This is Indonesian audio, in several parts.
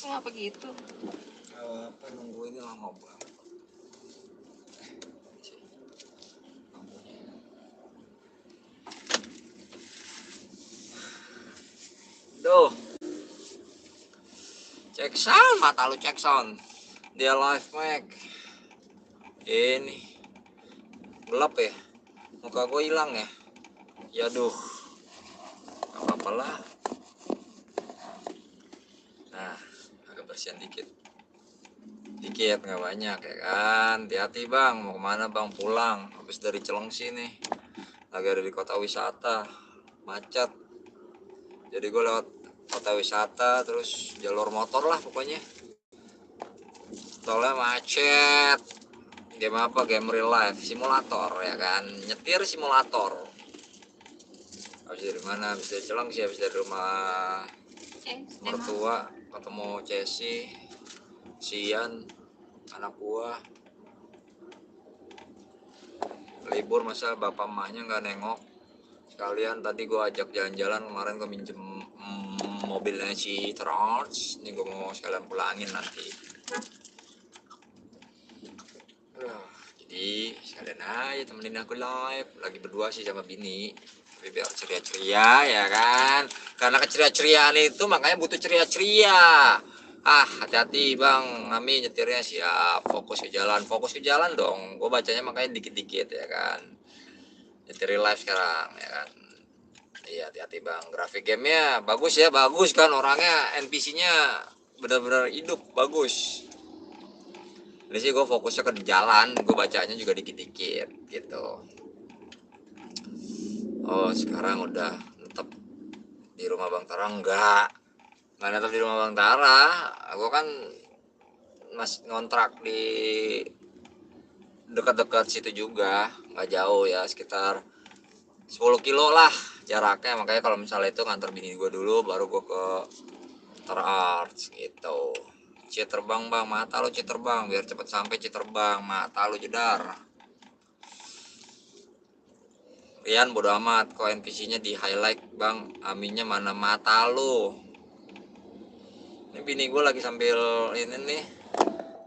Kenapa gitu? Apa nunggu ini lama banget. Duh, cek sound, mata lu cek sound. Dia live mic. Ini gelap ya, muka gue hilang ya. Ya duh, apa-apalah. Nah, agak bersihan dikit nggak banyak ya kan. Hati-hati bang, mau kemana bang? Pulang habis dari Cilengsi nih, lagi ada di kota wisata, macet. Jadi gue lewat kota wisata terus jalur motor lah pokoknya, tolnya macet. Game apa? Game real life, simulator ya kan, nyetir simulator. Habis dari mana? Habis dari Cilengsi, habis dari rumah mertua, ketemu Cesi, Sian, anak gua. Libur masa bapak emaknya nggak nengok. Sekalian tadi gua ajak jalan-jalan, kemarin gua minjem mobilnya si Trans. Ini gua mau sekalian pulangin nanti. Jadi sekalian aja temenin aku live. Lagi berdua sih sama bini, tapi biar ceria-ceria ya kan. Karena keceria-ceriaan itu makanya butuh ceria-ceria. Hati-hati bang, Mami nyetirnya siap. Fokus ke jalan dong. Gue bacanya makanya dikit-dikit ya kan. Nyetir live sekarang ya kan. Iya, hati-hati bang. Grafik gamenya bagus ya, bagus kan, orangnya NPC-nya benar-benar hidup, bagus. Jadi sih gue fokusnya ke jalan, gue bacanya juga dikit-dikit gitu. Oh sekarang udah tetap di rumah Bang Tara? Nggak tetap di rumah Bang Tara. Gue kan masih ngontrak di dekat-dekat situ juga, nggak jauh ya, sekitar 10 kilo lah jaraknya. Makanya kalau misalnya itu nganter bini gue dulu, baru gue ke Arts gitu. Citerbang bang, mata lo Citerbang, biar cepet sampai Citerbang, mata lo jedar. Rian bodo amat, kok NPC-nya di highlight bang, aminnya mana, mata lo. Ini bini gue lagi sambil ini nih,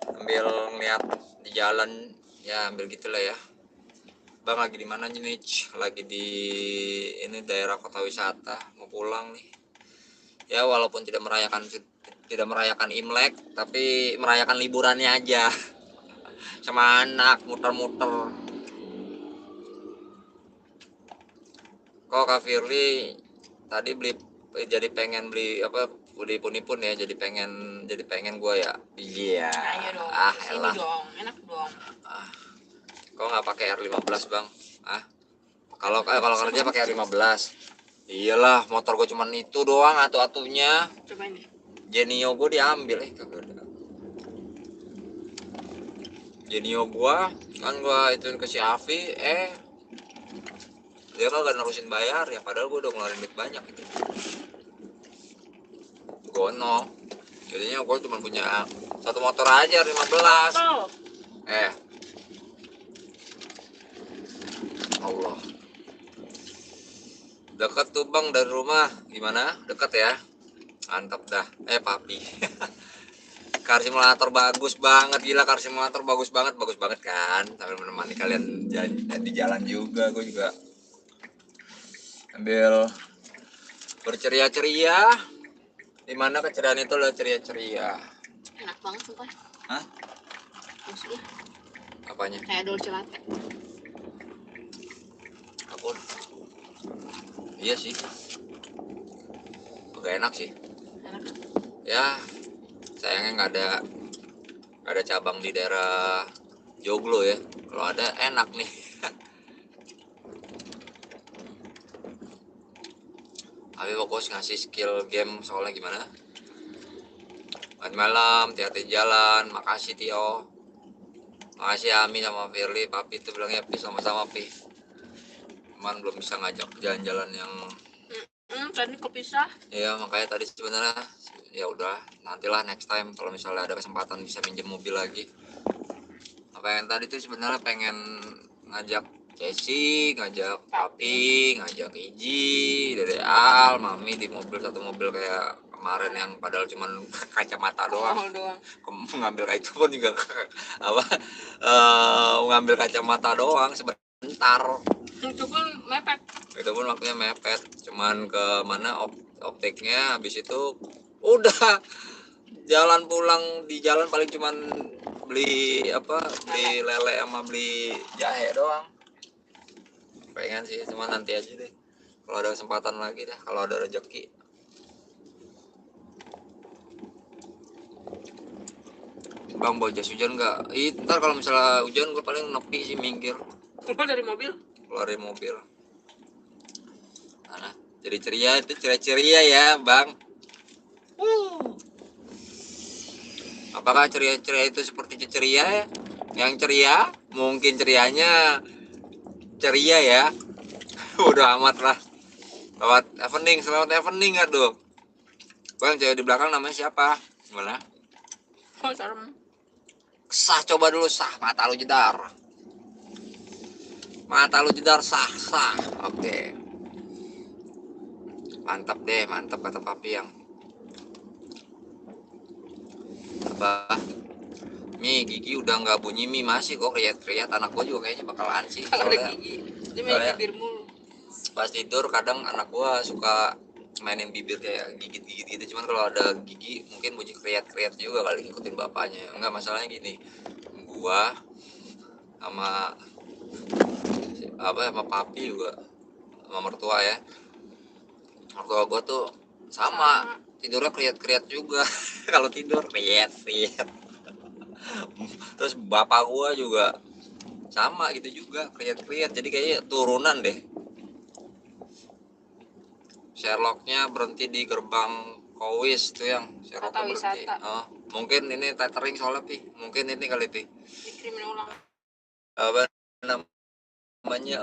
sambil ngeliat di jalan ya, ambil gitulah ya. Bang lagi di mana nih? Lagi di ini daerah kota wisata, mau pulang nih. Ya walaupun tidak merayakan Imlek, tapi merayakan liburannya aja. Sama anak muter-muter. Kok Kak Firly tadi jadi pengen beli apa, beli pun ya, jadi pengen gue ya. Iya. Ayo dong. Sini Elah. dong, enak dong. Kok nggak pakai R15 bang? Kalau kerja pakai R15. Iyalah, motor gue cuman itu doang atunya. Coba ini. Genio gue diambil kagak ada. Genio gue kan gue ituin ke si Afi, dia kan gak nerusin bayar ya, padahal gue udah ngeluarin duit banyak gitu. Gono. Jadinya gue cuma punya satu motor aja 15. Allah. Dekat tuh bang dari rumah, gimana? Dekat ya? Mantap dah. Papi. Car simulator bagus banget, gila, car simulator bagus banget kan. Sambil menemani kalian di jalan juga, gue juga ambil berceria-ceria. Dimana keceriaan itu lah ceria-ceria. Enak banget sumpah. Hah? Maksudnya? Apanya? Kayak dolce latte. Apun? Iya sih. Gak enak sih. Enak. Ya, sayangnya nggak ada cabang di daerah Joglo ya. Kalau ada enak nih. Tapi fokus ngasih skill game soalnya gimana? Selamat malam, hati-hati jalan. Makasih Tio. Makasih Ami sama Firly. Papi itu bilangnya Pi, sama-sama Pi. Cuman belum bisa ngajak jalan-jalan yang tadi kepisah. Iya, makanya tadi sebenarnya ya udah, nantilah next time kalau misalnya ada kesempatan bisa minjem mobil lagi. Apa yang tadi tuh sebenarnya pengen ngajak Cesi, ngajak Papi, ngajak Iji, Dede Al, Mami di mobil, satu mobil kayak kemarin yang padahal cuman kacamata doang. Mahal doang. Ngambil kayak itu pun juga apa ngambil kacamata doang sebentar. Itu pun mepet. Itu pun waktunya mepet, cuman ke mana optiknya, habis itu udah jalan pulang, di jalan paling cuman beli lele sama beli jahe doang. Pengen sih, cuma nanti aja deh kalau ada kesempatan lagi dah, kalau ada rezeki. Bang, bawa jas hujan nggak? Ntar kalau misalnya hujan gue paling nepi sih, minggir Keluar dari mobil. keluar dari mobil. Nah, jadi ceria itu ceria ya bang. Apakah ceria-ceria itu seperti ceria ya? Yang ceria mungkin cerianya ceria ya. Udah amat lah. Selamat evening aduh. Bang, cewek di belakang namanya siapa? Gimana? Oh, serem. Sah, coba dulu sah, mata lu jedar. Mata lu jedar, sah. Oke. Mantap deh, mantap kata papi yang. Apa? Mi, gigi udah nggak bunyi Mi, masih kok kriat-kriat. Anak gua juga kayaknya bakalan sih. Kalau ada gigi, dia main soalnya bibir mulu. pas tidur kadang anak gua suka mainin bibir kayak gigit-gigit gitu. Cuman kalau ada gigi mungkin bunyi kriat-kriat juga kali, ngikutin bapaknya. Enggak, masalahnya gini, gua sama sama papi juga, sama mertua ya, mertua gua tuh sama tidurnya kriat-kriat juga. Kalau tidur kriat. Terus bapak gua juga sama gitu juga, kriat-kriat. Jadi kayaknya turunan deh. Sherlocknya berhenti di gerbang Kowis tuh, yang Sherlocknya berhenti. Oh, mungkin ini tethering soalnya Pi. Mungkin ini kali Pi. Dikirimin ulang. Apa namanya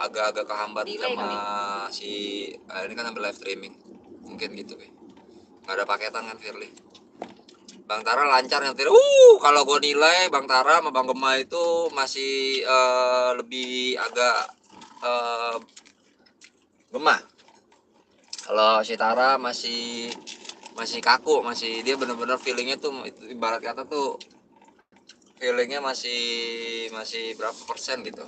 agak-agak kehambat Delay sama kali. si ini kan sambil live streaming. Mungkin gitu Pi. Nggak ada paketan kan Firly. Bang Tara lancar nyetir. Kalau gue nilai Bang Tara sama Bang Gema itu masih lebih agak Gema. Kalau si Tara masih kaku, dia bener-bener feelingnya tuh, ibarat kata tuh feelingnya masih berapa persen gitu.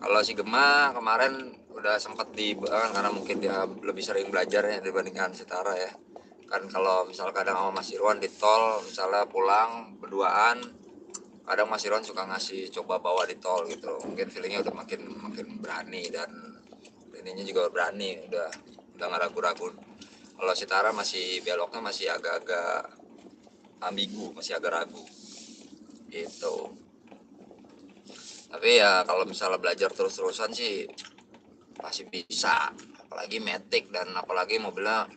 Kalau si Gema kemarin udah sempat karena mungkin dia lebih sering belajarnya dibandingkan si Tara ya. Kan kalau misal kadang sama Mas Irwan di tol, misalnya pulang berduaan, kadang Mas Irwan suka ngasih coba bawa di tol gitu. Mungkin feelingnya udah makin berani, dan ininya juga berani, udah nggak ragu-ragu. Kalau si Tara masih beloknya masih agak-agak ambigu, masih agak ragu gitu. Tapi ya kalau misalnya belajar terus-terusan sih pasti bisa, apalagi Matic, dan apalagi mobilnya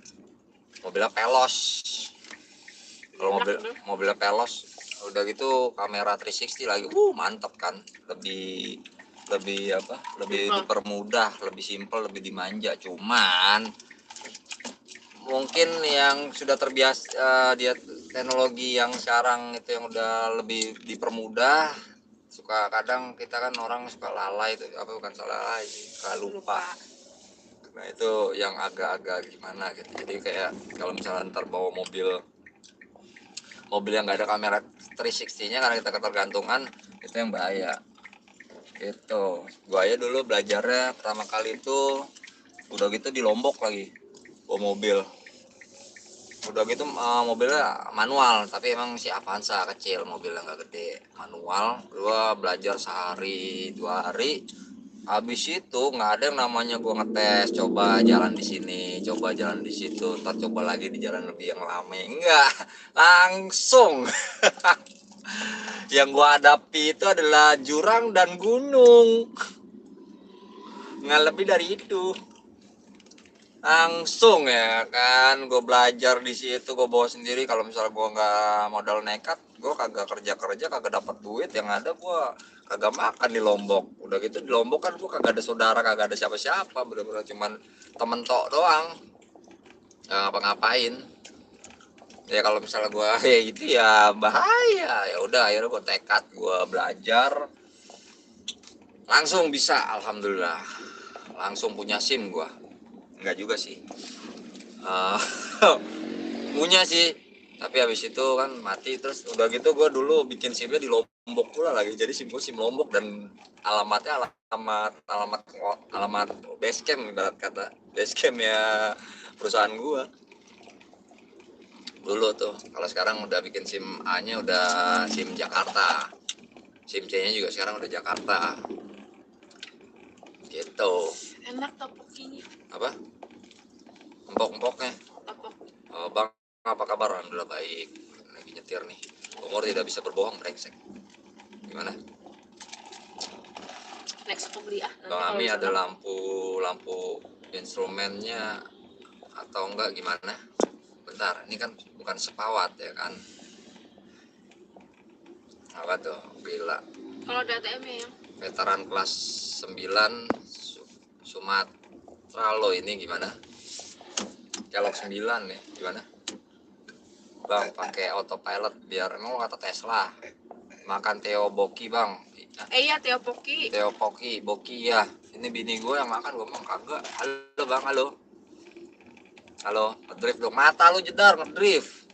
Pelos. Kalau mobilnya Pelos udah gitu kamera 360 lagi, mantep kan, lebih dipermudah, lebih simpel, lebih dimanja. Cuman mungkin yang sudah terbiasa dia teknologi yang sekarang itu yang udah lebih dipermudah, suka kadang kita kan orang suka lalai itu, bukan salah lalai sih, suka lupa. Nah itu yang agak-agak gimana gitu. Jadi kayak kalau misalnya ntar bawa mobil yang nggak ada kamera 360-nya karena kita ketergantungan, itu yang bahaya gitu. Gua aja dulu belajarnya pertama kali itu udah gitu di Lombok lagi, bawa mobil. Udah gitu mobilnya manual, tapi emang si Avanza kecil, mobilnya nggak gede, manual. Gua belajar sehari 2 hari, habis itu nggak ada yang namanya gua ngetes, coba jalan di sini, coba jalan di situ, ntar coba lagi di jalan lebih yang lama, enggak, langsung. Yang gua hadapi itu adalah jurang dan gunung, nggak lebih dari itu. Langsung ya kan, gue belajar di situ, gue bawa sendiri. Kalau misalnya gue nggak modal nekat, gue kagak kerja, kagak dapat duit. Yang ada gue kagak makan di Lombok. Udah gitu di Lombok kan gue kagak ada saudara, kagak ada siapa-siapa, bener-bener cuman temen tok doang, nggak ngapa-ngapain. Ya kalau misalnya gue ya gitu ya bahaya. Ya udah akhirnya gue tekad, gue belajar, langsung bisa, alhamdulillah, langsung punya SIM gue. Enggak juga sih, Eh, punya sih, tapi habis itu kan mati. Terus udah gitu gue dulu bikin SIM-nya di Lombok pula lagi, jadi SIM gue SIM Lombok dan alamatnya alamat basecamp, ibarat kata basecamp ya perusahaan gue dulu tuh. Kalau sekarang udah bikin SIM A-nya udah SIM Jakarta, SIM C-nya juga sekarang udah Jakarta gitu. Enak topokinya. Apa empok-empoknya? Topok. Bang, apa kabar? Alhamdulillah baik, lagi nyetir nih. Umur tidak bisa berbohong, brengsek. Gimana Next aku beli ah. Nanti Bang kalau Ami, misalnya- ada lampu instrumennya atau enggak gimana? Bentar, ini kan bukan sepawat ya kan? Apa tuh? Bila Kalau ada ATM-nya yang veteran kelas 9 Sumatera lo ini gimana? Kelok 9 nih, gimana? Bang, pakai autopilot biar emang kata Tesla. Makan Teo Boki, Bang. iya Teopoki. Teo Boki ya. Ini bini gue yang makan, gue emang kagak. Halo Bang, halo. Halo, ngedrift dong. Mata lu jedar ngedrift.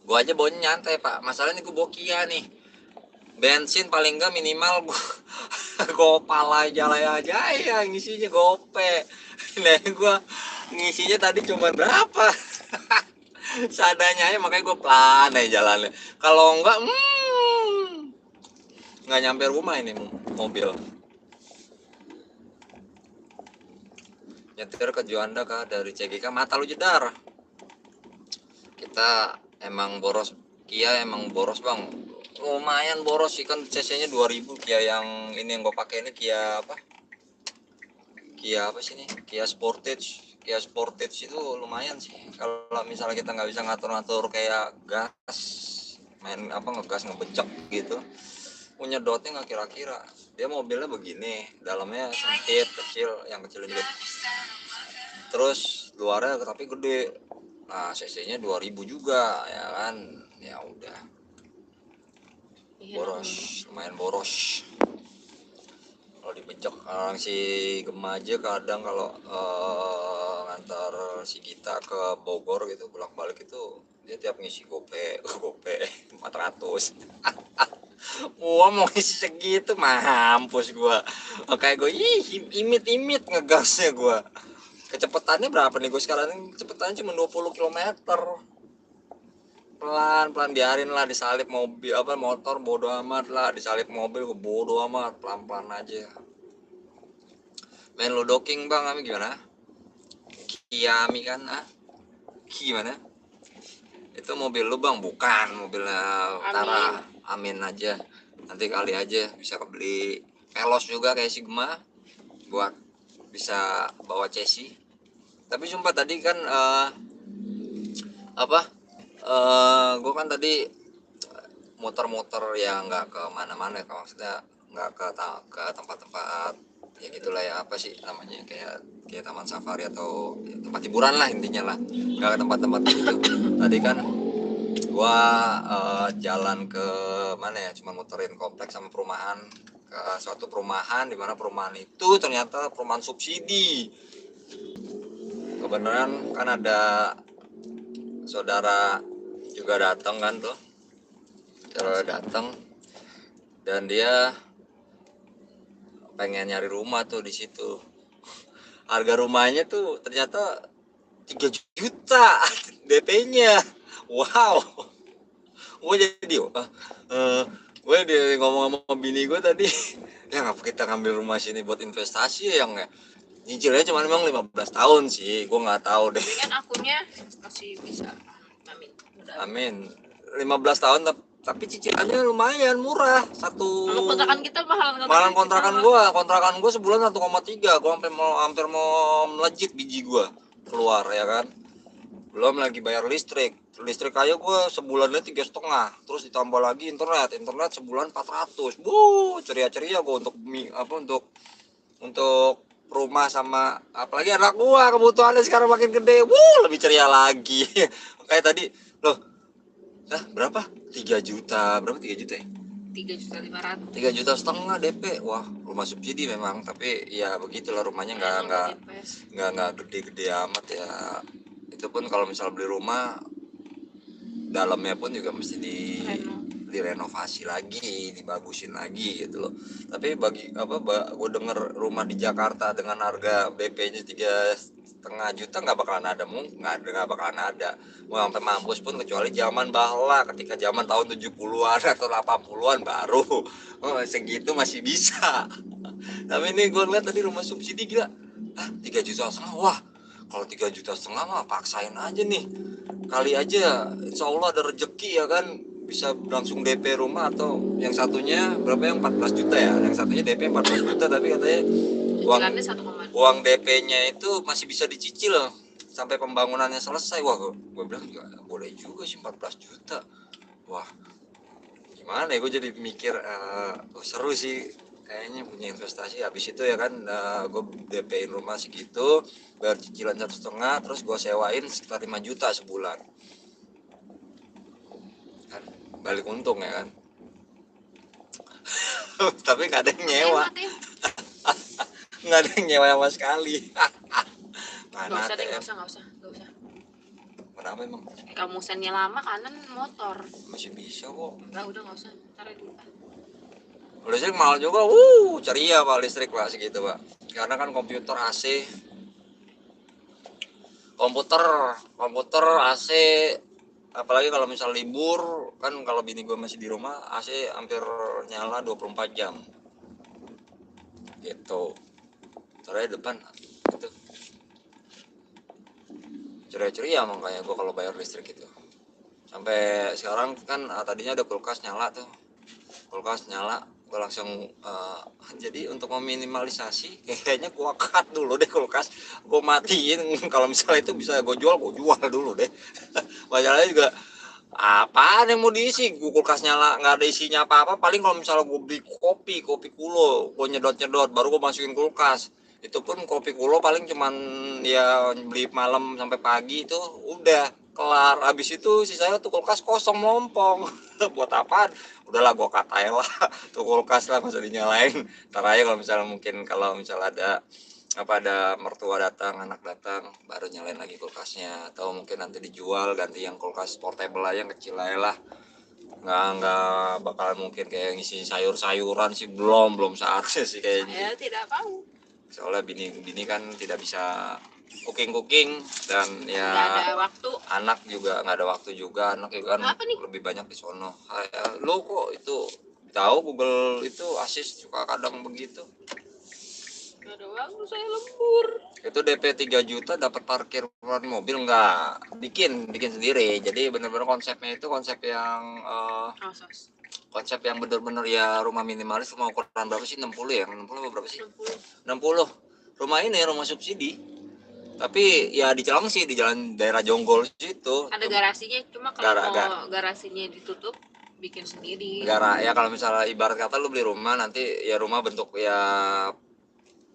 Gue aja baunya nyantai, Pak. Masalahnya gue bawa Kia nih. Bensin paling enggak minimal gopal aja lah aja ya, ngisinya gope. Nah, gue ngisinya tadi cuma berapa? Seadanya aja, makanya gue pelan aja jalannya. Kalau enggak, nggak nyampe rumah ini mobil. Nyetir ke Juanda kah dari CGK, mata lu jedar. Kita emang boros, Kia emang boros Bang. Lumayan boros sih, kan cc-nya 2000. Kia yang ini yang gue pakai ini Kia apa? Kia apa sih ini? Kia Sportage. Kia Sportage itu lumayan sih. Kalau misalnya kita nggak bisa ngatur-ngatur kayak gas, main apa ngegas ngebecek gitu, punya dotnya nggak kira-kira. Dia mobilnya begini, dalamnya sempit kecil, yang kecil juga. Terus luarnya tapi gede. Nah, cc-nya 2000 juga ya kan. Ya udah. Iya, Boros, lumayan boros. Kalau dibejek orang si Gema aja kadang kalau ngantar si Gita ke Bogor gitu bolak-balik itu dia tiap ngisi gope 400. Gua mau ngisi segitu mampus gua. Kayak gue imit ngegasnya gua. Kecepatannya berapa nih gue sekarang? Kecepatannya cuma 20 km. Pelan biarin lah, disalip mobil apa motor bodo amat lah, disalip mobil gue bodo amat, pelan aja. Main Ludoking Bang Ami gimana? Kiami kan gimana? Itu mobil lu Bang? Bukan, mobilnya Tara. Amin aja, nanti kali aja bisa kebeli pelos juga kayak si Gema buat bisa bawa chassis. Tapi sumpah tadi kan gue kan tadi muter-muter ya, nggak ke mana-mana, maksudnya nggak ke tempat-tempat ya gitulah ya, apa sih namanya, kayak taman safari atau ya, tempat hiburan lah intinya lah, nggak ke tempat-tempat gitu. Tadi kan gua jalan ke mana ya, cuma muterin kompleks sama perumahan, ke suatu perumahan, di mana perumahan itu ternyata perumahan subsidi. Kebenaran kan ada saudara juga datang kan tuh, dan dia pengen nyari rumah tuh di situ. Harga rumahnya tuh ternyata 3 juta DP-nya. Wow. Gue jadi gue ngomong sama bini gue tadi, ya ngapa kita ngambil rumah sini buat investasi ya, yang nyicilnya cuma memang 15 tahun sih, gue nggak tahu deh. kan akunnya masih bisa. Amin. Amin. 15 tahun tapi cicilannya lumayan murah. Kontrakan kita mahalan kontrakan gua sebulan 1,3. Gua hampir mau melejit biji gua keluar ya kan. Belum lagi bayar listrik aja gua sebulannya 3,5, terus ditambah lagi internet sebulan 400. Ceria gua untuk rumah, sama apalagi anak gua kebutuhannya sekarang makin gede. Lebih ceria lagi. Kayak tadi loh, berapa? 3 juta. Berapa 3 juta ya? 3.500.000. 3,5 juta DP. Wah, rumah subsidi memang, tapi ya begitulah rumahnya nggak gede-gede amat ya. Itu pun kalau misal beli rumah, dalamnya pun juga mesti direnovasi lagi, dibagusin lagi gitu loh. Tapi gue denger rumah di Jakarta dengan harga BP-nya 3,5 juta nggak bakalan ada. Mau sampai mampus pun kecuali zaman bahla, ketika zaman tahun 70-an atau 80-an baru segitu masih bisa. Tapi ini gue lihat tadi rumah subsidi gila, 3,5 juta. Wah, kalau 3,5 juta mah paksain aja nih. Kali aja insya Allah ada rezeki ya kan, bisa langsung DP rumah. Atau yang satunya berapa, yang 14 juta ya, yang satunya DP 14 juta tapi katanya uang DP-nya itu masih bisa dicicil sampai pembangunannya selesai. Wah, gue bilang juga boleh juga sih 14 juta. Wah, gimana ya, gue jadi mikir seru sih kayaknya punya investasi. Habis itu ya kan gue DP-in rumah segitu, bayar cicilan 1,5, terus gue sewain sekitar 5 juta sebulan kan, balik untung ya kan. Tapi nggak ada yang nyewa, nggak ada yang nyewa sama sekali. Mana Nggak usah. kenapa emang? Kamu sennya lama kanan motor. Masih bisa kok. Enggak, udah nggak usah. Ntar dulu. Listrik mahal juga, ceria pak listrik pak segitu pak. Karena kan komputer AC, komputer AC, apalagi kalau misal libur kan, kalau bini gue masih di rumah AC hampir nyala 24 jam gitu. Soalnya depan itu ceria-ceria makanya gue kalau bayar listrik itu. Sampai sekarang kan tadinya ada kulkas nyala, gue langsung jadi untuk meminimalisasi kayaknya gue cut dulu deh kulkas, gue matiin. Kalau misalnya itu bisa gue jual dulu deh. Masalahnya juga apaan yang mau diisi, kulkas nyala nggak ada isinya apa-apa. Paling kalau misalnya gue beli kopi kulo, gue nyedot baru gue masukin kulkas. Itu pun kopi kulo paling cuman ya beli malam sampai pagi, itu udah kelar. Habis itu sisanya tuh kulkas kosong melompong. Buat apaan? Udahlah gue katain lah tuh kulkas lah, masa dinyalain. Ntar aja kalau misalnya ada mertua datang, anak datang, baru nyalain lagi kulkasnya. Atau mungkin nanti dijual, ganti yang kulkas portable aja, yang kecil aja lah. Nggak bakalan mungkin kayak ngisi sayuran sih, belum saatnya sih kayaknya. Saya tidak tahu. Soalnya bini kan tidak bisa cooking dan ya Nggak ada waktu. anak juga nggak ada waktu juga. Anak juga kan lebih banyak di sono. Lo kok itu tahu Google itu Asis suka kadang begitu. Nggak ada waktu, saya lembur. Itu DP 3 juta dapat parkir mobil nggak? Bikin sendiri. Jadi benar-benar konsepnya itu konsep yang benar-benar ya rumah minimalis. Rumah ukuran berapa sih? 60 ya? 60 berapa sih? 60. Rumah ini rumah subsidi. Tapi ya di Cilengsi, di jalan daerah Jonggol situ. Ada garasinya, cuma kalau mau garasinya ditutup bikin sendiri. Ya kalau misalnya ibarat kata lu beli rumah, nanti ya rumah bentuk ya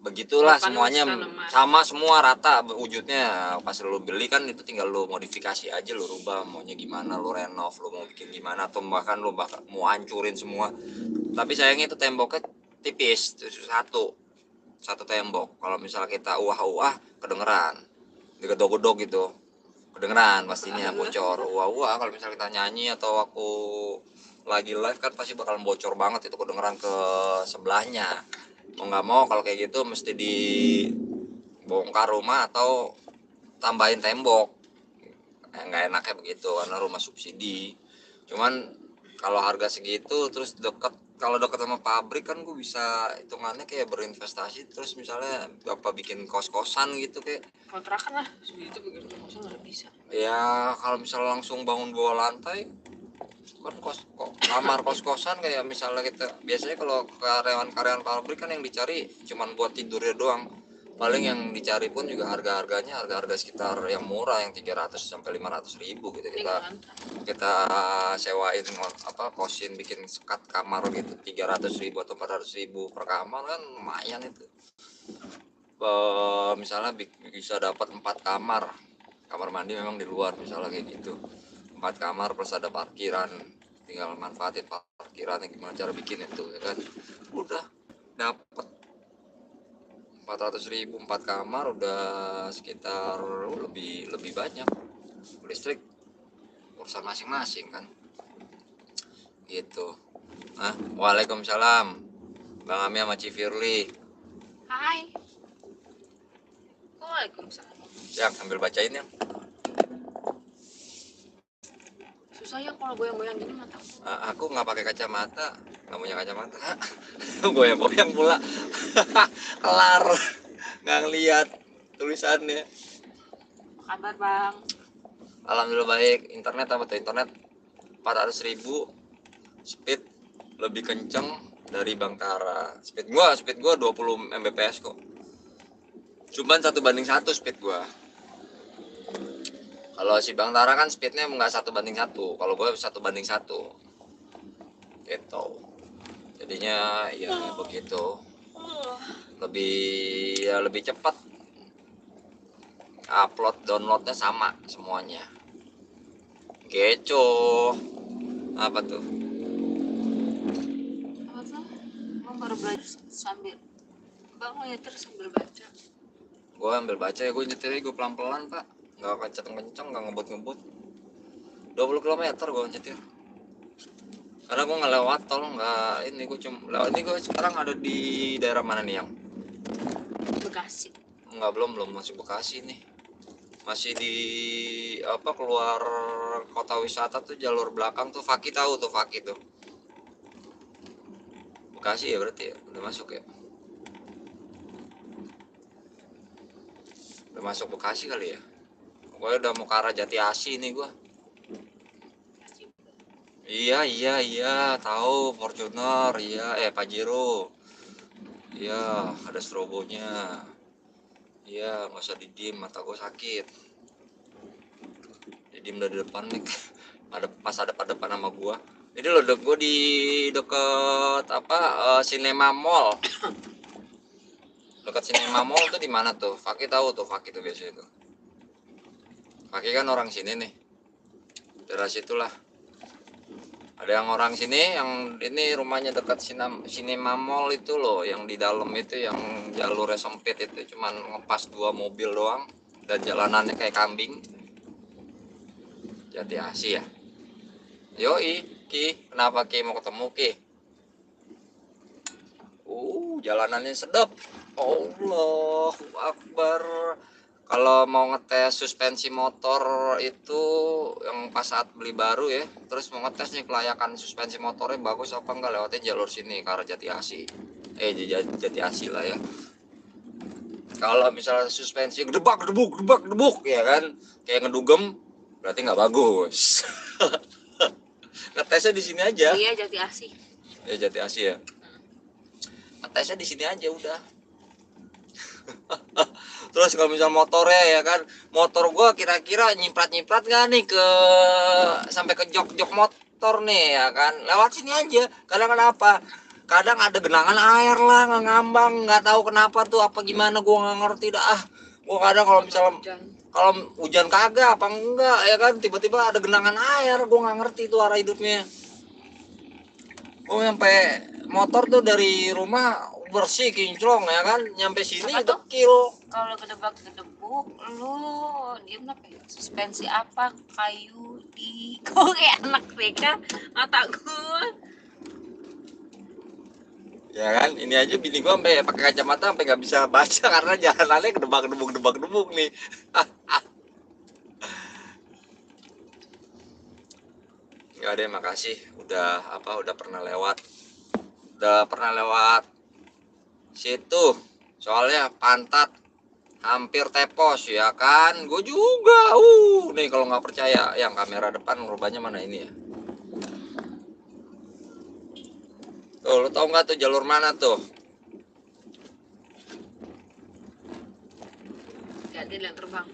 begitulah, semuanya sama semua rata wujudnya. Pas lu beli kan itu tinggal lu modifikasi aja, lu rubah maunya gimana, lu renov, lu mau bikin gimana, atau bahkan lu mau hancurin semua. Tapi sayangnya itu temboknya tipis, satu tembok. Kalau misalnya kita kedengeran, digedok-gedok gitu, kedengeran pastinya bocor. Kalau misalnya kita nyanyi atau aku lagi live kan pasti bakalan bocor banget, itu kedengeran ke sebelahnya. Mau nggak mau kalau kayak gitu mesti dibongkar rumah atau tambahin tembok. Nggak enaknya begitu karena rumah subsidi. Cuman kalau harga segitu terus kalau dekat sama pabrik kan gue bisa hitungannya kayak berinvestasi. Terus misalnya bikin kos-kosan gitu, kayak kontrakan lah segitu, bikin kosan nggak bisa. Ya kalau misalnya langsung bangun 2 lantai kan kamar kos-kosan, kayak misalnya kita biasanya kalau karyawan pabrik kan yang dicari cuman buat tidurnya doang. Paling yang dicari pun juga harga-harganya harga sekitar yang murah, yang 300 sampai 500 ribu gitu. Kita sewain kosin, bikin sekat kamar gitu 300 ribu atau 400 ribu per kamar kan lumayan itu. Misalnya bisa dapat 4 kamar mandi memang di luar misalnya kayak gitu, 4 kamar plus ada parkiran, tinggal manfaatin parkirannya gimana cara bikin itu ya kan. Udah dapat 400.000 4 kamar udah sekitar lebih banyak. Listrik urusan masing-masing kan gitu. Waalaikumsalam Bang Ami sama Cifirli. Hai. Waalaikumsalam. Yang ambil bacain yang Susah ya kalau goyang-goyang gini mata aku nggak pakai kacamata, nggak punya kacamata. Goyang-goyang pula. Kelar nggak ngeliat tulisannya. Kabar Bang? Alhamdulillah baik. Internet apa tuh? Internet 400.000, speed lebih kenceng dari Bang Tara. Speed gua 20 Mbps kok. Cuman 1:1 speed gua. Kalau si Bang Tara kan speednya nggak 1:1. Kalau gua 1:1. Gitu. Jadinya ya begitu. Lebih cepat. Upload downloadnya sama semuanya. Keco. Apa tuh? Apa tuh? Bang baru belajar sambil Bang nyetir sambil baca. Gue ambil baca ya, gue nyetirnya gue pelan-pelan pak, nggak kenceng-kenceng, nggak ngebut-ngebut. 20 km gue nyetir karena gue nggak lewat tol, nggak ini, gue cuma lewat ini. Gue sekarang ada di daerah mana nih yang Bekasi? nggak, belum masih Bekasi nih, masih di apa, keluar kota wisata tuh, jalur belakang tuh Faki, tahu tuh Faki tuh Bekasi ya, berarti ya udah masuk ya, udah masuk Bekasi kali ya. Gue udah mau ke arah Jati Asih nih gue. Iya, tahu Fortuner, iya, Pajero. Iya, ada strobonya. Iya, nggak usah didim, mata gue sakit. Didim dari depan nih, ada pada depan sama gue. Jadi lo gue di deket apa, Cinema Mall. Dekat Cinema Mall tuh di mana tuh? Fakih tahu tuh, Fakih tuh biasanya tuh. Fakih kan orang sini nih, daerah situlah. Ada yang orang sini, yang ini rumahnya dekat Cinema Mall itu loh, yang di dalam itu, yang jalurnya sempit itu, cuman ngepas 2 mobil doang dan jalanannya kayak kambing. Jati Asih ya. Yoi, Ki, kenapa Ki mau ketemu Ki? Jalanannya sedap. Allahu Akbar. Kalau mau ngetes suspensi motor itu yang pas saat beli baru ya, terus mau ngetes nih kelayakan suspensi motornya bagus apa enggak, lewatnya jalur sini ke arah Jati Asih. Jati Asih lah ya. Kalau misalnya suspensi gedebak gedebuk ya kan, kayak ngedugem, berarti nggak bagus. Ngetesnya di sini aja. Iya, Jati Asih. Ya Jati Asih ya. Ngetesnya di sini aja udah. Terus kalau misal motornya ya kan, motor gua kira-kira nyiprat nggak nih ke sampai ke jok motor nih ya kan, lewat sini aja. Kadang kenapa, kadang ada genangan air lah, nggak ngambang, nggak tahu kenapa tuh, apa gimana gua nggak ngerti dah. Gua kadang kalau misalnya kalau hujan kagak apa enggak ya kan, tiba-tiba ada genangan air, gua nggak ngerti tuh arah hidupnya. Gua sampai motor tuh dari rumah bersih kinclong ya kan, nyampe sini dekil. Kalau gedebak-gedebuk lu diem apa ya? Suspensi apa? Kayu di kok kayak anak TK mata gue. Ya kan, ini aja bini gua sampai pakai kacamata sampai nggak bisa baca karena jalanannya gedebak-gedebuk nih. Nggak ada, makasih udah pernah lewat situ, soalnya pantat hampir tepos ya kan, gue juga. Nih kalau nggak percaya, yang kamera depan rupanya mana ini ya. Tuh, lo tau nggak tuh jalur mana tuh? Gak ada yang terbang.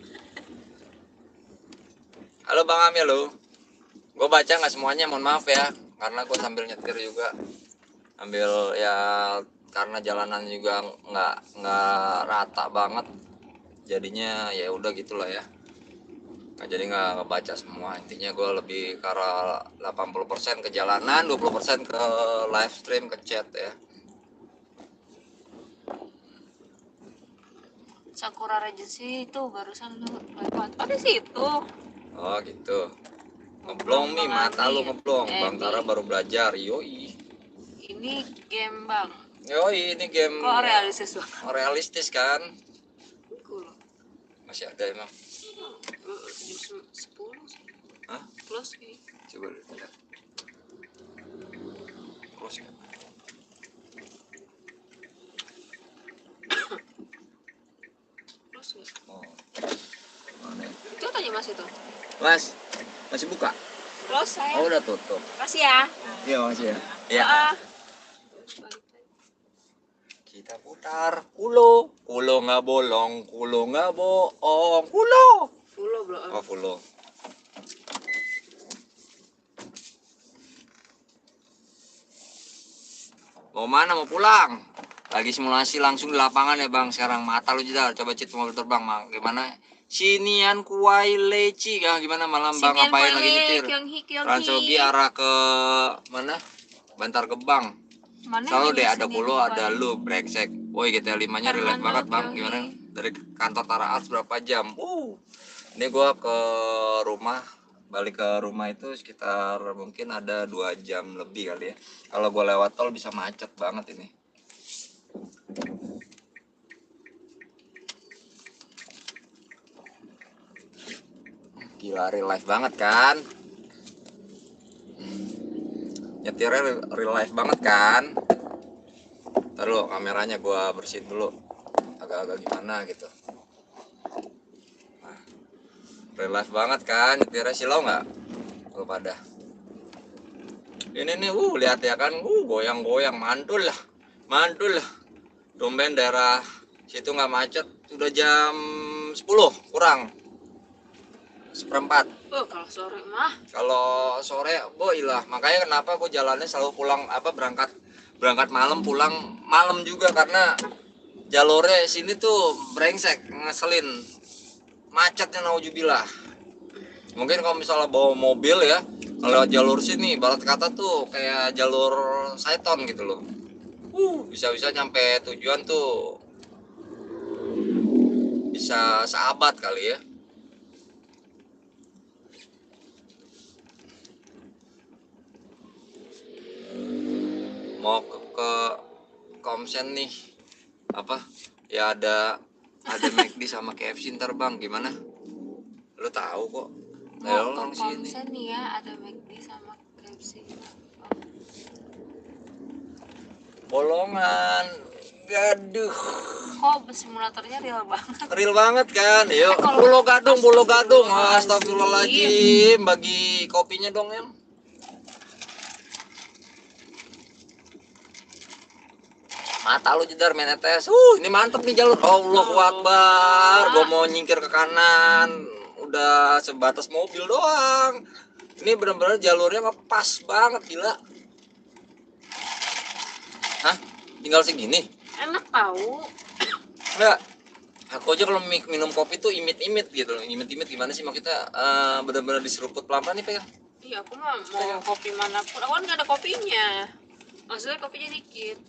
Halo Bang Ami, lo. Gue baca nggak semuanya, mohon maaf ya, karena gue sambil nyetir juga, ambil ya, karena jalanan juga nggak rata banget, jadinya ya udah gitulah ya. Nah, jadi nggak ngebaca semua. Intinya gue lebih ke arah 80% ke jalanan, 20% ke live stream, ke chat ya. Sakura Regency itu barusan lu lewat. Oh di situ. Oh gitu. Ngeblong nih, mata lu ngeblong. Bang Tara baru belajar. Yoi. Ini game bang. Yoi, ini game. Kok realistis bang? Realistis kan? Cool. Masih ada emang. Jam 10 sih. Hah? Plus ini. Coba lihat. Close kan? Plus ya. Oh. Mana ya? Itu tanya mas itu. Mas, masih buka? Plus saya. Oh, udah tutup. Makasih ya. Iya, makasih ya. Iya. Kita putar kulo, kulo nggak bolong, kulo nggak bohong, kulo. Full belum. Oh, kulo. Mau mana? Mau pulang? Lagi simulasi langsung di lapangan ya bang. Sekarang mata lu juga. Coba cit mobil terbang bang. Gimana? Sinian kuai leci kah? Gimana malam bang? Ngapain lagi nyetir? Transogi arah ke mana? Bantar Gebang. Selalu deh ada kulo, ada lu, brengsek. Woi GTA 5 nya relate banget bang. Gimana? Dari kantor Tara Arts berapa jam? Ini gua ke rumah, balik ke rumah itu sekitar mungkin ada 2 jam lebih kali ya. Kalau gua lewat tol bisa macet banget ini. Gila, real life banget kan? Nyetirnya real life banget kan? Ntar lu kameranya gua bersihin dulu, agak-agak gimana gitu. Nah, real life banget kan? Nyetirnya silau nggak? Lu pada ini nih, lihat ya kan, goyang-goyang, mantul lah. Tumben daerah situ nggak macet. Udah jam 10 kurang seperempat. Kalau sore mah. Kalau sore, boy lah. Makanya kenapa gue jalannya selalu pulang berangkat malam, pulang malam juga, karena jalurnya sini tuh brengsek, ngeselin, macetnya naujubillah. Mungkin kalau misalnya bawa mobil ya, kalau jalur sini barat kata tuh kayak jalur Saiton gitu loh. Bisa-bisa nyampe tujuan tuh bisa seabad kali ya. Mau ke Komsen nih, apa ya, ada McD sama KFC ntar bang. Gimana, lu tahu kok. Mau ke Komsen ya, ada McD sama KFC. Bolongan, gaduh. Kok simulatornya real banget Kan, yuk. Pulau Gadung, astagfirullahaladzim. Bagi kopinya dong yang. Mata lu jedar main ETS. Ini mantep nih jalur. Allahu Akbar. Gue mau nyingkir ke kanan, udah sebatas mobil doang. Ini bener-bener jalurnya pas banget, gila. Hah? Tinggal segini? Enak tahu. Enggak. Aku aja kalau minum kopi tuh imit-imit gitu. Imit-imit gimana sih maksudnya? Bener-bener diseruput pelan-pelan nih, pegang. Iya, aku mah mau kopi manapun. Aku kan nggak ada kopinya. Maksudnya kopinya dikit.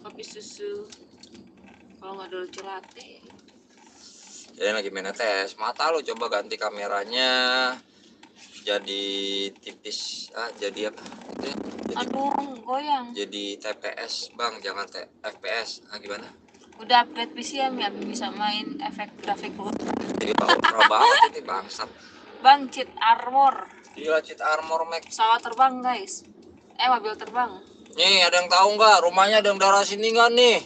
Kopi susu. Kalau nggak ada latte. Jadi lagi main tes. Mata lu coba ganti kameranya jadi tipis. Jadi apa? Itu ya? Aduh, goyang. Jadi TPS bang, jangan FPS. Gimana? Udah upgrade PC ya, biar bisa main efek grafik lu. Jadi ultra banget ini bangsat. Bang, cheat armor. Gila, cheat armor Max. Pesawat terbang guys. Mobil terbang. Nih, ada yang tahu nggak? Rumahnya ada yang daerah sini nggak nih?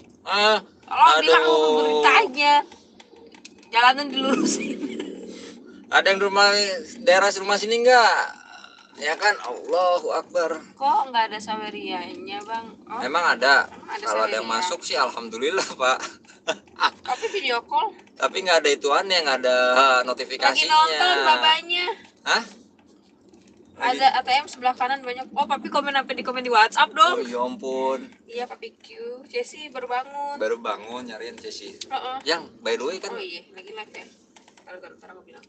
Tolong bilang aku beritanya. Jalanan dilurusin. Ada yang daerah rumah sini nggak? Ya kan, Allahu Akbar. Kok nggak ada Sawerianya bang? Emang ada. Kalau ada yang Saweria. masuk sih alhamdulillah pak. Tapi video call. Tapi nggak ada ituannya, nggak ada notifikasinya. Lagi nonton babanya. Hah? Ada ATM sebelah kanan banyak. Oh, papi komen di WhatsApp dong. Oh ya ampun. Iya, papi Q. Jessie baru bangun. Nyariin Ceci. Uh-uh. Yang by the way kan. Oh iya, lagi live ya. Kalau aku bilang.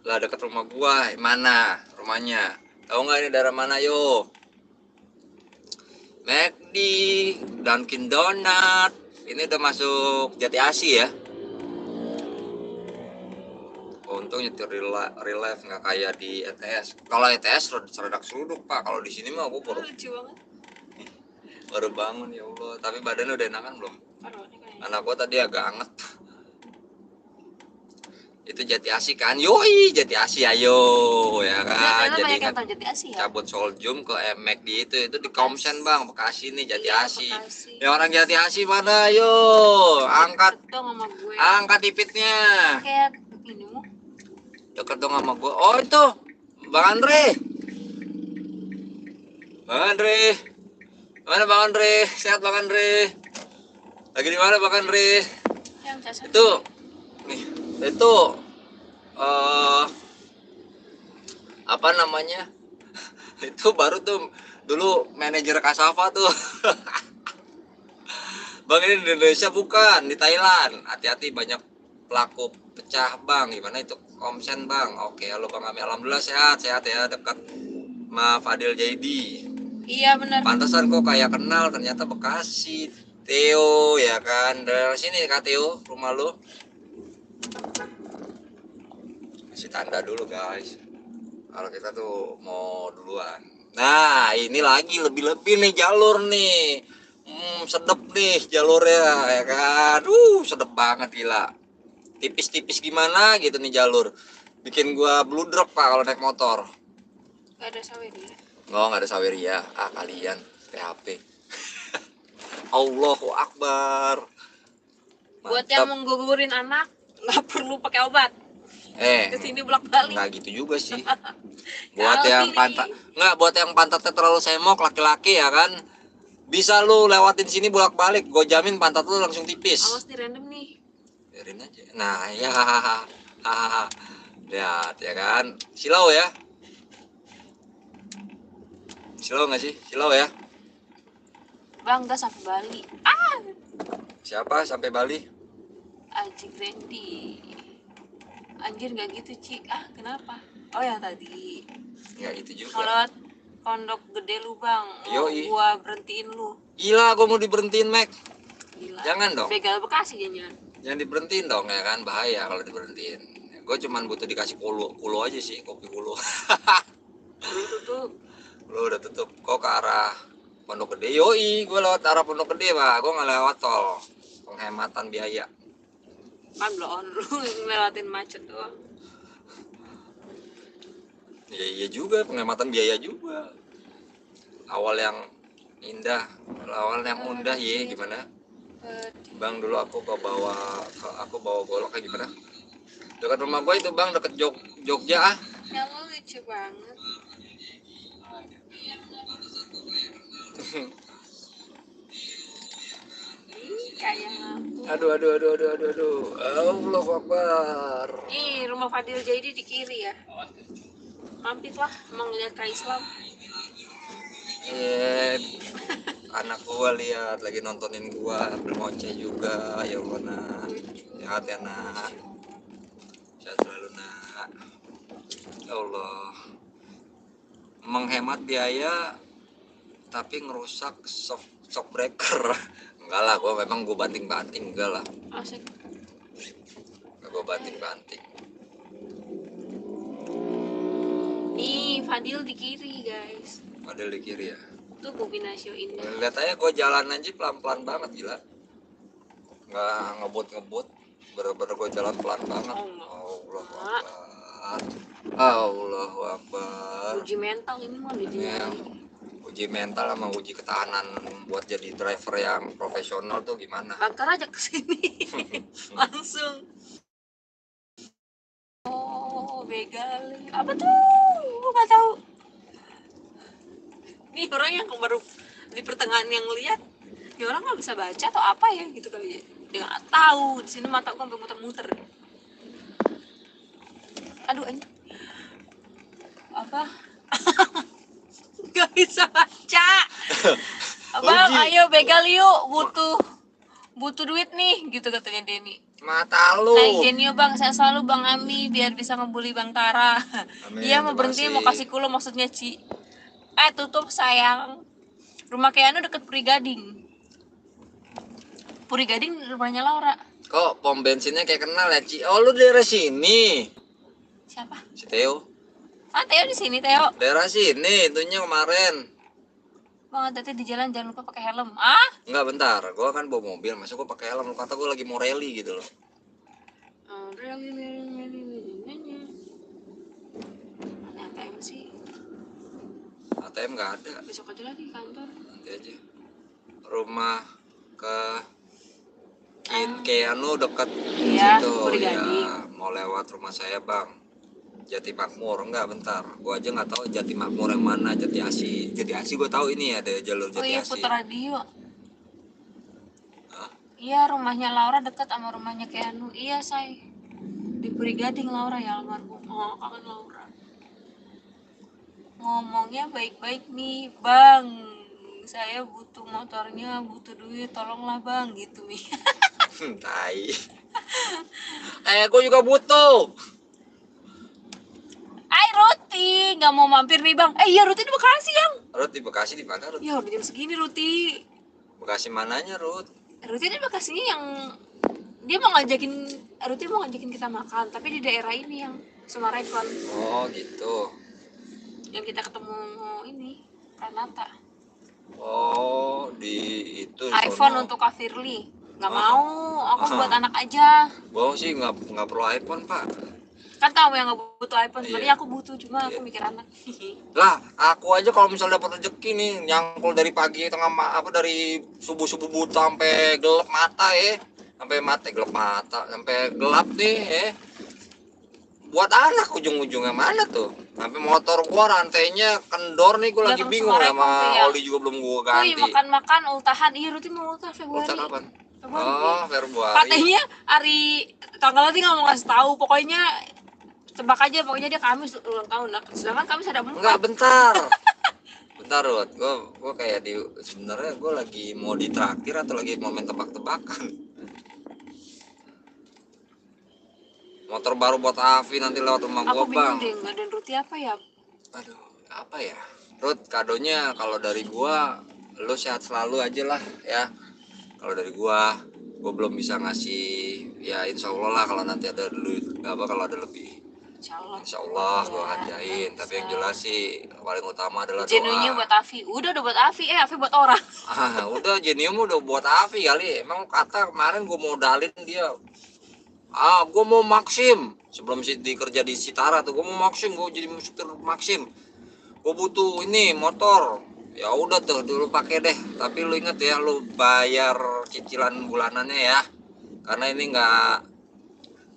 Lah dekat rumah gua. Mana rumahnya? Tahu nggak ini daerah mana yo? McD, Dunkin Donat. Ini udah masuk Jati Asih ya. Untung nyetir real life nggak kayak di ETS. Kalau ETS seredak seruduk pak. Kalau di sini mah gua Lucu banget. baru bangun ya Allah. Tapi badannya udah enakan belum? Taruhnya kayaknya. Anak gua tadi agak anget. Itu Jati Asih kan? Yoi Jati Asih ayo ya kan. Ternyata Jadi banyak yang ingat tahu Jati Asih ya. cabut Soljum ke McD itu di Komsen bang, Bekasi nih Jati Iya, Asih. Bekasi. Ya orang Jati Asih mana yo? Angkat Deket dong sama gue. angkat tipitnya. Kayak ini mu. Deket dong sama gua. Oh itu Bang Andre. Bang Andre. Mana Bang Andre? Sehat Bang Andre? Lagi di mana Bang Andre? Yang jasa. Itu nih, itu apa namanya? Itu baru tuh dulu manajer Kasava tuh. Bang ini di Indonesia bukan, di Thailand. Hati-hati banyak pelaku pecah bang. Gimana itu Komsen bang? Oke, halo Bang Ami. Alhamdulillah sehat ya dekat sama Fadil Jaidi. Iya benar. Pantesan kok kayak kenal, ternyata Bekasi. Theo ya kan, dari sini Kak Theo, rumah lu. Kasih tanda dulu guys. Kalau kita tuh mau duluan. Nah ini lagi lebih-lebih nih jalur nih. Sedep nih jalurnya ya kan. Sedep banget gila. Tipis-tipis gimana gitu nih jalur. Bikin gua bludruk pak kalau naik motor. Gak ada saweria. Oh nggak ada saweria. Kalian PHP. Allahu Akbar. Buat yang menggugurin anak nggak perlu pakai obat. Kesini bolak-balik. Nggak gitu juga sih. Buat yang pantatnya terlalu semok laki-laki ya kan. Bisa lu lewatin sini bolak-balik, gue jamin pantat lu langsung tipis. Awas nih random nih. Biarin aja. Nah, ya hahaha. Lihat ya kan. Silau ya. Silau nggak sih? Silau ya. Bang, gas sampai Bali. Siapa sampai Bali? Aji Grandi. Anjir nggak gitu, Ci. Kenapa? Oh ya tadi. Ya itu Mau juga. lewat pondok gede lu, Bang. Mau Yoi. gua berhentiin lu. Gila, gue mau diberhentiin, Mac. Gila. Jangan dong. Begal Bekasi kayaknya. Jangan diberhentiin dong ya kan, bahaya kalau diberhentiin. Gue cuman butuh dikasih kulo aja sih, kopi kulo. Lu tutup. Lu udah tutup. Kok ke arah Pondok Gede? Yoi, gue lewat arah Pondok Gede, Pak. Gue nggak lewat tol. Penghematan biaya. Kan belum lu ngelewatin macet doang. Ya, iya juga, penghematan biaya juga. Awal yang indah, awal yang undah ya gimana? Bang dulu aku bawa golok kayak gimana? Dekat rumah gue itu bang, deket Jogja ah. Ya lu lucu banget. Kayak Aduh. Allahu Akbar. Ih, rumah Fadil Jaidi di kiri ya. Mampirlah, emang lihat ke Islam. Anak gua lihat lagi nontonin gua berngoceh juga. Ya Allah nak, sehat ya nak, sehat selalu nak. Ya Allah, menghemat biaya tapi ngerusak shock breaker. Enggak lah, gua banting-banting enggak lah. Asik. Gua banting-banting. Nih, Fadil di kiri, guys. Padahal di kiri ya. Tuh kombinasi indah. Lihat aja gua jalan aja pelan-pelan banget gila. Nggak ngebut, bener-bener gua jalan pelan banget. Allahu Akbar. Allahu Akbar. Uji mental ini mah uji Uji mental sama uji ketahanan buat jadi driver yang profesional tuh gimana? Bakar aja ke sini. Langsung. Oh, begal. Apa tuh? Gua nggak tahu. Nih orang yang baru di pertengahan yang lihat, ya orang nggak bisa baca atau apa ya gitu kali ya. Dia nggak tahu. Di sini mata gua sampai muter-muter. Aduh, anjing. Apa? Gak bisa baca. Abang, ayo begal yuk, butuh duit nih, gitu katanya Denny. Mata lu. Naik Genio bang, saya selalu bang Ami biar bisa ngebully bang Tara. Amin, Iya mau terima berhenti kasih. mau kasih kulo maksudnya Ci. Tutup sayang. Rumah Keanu deket Puri Gading. Puri Gading rumahnya Laura. Kok pom bensinnya kayak kenal ya, Ci? Oh, lu daerah sini. Siapa? Si Theo. Theo di sini Theo. Daerah sini, itunya kemarin. Bang hati-hati di jalan jangan lupa pakai helm. Enggak, bentar. Gua kan bawa mobil, masa gua pakai helm? Lu kata gua lagi mau rally gitu loh. Mana ATM sih? ATM nggak ada. Besok aja lagi kantor. Nanti aja. Rumah ke Keanu dekat Iya, situ Puri ya. Gading. Mau lewat rumah saya, Bang. Jati Makmur, enggak, bentar. Gua aja nggak tahu Jati Makmur yang mana. Jati Asi gua tahu ini ada jalur Oh Jati iya, Asi. Putra Radio. Hah? Iya, rumahnya Laura dekat sama rumahnya Keanu. Iya, say. Di Puri Gading Laura ya almarhum. Oh, kangen Laura. Ngomongnya baik-baik nih, Bang. Saya butuh motornya, butuh duit, tolonglah Bang, gitu nih. Tai. Gua juga butuh. Ruti, nggak mau mampir nih Bang. Iya Ruti di Bekasi yang. Rut di Bekasi di mana, Rut? Ya udah jam segini Ruti. Bekasi mananya, Rut? Ruti di Bekasinya yang dia mau ngajakin Ruti mau ngajakin kita makan, tapi di daerah ini yang Sumarekon. Oh, gitu. Yang kita ketemu ini Pranata. Oh, di itu iPhone sono. untuk Kak Firly. Nggak mau, aku buat anak aja. Gua sih nggak perlu iPhone, Pak. Kan kamu yang nggak butuh iPhone, sebenarnya Iya. aku butuh, cuma aku mikir anak. Lah, aku aja kalau misalnya dapat rezeki nih, nyangkul dari pagi dari subuh buta sampai gelap mata sampai gelap nih buat anak ujung-ujungnya mana tuh? Sampai motor gua rantainya kendor nih, gua lagi Datang bingung Sumarekon sama tuh ya. oli juga belum gua Oh iya, ganti. makan-makan ultahan. Iya Ruti mau ultah Februari. Ultah kapan? Februari. Oh, Februari. Katanya hari tanggal nanti nggak mau ngasih tahu, pokoknya tebak aja, pokoknya dia Kamis ulang tahun. Nah, sedangkan Kamis ada 4. Enggak, bentar. Bentar, Rut. Gua kayak sebenarnya gua lagi mau ditraktir atau lagi mau main tebak-tebakan. Motor baru buat Avi nanti lewat rumah gua, Aku bingung Bang. deh, ngadain Ruti apa ya? Aduh, apa ya? Rut, kadonya kalau dari gua, lu sehat selalu aja lah ya. Kalau dari gua belum bisa ngasih, ya insya Allah lah kalau nanti ada duit, kalau ada lebih. Insya Allah gua hadiahin. Tapi yang jelas sih paling utama adalah Genuinnya doa. buat Avi. Udah buat Avi, Avi buat orang. Udah Genium udah buat Avi kali. Emang kata kemarin gua modalin dia. Gue mau Maxim sebelum kerja di Sitara tuh, gue mau Maxim, gue jadi supir Maxim, gue butuh ini motor. Ya udah tuh dulu pakai deh, tapi lu inget ya, lu bayar cicilan bulanannya ya, karena ini nggak,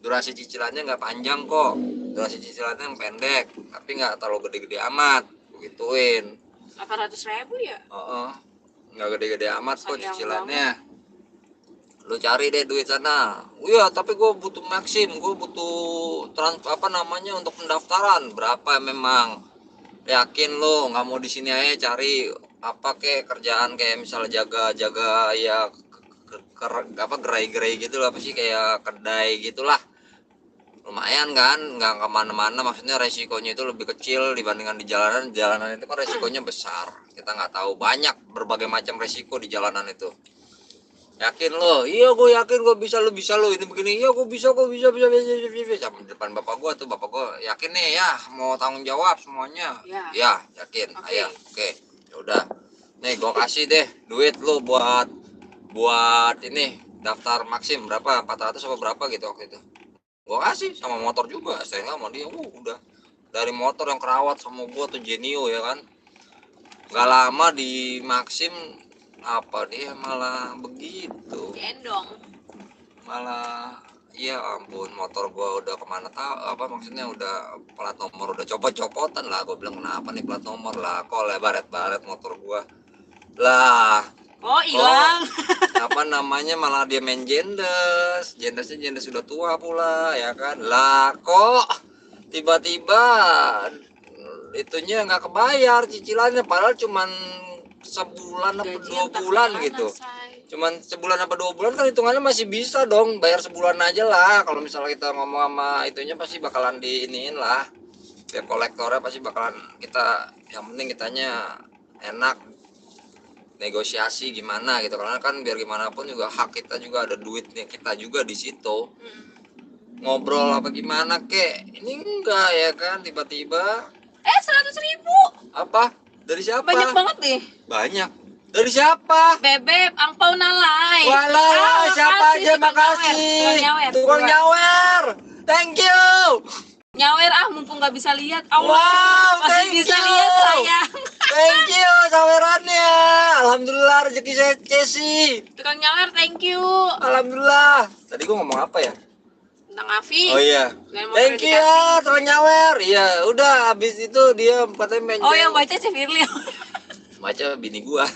durasi cicilannya nggak panjang kok, durasi cicilannya yang pendek, tapi nggak terlalu gede-gede amat, begituin. 800.000 ya? Nggak gede-gede amat kok Sayang cicilannya. Lu cari deh duit sana. Iya, tapi gue butuh Maxim, gue butuh untuk pendaftaran berapa memang. Yakin lo nggak mau di sini aja, cari apa kayak kerjaan kayak misalnya jaga ya gerai-gerai gitu lah, apa sih, kayak kedai gitulah. Lumayan kan, nggak kemana-mana, maksudnya resikonya itu lebih kecil dibandingkan di jalanan itu kan resikonya besar. Kita nggak tahu, banyak berbagai macam resiko di jalanan itu. Yakin lo? Iya, gue yakin gue bisa, lo ini begini. Iya, gue bisa sama depan bapak gue tuh, bapak gue yakin nih ya mau tanggung jawab semuanya. Ya yakin. Okay. Ayo, oke. Ya udah, nih gue kasih deh duit lo buat ini daftar Maxim berapa, 400 apa berapa gitu waktu itu. Gue kasih sama motor juga, saya nggak mau dia. Udah dari motor yang kerawat sama gue tuh Genio ya kan. Gak lama di Maxim apa dia malah begitu, gendong, malah ya ampun, motor gua udah kemana tahu, maksudnya udah plat nomor udah copot-copotan lah. Gua bilang kenapa nih plat nomor lah, kok baret motor gua lah, hilang. Apa namanya, malah dia main jendesnya sudah tua pula ya kan. Lah kok tiba-tiba itunya nggak kebayar cicilannya, padahal cuman sebulan atau 2 bulan gitu. Cuman sebulan apa 2 bulan kan hitungannya masih bisa dong, bayar sebulan aja lah. Kalau misalnya kita ngomong sama itunya pasti bakalan diiniin lah. Debt kolektornya pasti bakalan kita, yang penting kitanya enak negosiasi gimana gitu, karena kan biar gimana pun juga hak kita juga, ada duitnya kita juga di situ. Ngobrol apa gimana kek, ini enggak ya kan, tiba-tiba 100.000 apa dari siapa? banyak banget deh. Banyak dari siapa? Bebek angpau nalai. Walah, siapa aja, makasih. Tukang nyawer. Thank you. Nyawer mumpung nggak bisa lihat. Wow, masih thank bisa you. lihat sayang. Thank you sawerannya. Alhamdulillah rezeki saya Cesi. Tukang nyawer, thank you. Alhamdulillah. Tadi gua ngomong apa ya? Tentang Afi. Oh iya. Yang mau Thank you ya, tukang nyawer. Iya, udah habis itu dia katanya main. Oh, yang baca si Firly. Baca bini gua.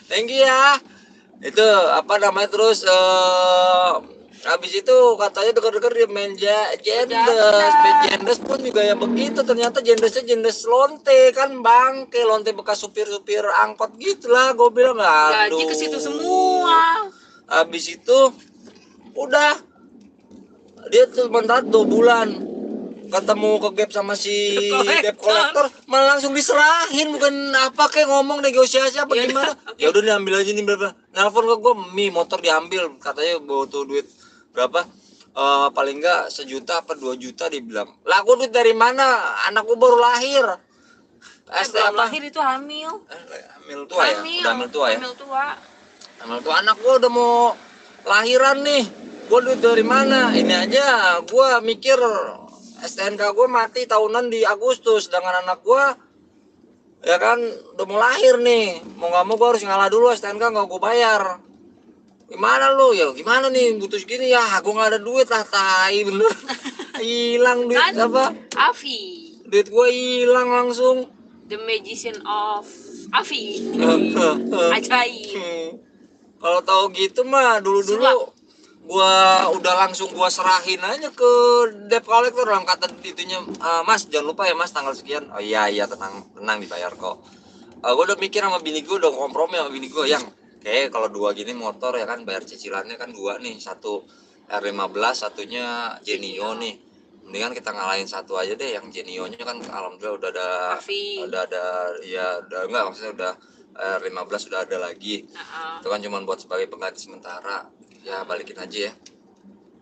Thank you ya. Itu apa namanya, terus habis itu katanya denger-denger dia main Jendes. Main Jendes pun juga ya begitu. Ternyata Jendesnya Jendes lonte kan, bangke lonte bekas supir-supir angkot gitulah. Gue bilang gaji ke situ semua. Habis itu udah dia sebentar 2 bulan ketemu ke gap sama si debt collector, malah langsung diserahin, bukan apa kayak ngomong negosiasi apa gimana. Ya udah diambil aja nih berapa. Nelpon ke gue, motor diambil, katanya butuh duit berapa, paling enggak 1 juta apa 2 juta dibilang. Lah gue duit dari mana, anak gue baru lahir. Belum lahir itu hamil. Hamil tua ya, udah hamil tua ya. Hamil tua, anak gue udah mau lahiran nih. Gue duit dari mana? Ini aja gue mikir STNK gue mati tahunan di Agustus, sedangkan anak gue ya kan udah mau lahir nih. Mau nggak mau gue harus ngalah dulu, STNK nggak gue bayar. Gimana lo ya, gimana nih butuh segini ya, gue nggak ada duit lah, tai bener. Hilang duit kan, apa Afi, duit gue hilang langsung. The Magician of Afi. Ajaib. Kalau tahu gitu mah dulu gua udah langsung gua serahin aja ke debt collector, orang kata itunya, Mas jangan lupa ya Mas tanggal sekian. Oh iya tenang dibayar kok. Gua udah mikir sama bini gua, udah kompromi sama bini gua, yang kayak kalau 2 gini motor ya kan bayar cicilannya kan 2 nih, 1 R15, satunya Genio nih. Mendingan kita ngalahin 1 aja deh, yang Genio-nya kan alhamdulillah udah ada ya, udah enggak, maksudnya udah R15 sudah ada lagi. Itu kan cuma buat sebagai pengganti sementara. Ya balikin aja ya.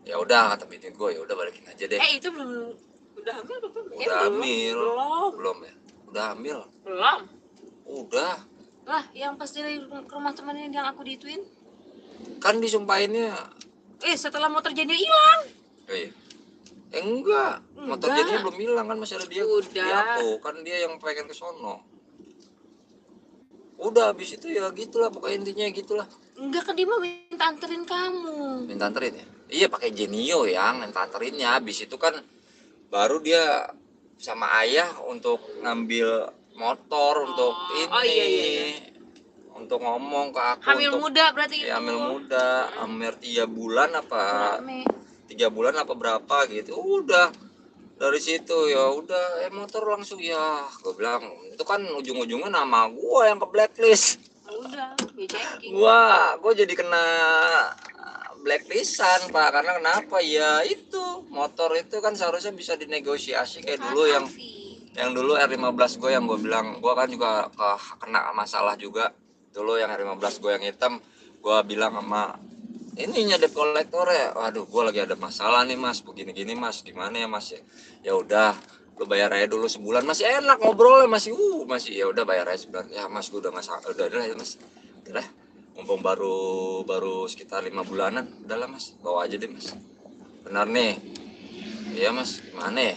Ya udah kata bini gue, ya udah balikin aja deh. Itu belum, udah hamil belum? Udah hamil. Belum ya? Udah hamil. Belum. Udah. Lah, yang pas dari ke rumah temannya yang aku dituin. Kan disumpahinnya. Setelah motor Genio hilang. Oh iya. Enggak. Motor Genio belum hilang kan, masih ada dia. Udah. Dia kan dia yang pengen ke sono. Udah habis itu ya gitulah, pokoknya intinya gitulah. Enggak, kan dia mau minta anterin kamu. Minta anterin ya? Iya pakai Genio yang minta anterinnya. Habis itu kan baru dia sama ayah untuk ngambil motor untuk ini. Iya. Untuk ngomong ke aku. Hamil muda berarti itu. Hamil muda, hampir 3 bulan apa? 3 bulan apa berapa gitu. Udah. Dari situ ya udah motor langsung, ya gue bilang itu kan ujung-ujungnya nama gue yang ke blacklist. Udah, gue jadi kena blacklistan Pak, karena kenapa ya, itu motor itu kan seharusnya bisa dinegosiasi kayak dulu yang dulu R15 gue, yang gue bilang gue kan juga kena masalah juga dulu, yang R15 gue yang hitam. Gue bilang sama ininya debt collector ya, waduh gue lagi ada masalah nih Mas, begini-gini Mas, gimana ya Mas, ya udah lu bayar aja dulu sebulan, masih enak ngobrolnya, masih ya udah bayar aja sebulan ya Mas, gue udah nggak, udah ya Mas, udah mumpung baru sekitar 5 bulanan, udahlah Mas, bawa aja deh Mas, benar nih, iya Mas, gimana ya,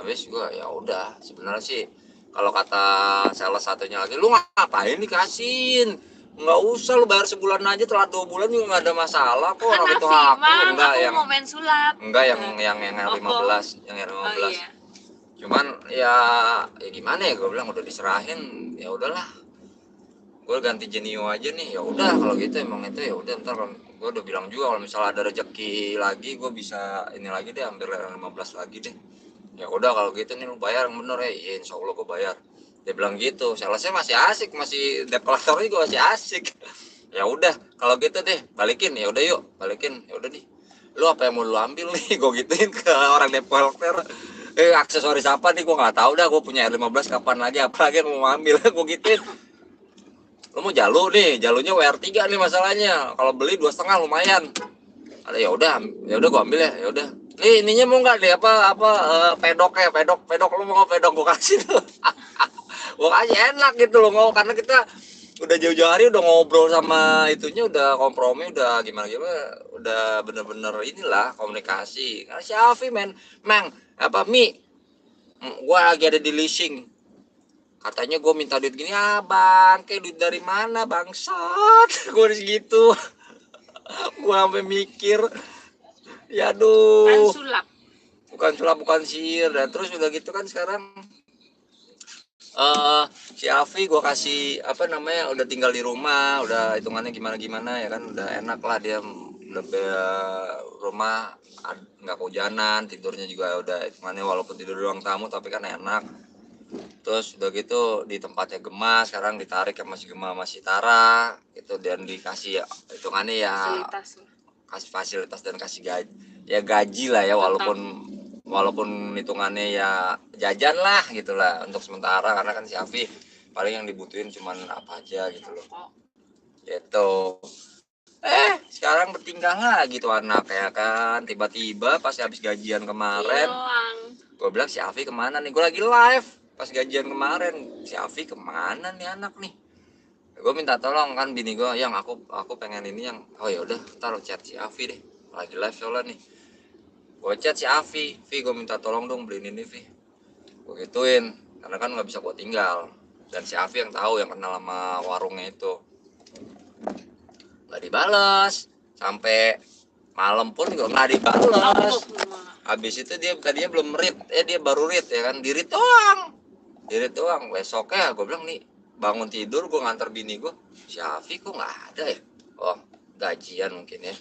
habis gue ya udah, sebenarnya sih kalau kata salah satunya lagi, lu ngapain dikasihin, nggak usah lu bayar sebulan aja, telat 2 bulan juga nggak ada masalah kok, orang itu aku enggak yang mau main sulap, enggak yang R15 yang R15. Iya. Cuman ya gimana ya, gue bilang udah diserahin, ya udahlah, gue ganti Genio aja nih, ya udah kalau gitu emang itu ya udah, ntar gue udah bilang juga kalau misalnya ada rezeki lagi gue bisa ini lagi deh, ambil R15 lagi deh, ya udah kalau gitu nih lu bayar yang bener ya, insya Allah gue bayar. Dia bilang gitu, salesnya masih asik, masih debt collector juga masih asik. Ya udah kalau gitu deh balikin, ya udah yuk balikin, ya udah nih lu apa yang mau lu ambil nih, gue gituin ke orang developer. Aksesoris apa nih gue nggak tahu dah, gue punya R15 kapan lagi apalagi yang mau ambil. Gue gituin, lu mau jalu nih, jalunya WR3 nih masalahnya, kalau beli 2,5 lumayan. Ada, ya udah gue ambil ya udah. Nih ininya mau nggak nih apa pedoknya, pedok lu mau pedok gue kasih tuh. Gue kasih enak gitu loh, mau karena kita udah jauh-jauh hari udah ngobrol sama itunya, udah kompromi, udah gimana udah bener-bener inilah komunikasi. Karena si Afi mang apa gua lagi ada di leasing, katanya gue minta duit gini, bang kayak duit dari mana bangsat. Gue gitu. Gue sampai mikir, ya Kan aduh, sulap. bukan sulap bukan sihir. Dan terus udah gitu kan sekarang si Afi gue kasih apa namanya, udah tinggal di rumah, udah hitungannya gimana ya kan, udah enak lah dia, udah rumah nggak kehujanan, tidurnya juga udah hitungannya walaupun tidur ruang tamu tapi kan enak. Terus udah gitu di tempatnya Gema, sekarang ditarik sama si Gema masih Tara itu, dan dikasih ya hitungannya ya Fasilitas. kasih fasilitas dan kasih gaji lah ya, walaupun hitungannya ya jajan lah gitulah untuk sementara, karena kan si Afi paling yang dibutuhin cuman apa aja gitu loh. Gitu. Sekarang bertingkah lagi tuh anak ya kan, tiba-tiba pas habis gajian kemarin gue bilang si Afi kemana nih, gue lagi live pas gajian kemarin, si Afi kemana nih anak nih. Gue minta tolong kan bini gue, yang aku pengen ini yang, oh ya udah taruh chat si Afi deh lagi live soalnya nih. Gue chat si Afi, gue minta tolong dong beliin ini gue gituin, karena kan nggak bisa gue tinggal, dan si Afi yang tahu, yang kenal sama warungnya itu. Nggak dibales sampai malam pun juga nggak dibales. Habis itu dia tadinya belum read, dia baru read ya kan, di read doang. Besoknya gue bilang nih bangun tidur gue nganter bini gue, si Afi kok nggak ada ya, oh gajian mungkin ya.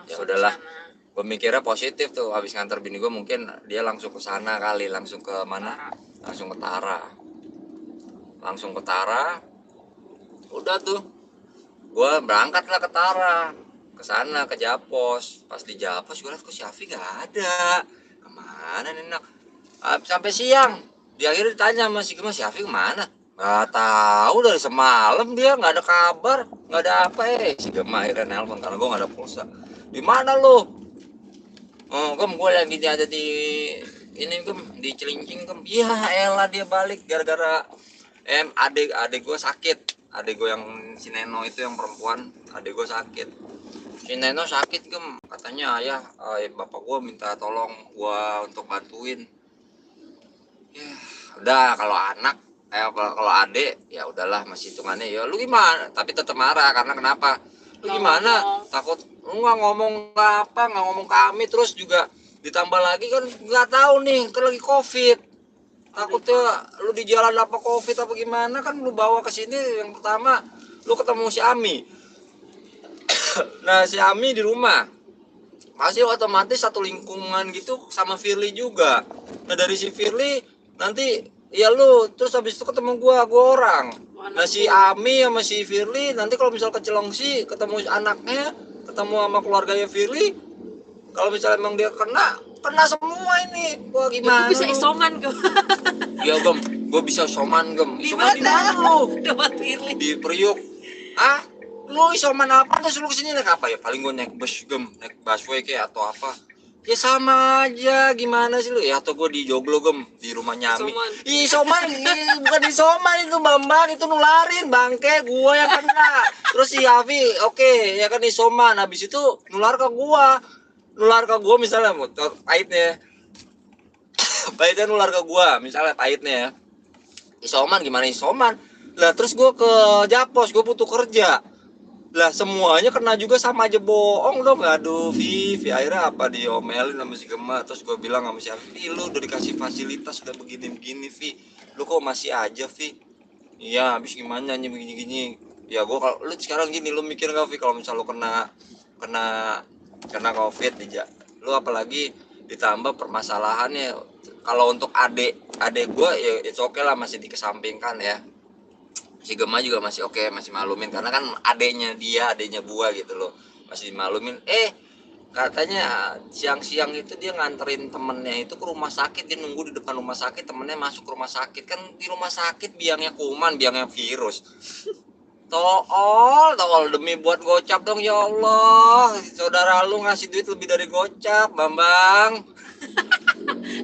Ya udahlah, gue mikirnya positif tuh, habis nganter bini gue mungkin dia langsung ke sana kali, langsung ke mana, langsung ke Tara. Udah tuh gue berangkat lah ke Tara, ke sana ke Japos. Pas di Japos gue liat kok si Afi nggak ada, kemana nih nak. Sampai siang di akhirnya ditanya sama si Gema, si Afi kemana, nggak tahu, dari semalam dia nggak ada kabar, nggak ada apa. Si Gema akhirnya nelpon karena gue nggak ada pulsa, di mana lo? Oh Gem, gue lagi ada di ini Gem, di Cilincing Gem. Ya elah dia balik gara-gara adik gue sakit, adik gue yang si Neno itu yang perempuan, adik gue sakit. Si Neno sakit Gem, katanya ayah bapak gue minta tolong gue untuk bantuin. Ya udah, kalau anak kalau adik ya udahlah masih hitungannya ya lu gimana, tapi tetap marah karena kenapa, lu gimana takut lu nggak ngomong nggak ngomong kami, terus juga ditambah lagi kan nggak tahu nih kan lagi covid, takutnya lu di jalan apa covid apa gimana, kan lu bawa ke sini yang pertama lu ketemu si Ami. Nah si Ami di rumah masih otomatis satu lingkungan gitu sama Firly juga. Nah dari si Firly nanti ya lu terus habis itu ketemu gua orang. Nah si Ami sama si Firly nanti kalau misal ke Cilengsi ketemu anaknya, ketemu sama keluarganya Firly, kalau misalnya emang dia kena semua ini. Gua gimana? Bisa isoman gue. Ya Gem, gua bisa isoman Gem. Isoman di mana lu? Di Priuk. Lu isoman apa, terus lu kesini naik apa ya? Paling gue naik bus Gem, naik busway kayak atau apa. Ya sama aja, gimana sih lu ya? Atau gue di Joglo Gem, di rumah Nyami. Isoman, bukan isoman itu Bambang, itu nularin bangke, gue yang kena. Terus si Afi, oke, ya kan isoman, habis itu nular ke gue misalnya, pahitnya nular ke gue, misalnya pahitnya ya. Isoman gimana isoman? Lah terus gue ke Japos, gue butuh kerja. Lah semuanya kena juga sama aja, bohong dong. Aduh Vivi, akhirnya apa diomelin sama si Gema. Terus gue bilang sama si Afi, lu udah dikasih fasilitas udah begini-begini Vi, lu kok masih aja Vi? Iya habis gimana nih begini-gini. Ya gue kalau lu sekarang gini, lu mikir gak Vi kalau misal lu kena covid lu apalagi ditambah permasalahannya. Kalau untuk adik gue ya it's okay lah, masih dikesampingkan ya. Si Gemma juga masih oke, masih malumin karena kan adenya gua gitu loh, masih malumin. Katanya siang-siang itu dia nganterin temennya itu ke rumah sakit, dia nunggu di depan rumah sakit, temennya masuk ke rumah sakit. Kan di rumah sakit biangnya kuman, biangnya virus. Tol demi buat gocap dong, ya Allah. Saudara lu ngasih duit lebih dari gocap, Bambang.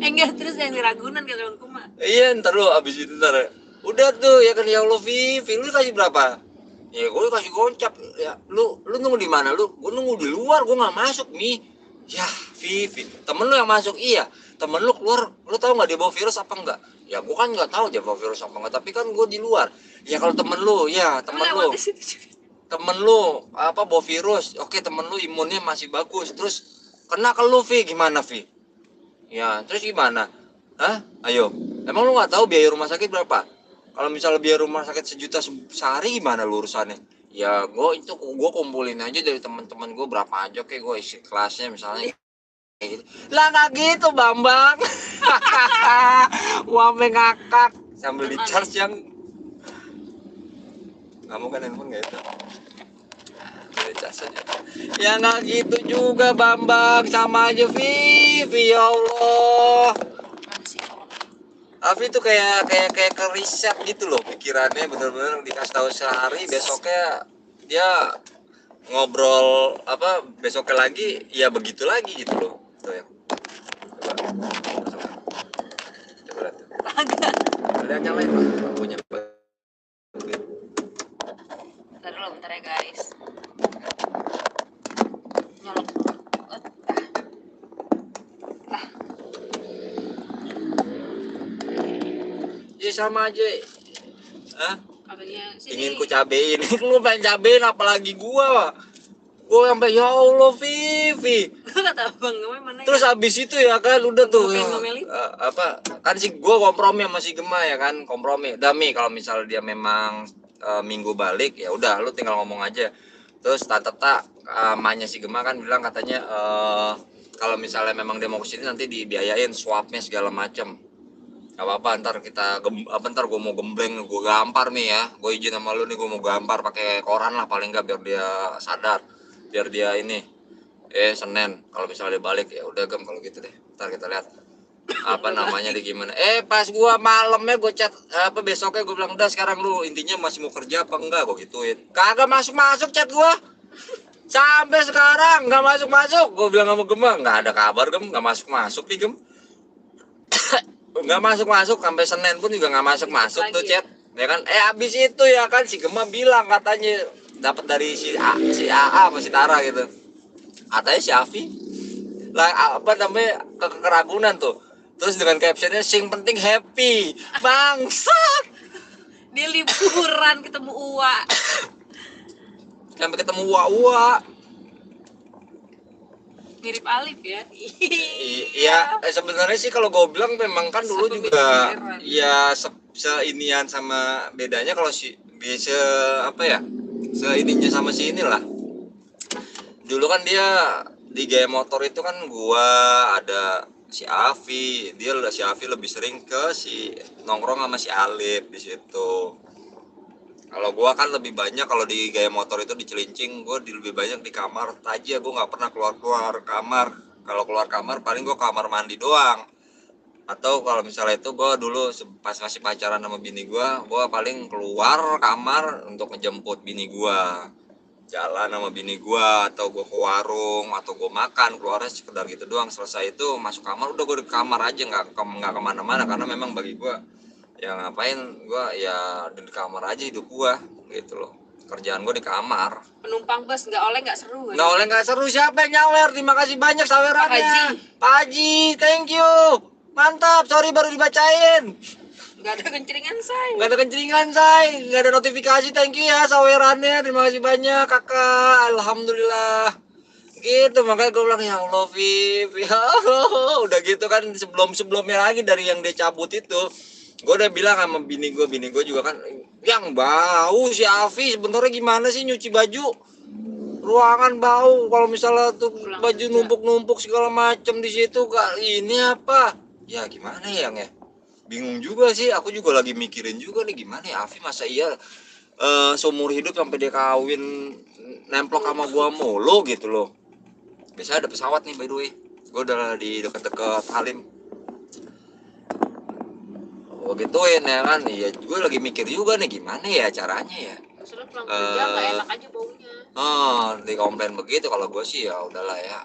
Enggak, terus yang di Ragunan kata Bang Kuma. Iya, ntar lu abis itu ntar udah tuh ya kan, ya Allah, Vivi lu kasih berapa? Ya gue kasih gocap. Ya lu nunggu di mana? Gue nunggu di luar, gue nggak masuk nih. Ya Vivi, temen lu yang masuk. Iya, temen lu keluar, lu tahu nggak dia bawa virus apa enggak? Ya gue kan nggak tahu dia bawa virus apa enggak, tapi kan gue di luar. Ya kalau temen lu, ya temen lu, apa bawa virus, oke, temen lu imunnya masih bagus, terus kena ke lu, Vi, gimana, Vi? Ya terus gimana? Hah? Ayo, emang lu nggak tahu biaya rumah sakit berapa? Kalau misalnya biaya rumah sakit 1 juta sehari gimana lu urusannya? Ya gue kumpulin aja dari teman-teman gue berapa aja, kayak gue isi kelasnya misalnya kayak gitu. Lah nggak gitu, Bambang. Wame ngakak sambil di charge yang kamu kan handphone nggak itu? Dari charge aja. Ya nggak gitu juga, Bambang, sama aja, Vivi, ya Allah. Afi tuh kayak ke riset gitu loh pikirannya, bener-bener dikasih tahu sehari, besoknya dia ngobrol apa, besoknya lagi ya begitu lagi gitu loh. Tuh ya. Coba lihat. Lihat nyalain Pak, lampunya. Bentar ya guys. Nyolok. Ya sama aja. Hah? Apanya sih? Ingin ku cabein. Lu pengen cabein apalagi gua. Gua sampai ya Allah, Vivi. Kata Bang mana? Terus habis itu ya kan udah tuh Ngomelin. apa kan si gue kompromi sama si Gemma ya kan, kompromi Dami kalau misalnya dia memang minggu balik ya udah lu tinggal ngomong aja. Terus tante emaknya si Gemma kan bilang katanya kalau misalnya memang dia mau kesini nanti dibiayain swabnya segala macem. Gak apa-apa, ntar gue mau gembleng, gue gampar nih ya, gue izin sama lu nih, gue mau gampar pakai koran lah paling nggak, biar dia sadar, biar dia ini Senin kalau misalnya dia balik ya udah Gem, kalau gitu deh ntar kita lihat apa namanya di gimana. Pas gua malamnya gue chat apa besoknya gue bilang udah sekarang lu intinya masih mau kerja apa enggak, gue gituin. Kagak masuk chat gua sampai sekarang, nggak masuk. Gue bilang sama Gemma nggak ada kabar Gem, nggak masuk nih Gem. Nggak masuk sampai Senin pun juga nggak masuk tuh chat ya kan. Abis itu ya kan si Gemma bilang katanya dapat dari si AA apa si Tara gitu, katanya si Afi lah apa namanya ke Keragunan tuh, terus dengan captionnya sing penting happy bangsat. Dia liburan ketemu Uwa. Sampai ketemu Uwa Mirip Alif ya. Iya, sebenarnya sih kalau gue bilang memang kan dulu juga ya seinian, sama bedanya kalau si bisa apa ya, seininya sama si inilah. Dulu kan dia di gaya motor itu kan gua ada si Afi, si Afi lebih sering ke si nongkrong sama si Alif di situ. Kalau gua kan lebih banyak kalau di gaya motor itu di Cilincing, gua lebih banyak di kamar aja, gua nggak pernah keluar kamar. Kalau keluar kamar paling gua kamar mandi doang. Atau kalau misalnya itu gua dulu pas masih pacaran sama bini gua paling keluar kamar untuk ngejemput bini gua, jalan sama bini gua, atau gua ke warung, atau gua makan, keluarnya sekedar gitu doang. Selesai itu masuk kamar, udah gua di kamar aja, nggak kemana-mana, karena memang bagi gua ya ngapain gua ya di kamar aja hidup gua gitu loh, kerjaan gua di kamar. Penumpang bus nggak seru kan? Nggak seru, siapa yang nyawer? Terima kasih banyak sawerannya Pak Haji, thank you, mantap, sorry baru dibacain. Nggak ada kencringan say, nggak ada notifikasi, thank you ya sawerannya, terima kasih banyak kakak, alhamdulillah gitu. Makanya gue bilang ya Allah Viv, ya Allah. Udah gitu kan sebelumnya lagi dari yang dia cabut itu, gue udah bilang sama bini gue juga kan, yang bau si Afi sebenarnya gimana sih nyuci baju ruangan bau, kalau misalnya tuh baju numpuk segala macem di situ, kak ini apa ya, gimana ya bingung juga sih, aku juga lagi mikirin juga nih gimana ya Afi, masa iya seumur hidup sampai dia kawin nemplok sama gua mulu gitu loh. Biasanya ada pesawat nih by the way, gua udah di dekat-dekat Halim. Gua gituin ya kan, iya gue lagi mikir juga nih gimana ya caranya ya. Maksudnya pulang kerja nggak enak aja baunya. Di komplain begitu. Kalau gue sih ya udahlah ya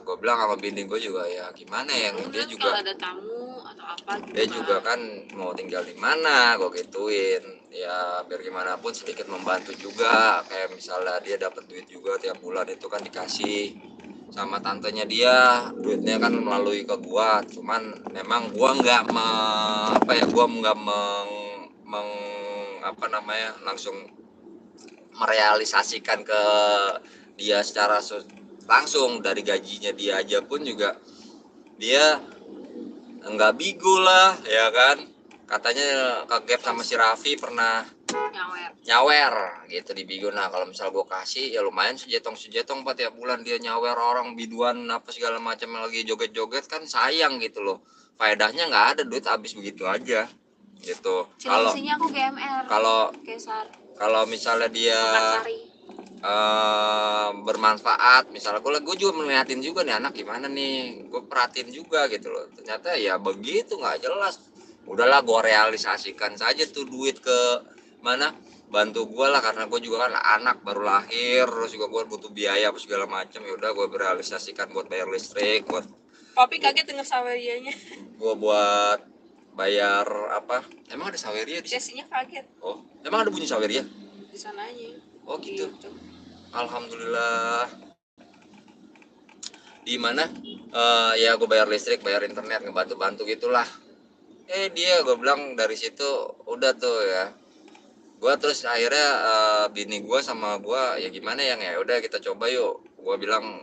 gue bilang sama bini gue juga ya gimana ya, dia juga kalau ada tamu atau apa gitu dia kan. juga kan mau tinggal di mana, gue gituin ya biar gimana pun sedikit membantu juga. Kayak misalnya dia dapat duit juga tiap bulan itu kan dikasih sama tantenya dia, duitnya kan melalui ke gua. Cuman memang gua nggak gua nggak langsung merealisasikan ke dia secara langsung. Dari gajinya dia aja pun juga dia nggak bigo lah ya kan. Katanya ke Gap sama si Raffi pernah nyawer gitu di Bigo. Nah kalau misal gue kasih ya lumayan sejetong Pak, tiap bulan dia nyawer orang biduan apa segala macam yang lagi joget-joget kan sayang gitu loh. Faedahnya nggak ada, duit habis begitu aja gitu. Kalau misalnya dia bermanfaat, misalnya gue juga melihatin juga nih anak gimana nih, gue perhatiin juga gitu loh. Ternyata ya begitu nggak jelas. Udahlah gue realisasikan saja tuh duit ke mana, bantu gue lah, karena gue juga kan anak baru lahir, terus juga gue butuh biaya apa segala macam. Ya udah gue realisasikan buat bayar listrik, buat Papi kaget denger sawerianya. Gue buat bayar apa, emang ada saweria di sini? Kaget. Oh emang ada bunyi saweria Di sananya. Oh gitu. Alhamdulillah. Di mana ya gue bayar listrik, bayar internet, ngebantu-bantu gitulah. Dia gue bilang dari situ udah tuh ya. Gue terus akhirnya bini gue sama gue ya gimana ya udah kita coba yuk. Gue bilang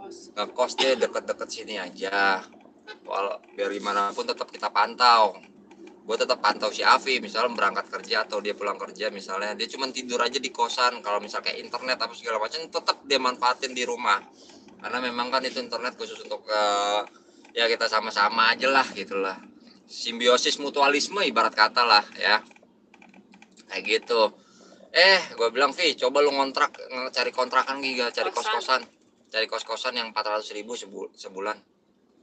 ngekos deh deket-deket sini aja. Walau biar gimana pun tetap kita pantau. Gue tetap pantau si Afi, misalnya berangkat kerja atau dia pulang kerja, misalnya dia cuma tidur aja di kosan. Kalau misalnya kayak internet apa segala macam tetap dia manfaatin di rumah, karena memang kan itu internet khusus untuk ya kita sama-sama aja lah gitulah, simbiosis mutualisme ibarat kata lah ya kayak gitu. Gue bilang Vi, coba lu cari kontrakan giga, cari kos-kosan yang 400.000 sebulan.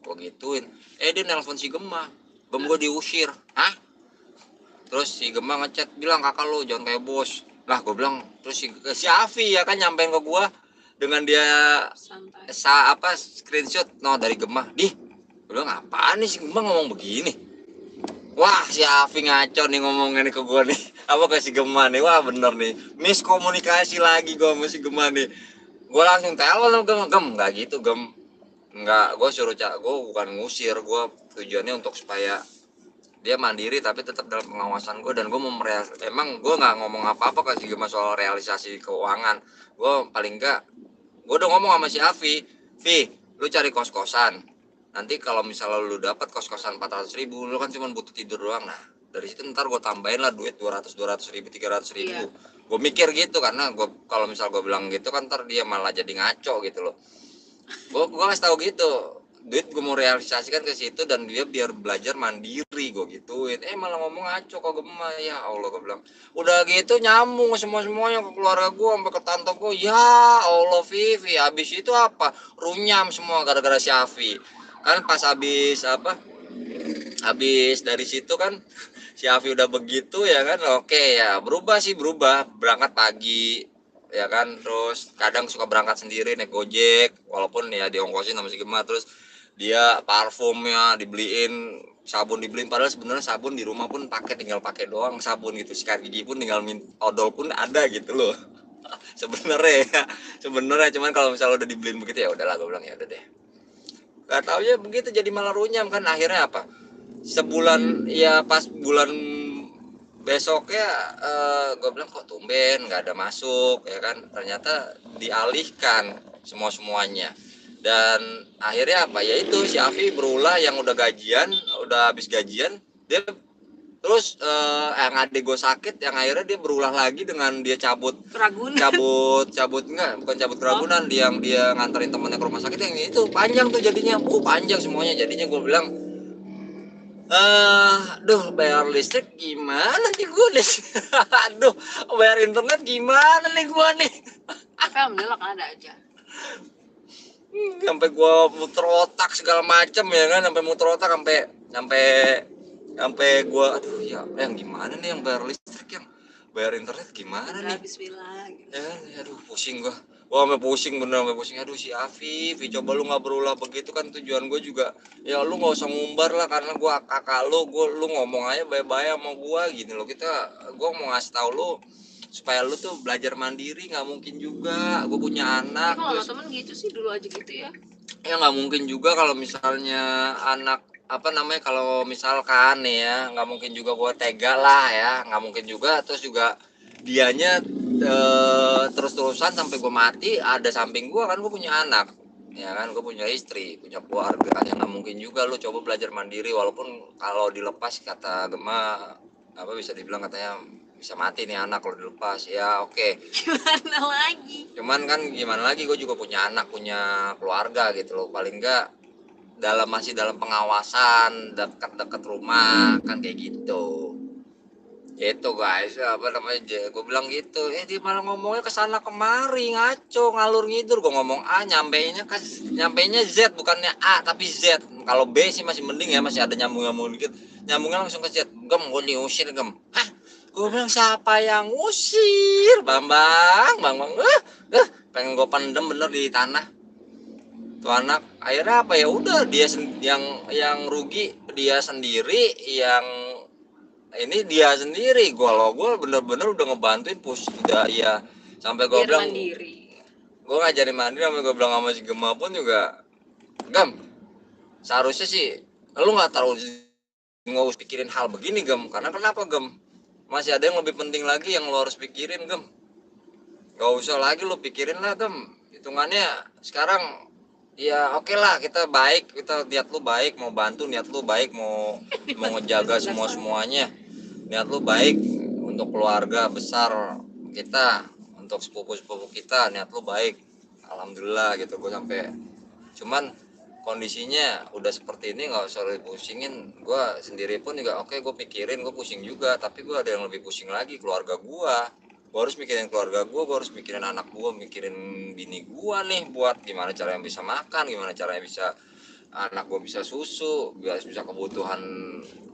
Gue gituin. Dia nelpon si Gemma, gue diusir. Hah? Terus si Gemma ngechat bilang kakak lu jangan kayak bos. Lah gue bilang, terus si Afi ya kan nyampein ke gue dengan dia screenshot dari Gemma. Gue bilang apaan nih si Gemma ngomong begini. Wah si Afi ngaco nih ngomongin ke gue nih. Apa ke si Gemma nih, wah bener nih miskomunikasi lagi gue sama si Gemma nih. Gue langsung telepon Gem, nggak gitu Gem. Enggak, gue bukan ngusir, gue tujuannya untuk supaya dia mandiri tapi tetap dalam pengawasan gue. Dan gue emang gue nggak ngomong apa-apa ke si Gemma soal realisasi keuangan. Gue paling enggak, gue udah ngomong sama si Afi, lu cari kos-kosan. Nanti kalau misalnya lu dapat kos-kosan 400.000, lu kan cuma butuh tidur doang. Nah dari situ ntar gue tambahin lah duit 200.000, 300.000. Iya. Gue mikir gitu, karena kalau misal gue bilang gitu kan ntar dia malah jadi ngaco gitu loh. Gue ngasih tahu gitu, duit gue mau realisasikan ke situ dan dia biar belajar mandiri, gue gituin. Malah ngomong ngaco kok Gemma, ya Allah. Gue bilang udah gitu nyambung semuanya ke keluarga gue sampai ke tante gue. Ya Allah Vivi, habis itu apa runyam semua gara-gara si Afi kan. Pas habis dari situ kan si Afi udah begitu ya kan. Oke ya berubah berangkat pagi ya kan, terus kadang suka berangkat sendiri naik Gojek walaupun ya diongkosin sama si Gemma. Terus dia parfumnya dibeliin, sabun dibeliin, padahal sebenarnya sabun di rumah pun tinggal pakai doang sabun gitu, sikat gigi pun tinggal odol pun ada gitu loh. sebenarnya cuman kalau misalnya udah dibeliin begitu ya udahlah, gue bilang ya udah deh. Gak tau ya begitu jadi malah runyam kan. Akhirnya apa, sebulan ya pas bulan besoknya gue bilang kok tumben nggak ada masuk ya kan. Ternyata dialihkan semuanya. Dan akhirnya apa ya, itu si Afi berulah yang udah habis gajian dia terus yang adik gue sakit, yang akhirnya dia berulah lagi dengan dia cabut keragunan yang dia nganterin temennya ke rumah sakit. Yang itu panjang tuh jadinya, panjang semuanya jadinya. Gue bilang Aduh, bayar listrik gimana nih gue nih? Aduh, bayar internet gimana nih gue nih? Tapi alhamdulillah kan ada aja. Sampai gua muter otak segala macam ya kan, sampai muter otak sampai sampai sampai gua aduh ya yang gimana nih yang bayar listrik, yang bayar internet gimana nih Bismillah gitu. ya kan? Aduh pusing gua sampai pusing, bener sampai pusing. Aduh si Afif, coba lu nggak berulah begitu kan, tujuan gua juga ya lu nggak usah ngumbar lah, karena gua kakak lu ngomong aja baik-baik sama gua gini loh. Gua mau ngasih tahu lu supaya lu tuh belajar mandiri. Nggak mungkin juga gua punya anak Kalau terus sama temen gitu sih dulu aja gitu ya. ya nggak mungkin juga kalau misalnya anak apa namanya, kalau misalkan nih ya nggak mungkin juga gue tega lah ya, nggak mungkin juga terus juga dianya terus-terusan sampai gue mati ada samping gue, kan gue punya anak ya kan, gue punya istri, punya keluarga kan, yang nggak mungkin juga. Lu coba belajar mandiri, walaupun kalau dilepas kata Gema apa bisa dibilang katanya bisa mati nih anak kalau dilepas ya, oke. Gimana lagi? Cuman kan gimana lagi, gue juga punya anak, punya keluarga gitu loh. Paling enggak masih dalam pengawasan dekat-dekat rumah kan, kayak gitu. Itu guys, apa namanya, gue bilang gitu. Dia malah ngomongnya kesana kemari, ngaco, ngalur ngidur. Gue ngomong A, nyampeinnya Z, bukannya A tapi Z. Kalau B sih masih mending ya, masih ada nyambung dikit. Nyambungnya langsung ke Z. Gue diusir Hah? Gue bilang siapa yang ngusir? Bambang. Pengen gue pendem bener di tanah tuh anak. Akhirnya apa ya udah, dia yang rugi dia sendiri, yang ini dia sendiri. Gue bener-bener udah ngebantuin udah ya, sampai gue bilang mandiri. gue ngajarin mandiri, sampai gue bilang sama si Gema pun juga, Gem seharusnya sih lu nggak usah pikirin hal begini Gem, karena kenapa Gem, masih ada yang lebih penting lagi yang lo harus pikirin Gem. Gak usah lagi lo pikirin lah Gem, hitungannya sekarang ya oke lah, kita baik, kita niat lu baik mau bantu, niat lu baik mau ngejaga semuanya, niat lu baik untuk keluarga besar kita, untuk sepupu kita, niat lu baik, alhamdulillah gitu. Gue sampai cuman kondisinya udah seperti ini, nggak usah pusingin. Gue sendiri pun juga oke, gue pikirin, gue pusing juga, tapi gue ada yang lebih pusing lagi, keluarga gue harus mikirin keluarga gue harus mikirin anak gue, mikirin bini gue nih, buat gimana caranya bisa makan, gimana caranya bisa anak gue bisa susu, bisa kebutuhan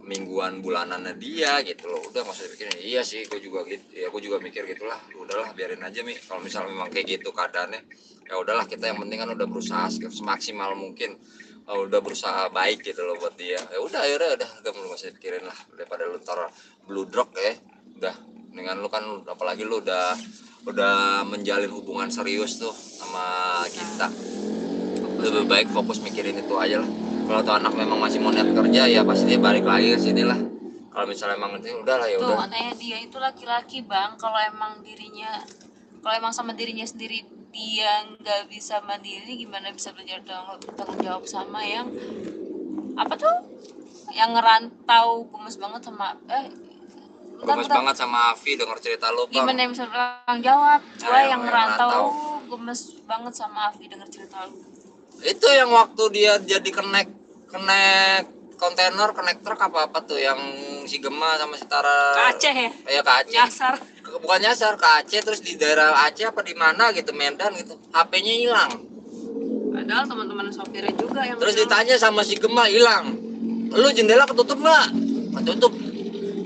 mingguan bulanannya dia gitu loh. Udah nggak usah dipikirin. Iya sih, gue juga gitu ya, gue juga mikir gitulah. Udahlah biarin aja Mi, kalau misalnya memang kayak gitu keadaannya ya udahlah, kita yang penting kan udah berusaha semaksimal mungkin, udah berusaha baik gitu loh buat dia. Ya udah akhirnya udah nggak usah dipikirin lah, daripada lu ntar bludrok ya. Udah dengan lu kan, apalagi lu udah menjalin hubungan serius tuh sama kita, lebih baik fokus mikirin itu aja lah. Kalau tuh anak memang masih mau niat kerja ya pasti dia balik lagi ke sini lah. Kalau misalnya emang itu udah lah ya udah. Katanya dia itu laki-laki Bang, kalau emang sama dirinya sendiri dia nggak bisa mandiri, gimana bisa belajar tanggung jawab sama yang apa tuh, yang ngerantau gemes banget sama Gemes banget sama Avi denger cerita lo Bang. gimana bisa bertanggung jawab. Gua yang ngerantau gemes banget sama Avi denger cerita lu. Itu yang waktu dia jadi kenek kontainer, kenek truk apa tuh yang si Gema sama si Tara ke Aceh ya? Iya ke Aceh. Nyasar. Bukan nyasar, ke Aceh, terus di daerah Aceh apa di mana gitu, Medan gitu. HP-nya hilang. Padahal teman-teman sopirnya juga yang terus ditanya sama si Gema, hilang. Lu jendela ketutup nggak? Ketutup.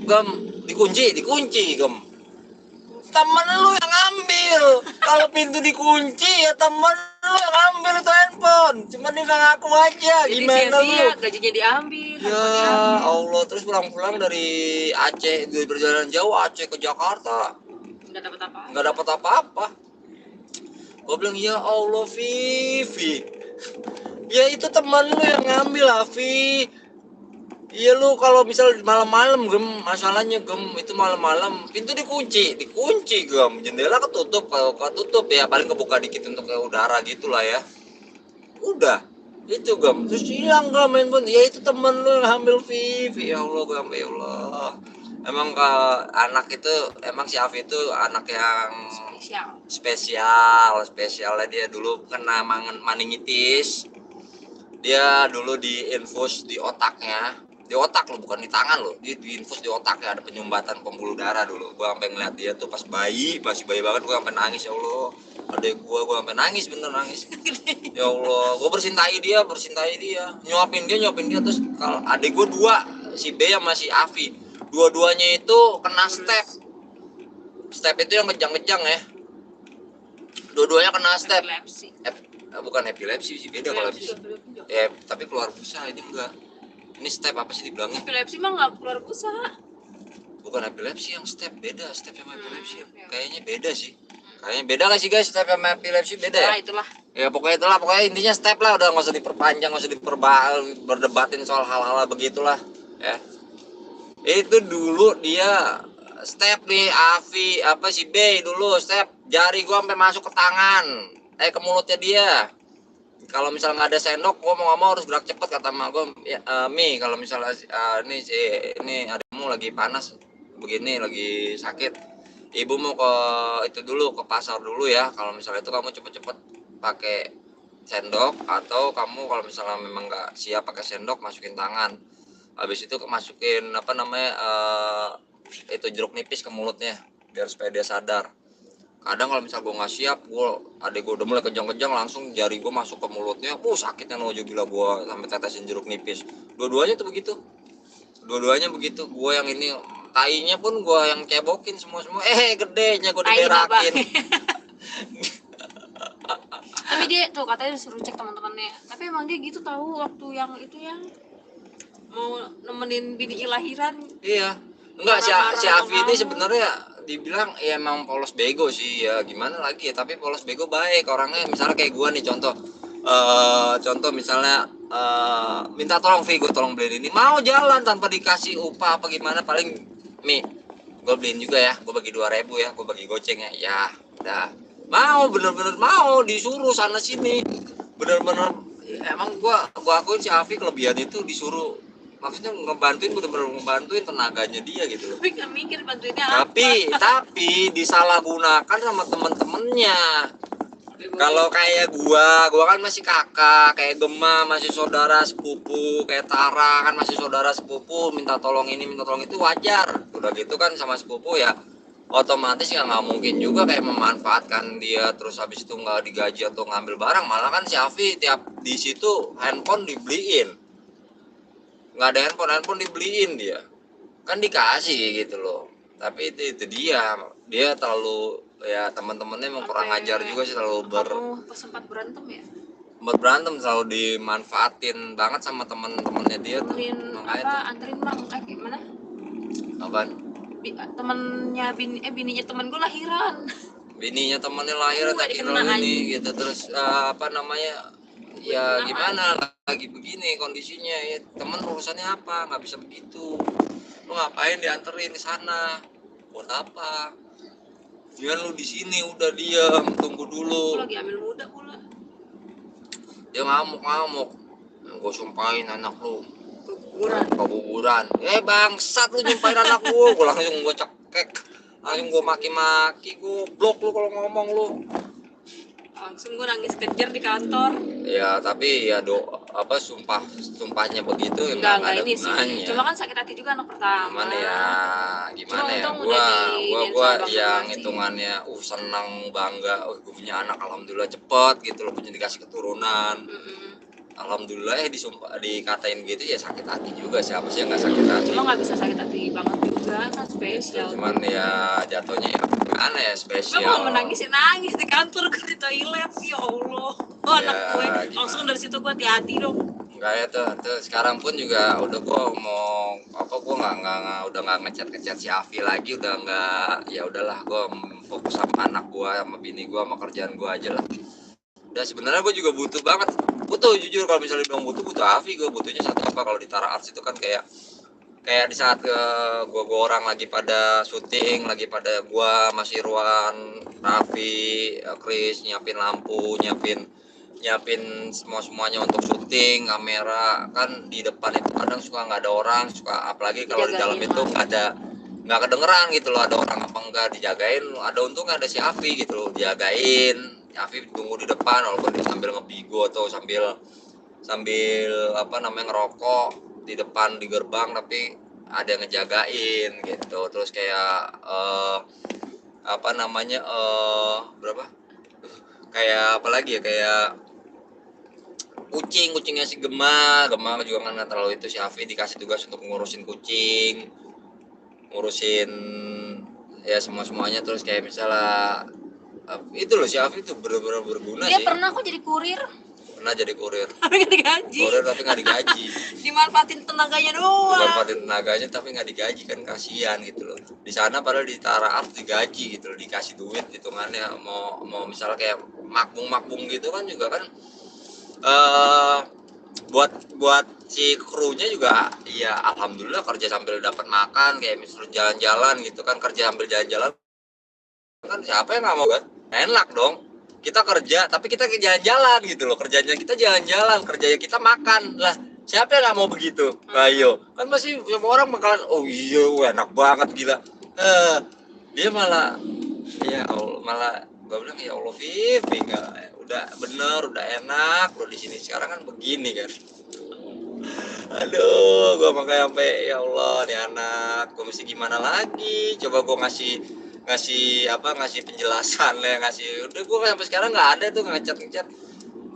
Gem, dikunci Gem. Temen lu yang ngambil. Kalau pintu dikunci ya temen lu yang ngambil itu handphone. Cuman dia nggak ngaku aja. Gimana lu? Gajinya diambil. Ya Allah, terus pulang dari Aceh, dari perjalanan jauh Aceh ke Jakarta. Nggak dapat apa-apa. Gue bilang ya Allah Vivi. Ya itu temen lu yang ngambil Afi. Iya lu kalau misal malam-malam Gem, masalahnya Gem itu malam-malam pintu dikunci Gem, jendela ketutup, kalau ketutup ya paling kebuka dikit untuk ke udara gitulah ya. Udah itu Gem, terus hilang Gem handphone. Ya itu temen lu yang ambil Vivi. Ya Allah Gem, ya Allah. Emang anak itu, emang si Afi itu anak yang spesialnya. Dia dulu kena meningitis. Dia dulu diinfus di otaknya. di otak loh, bukan di tangan loh, dia diinfus di otaknya, ada penyumbatan pembuluh darah dulu. Gua sampai ngeliat dia tuh pas bayi, masih bayi banget, gua sampai nangis. Ya Allah, adek gua sampai nangis, bener nangis. Ya Allah, gua bersintai dia, nyuapin dia. Terus kalau adek gua dua, si B yang masih Avi, dua-duanya itu kena step itu yang kejang-kejang ya, dua-duanya kena step. Epilepsi. Bukan epilepsi sih, beda kalau epilepsi. Ya tapi keluar busa, ini enggak. Ini step apa sih dibilangnya? Epilepsi mah nggak keluar busa. Bukan epilepsi yang step, beda step sama epilepsi. Oke. Kayaknya beda sih. Kayaknya beda nggak sih guys, step sama epilepsi beda ya? Nah, itulah. Ya pokoknya intinya step lah, udah nggak usah diperpanjang, nggak usah berdebatin soal hal-hal begitulah ya. Itu dulu dia step nih, Avi apa si B dulu step, jari gua sampai masuk ke tangan, ke mulutnya dia. Kalau misalnya nggak ada sendok, gua mau nggak mau harus gerak cepet, kata emak gua. Ya, Mi, kalau misalnya ini adikmu lagi panas begini, lagi sakit, ibu mau ke itu dulu, ke pasar dulu ya. Kalau misalnya itu kamu cepet-cepet pakai sendok, atau kamu kalau misalnya memang nggak siap pakai sendok, masukin tangan. Habis itu masukin apa namanya itu jeruk nipis ke mulutnya, biar supaya dia sadar. Kadang kalau misal gue nggak siap, adek gue udah mulai kejang-kejang, langsung jari gue masuk ke mulutnya, sakitnya nojo gila, gue sampai tetesin jeruk nipis. Dua-duanya begitu. Gue yang ini tainya pun gue yang cebokin semua, gedenya gue diberakin. Tapi dia tuh katanya disuruh cek teman-temannya. Tapi emang dia gitu tahu waktu yang itu yang mau nemenin bini lahiran. Iya. Enggak, si Avi ini sebenarnya dibilang ya emang polos bego sih ya, gimana lagi ya, tapi polos bego baik orangnya. Misalnya kayak gua nih, contoh misalnya minta tolong Vi, gue tolong beliin ini, mau jalan tanpa dikasih upah apa gimana, paling Mi gue beliin juga ya, gue bagi 2.000 ya, gue bagi goceng ya udah mau, bener-bener mau disuruh sana sini, bener-bener emang gua akuin si Avi kelebihan itu disuruh, maksudnya ngebantuin, bener-bener ngebantuin tenaganya dia gitu loh. Tapi nggak mikir bantuinnya apa. Tapi disalahgunakan sama temen-temennya. Kalau kayak gua kan masih kakak, kayak Gema masih saudara sepupu, kayak Tara kan masih saudara sepupu, minta tolong ini, minta tolong itu wajar. Udah gitu kan sama sepupu ya, otomatis ya nggak mungkin juga kayak memanfaatkan dia terus habis itu nggak digaji atau ngambil barang. Malah kan si Avi tiap di situ handphone dibeliin, nggak ada handphone dibeliin, dia kan dikasih gitu loh. Tapi itu dia terlalu ya, teman-temannya emang kurang ajar juga sih, terlalu sempat berantem ya, selalu dimanfaatin banget sama teman-temannya dia tuh. Anterin bang kayak gimana Apaan? Temennya bininya temen gue lahiran. Bininya temennya lahiran tak kira ini gitu, terus apa namanya ya gimana lagi begini kondisinya ya, temen urusannya apa, nggak bisa begitu. Lu ngapain dianterin di sana buat apa? Jangan lu di sini udah diam, tunggu dulu. Lu lagi ambil muda pula. Dia ngamuk. Gue sumpahin anak lu keguguran. Bangsat lu nyumpahin anak gue langsung gue cekek, langsung gue maki-maki, gue blok lu kalau ngomong lu. Langsung gue nangis kejar di kantor. Ya tapi ya sumpahnya begitu ya nggak ada ini gunanya. Cuma kan sakit hati juga anak pertama. Gimana ya? Gua yang hitungannya senang bangga, gue punya anak, alhamdulillah cepet gitu loh, punya dikasih keturunan. Alhamdulillah dikatain gitu ya sakit hati juga, siapa sih yang nggak sakit hati? Cuma nggak bisa sakit hati banget juga, kan spesial. Cuman ya jatuhnya ya gimana ya, spesial. Gue mau nangis di kantor, gue di toilet, ya Allah. Anak gue langsung dari situ gue hati-hati dong. Enggak ya tuh sekarang pun juga udah gue mau gue udah nggak ngechat si Avi lagi, udah nggak, ya udahlah gue fokus sama anak gue, sama bini gue, sama kerjaan gue aja lah. Udah, sebenarnya gue juga butuh jujur, kalau misalnya bilang butuh Avi, gue butuhnya satu apa, kalau di Tara Arts itu kan kayak di saat gue orang lagi pada syuting, lagi pada gue masih Irwan, Raffi, Chris nyiapin lampu, nyiapin semuanya untuk syuting, kamera kan di depan itu kadang suka nggak ada orang, suka apalagi kalau di dalam itu nggak kedengeran gitu loh, ada orang apa enggak, dijagain. Ada untung ada si Avi gitu loh, dijagain. Avi tunggu di depan walaupun dia sambil ngebigo atau sambil apa namanya ngerokok, di depan di gerbang tapi ada yang ngejagain gitu. Terus kayak apa namanya berapa kayak apa lagi ya, kayak kucingnya si Gema juga kan nggak terlalu itu. Si Afi dikasih tugas untuk ngurusin kucing, ngurusin ya semuanya. Terus kayak misalnya itu loh, si Afi itu bener-bener berguna Dia sih. pernah kok jadi kurir. Pernah jadi kurir. Tapi nggak digaji. Kurir tapi nggak digaji. Dimanfaatin tenaganya doang. Dimanfaatin tenaganya tapi nggak digaji, kan kasihan gitu loh. Di sana padahal di Tara Art digaji gitu loh, dikasih duit hitungannya. Mau misalnya kayak makbung gitu kan juga kan buat si krunya juga ya alhamdulillah kerja sambil dapat makan. Kayak misalnya jalan-jalan gitu kan, kerja sambil jalan-jalan kan siapa yang nggak mau kan, enak dong. Kita kerja tapi kita jalan-jalan gitu loh, kerjanya kita jalan-jalan, kerjanya kita makan lah. Siapa yang nggak mau begitu? Ayo kan masih semua orang bakalan oh iya enak banget gila. Dia malah ya Allah, malah gue bilang ya Allah Viv, udah bener, udah enak lo di sini sekarang kan begini kan. Aduh, gue makanya sampai ya Allah nih anak, gue mesti gimana lagi? Coba gue ngasih penjelasan ya, udah gue sampai sekarang nggak ada tuh ngecat.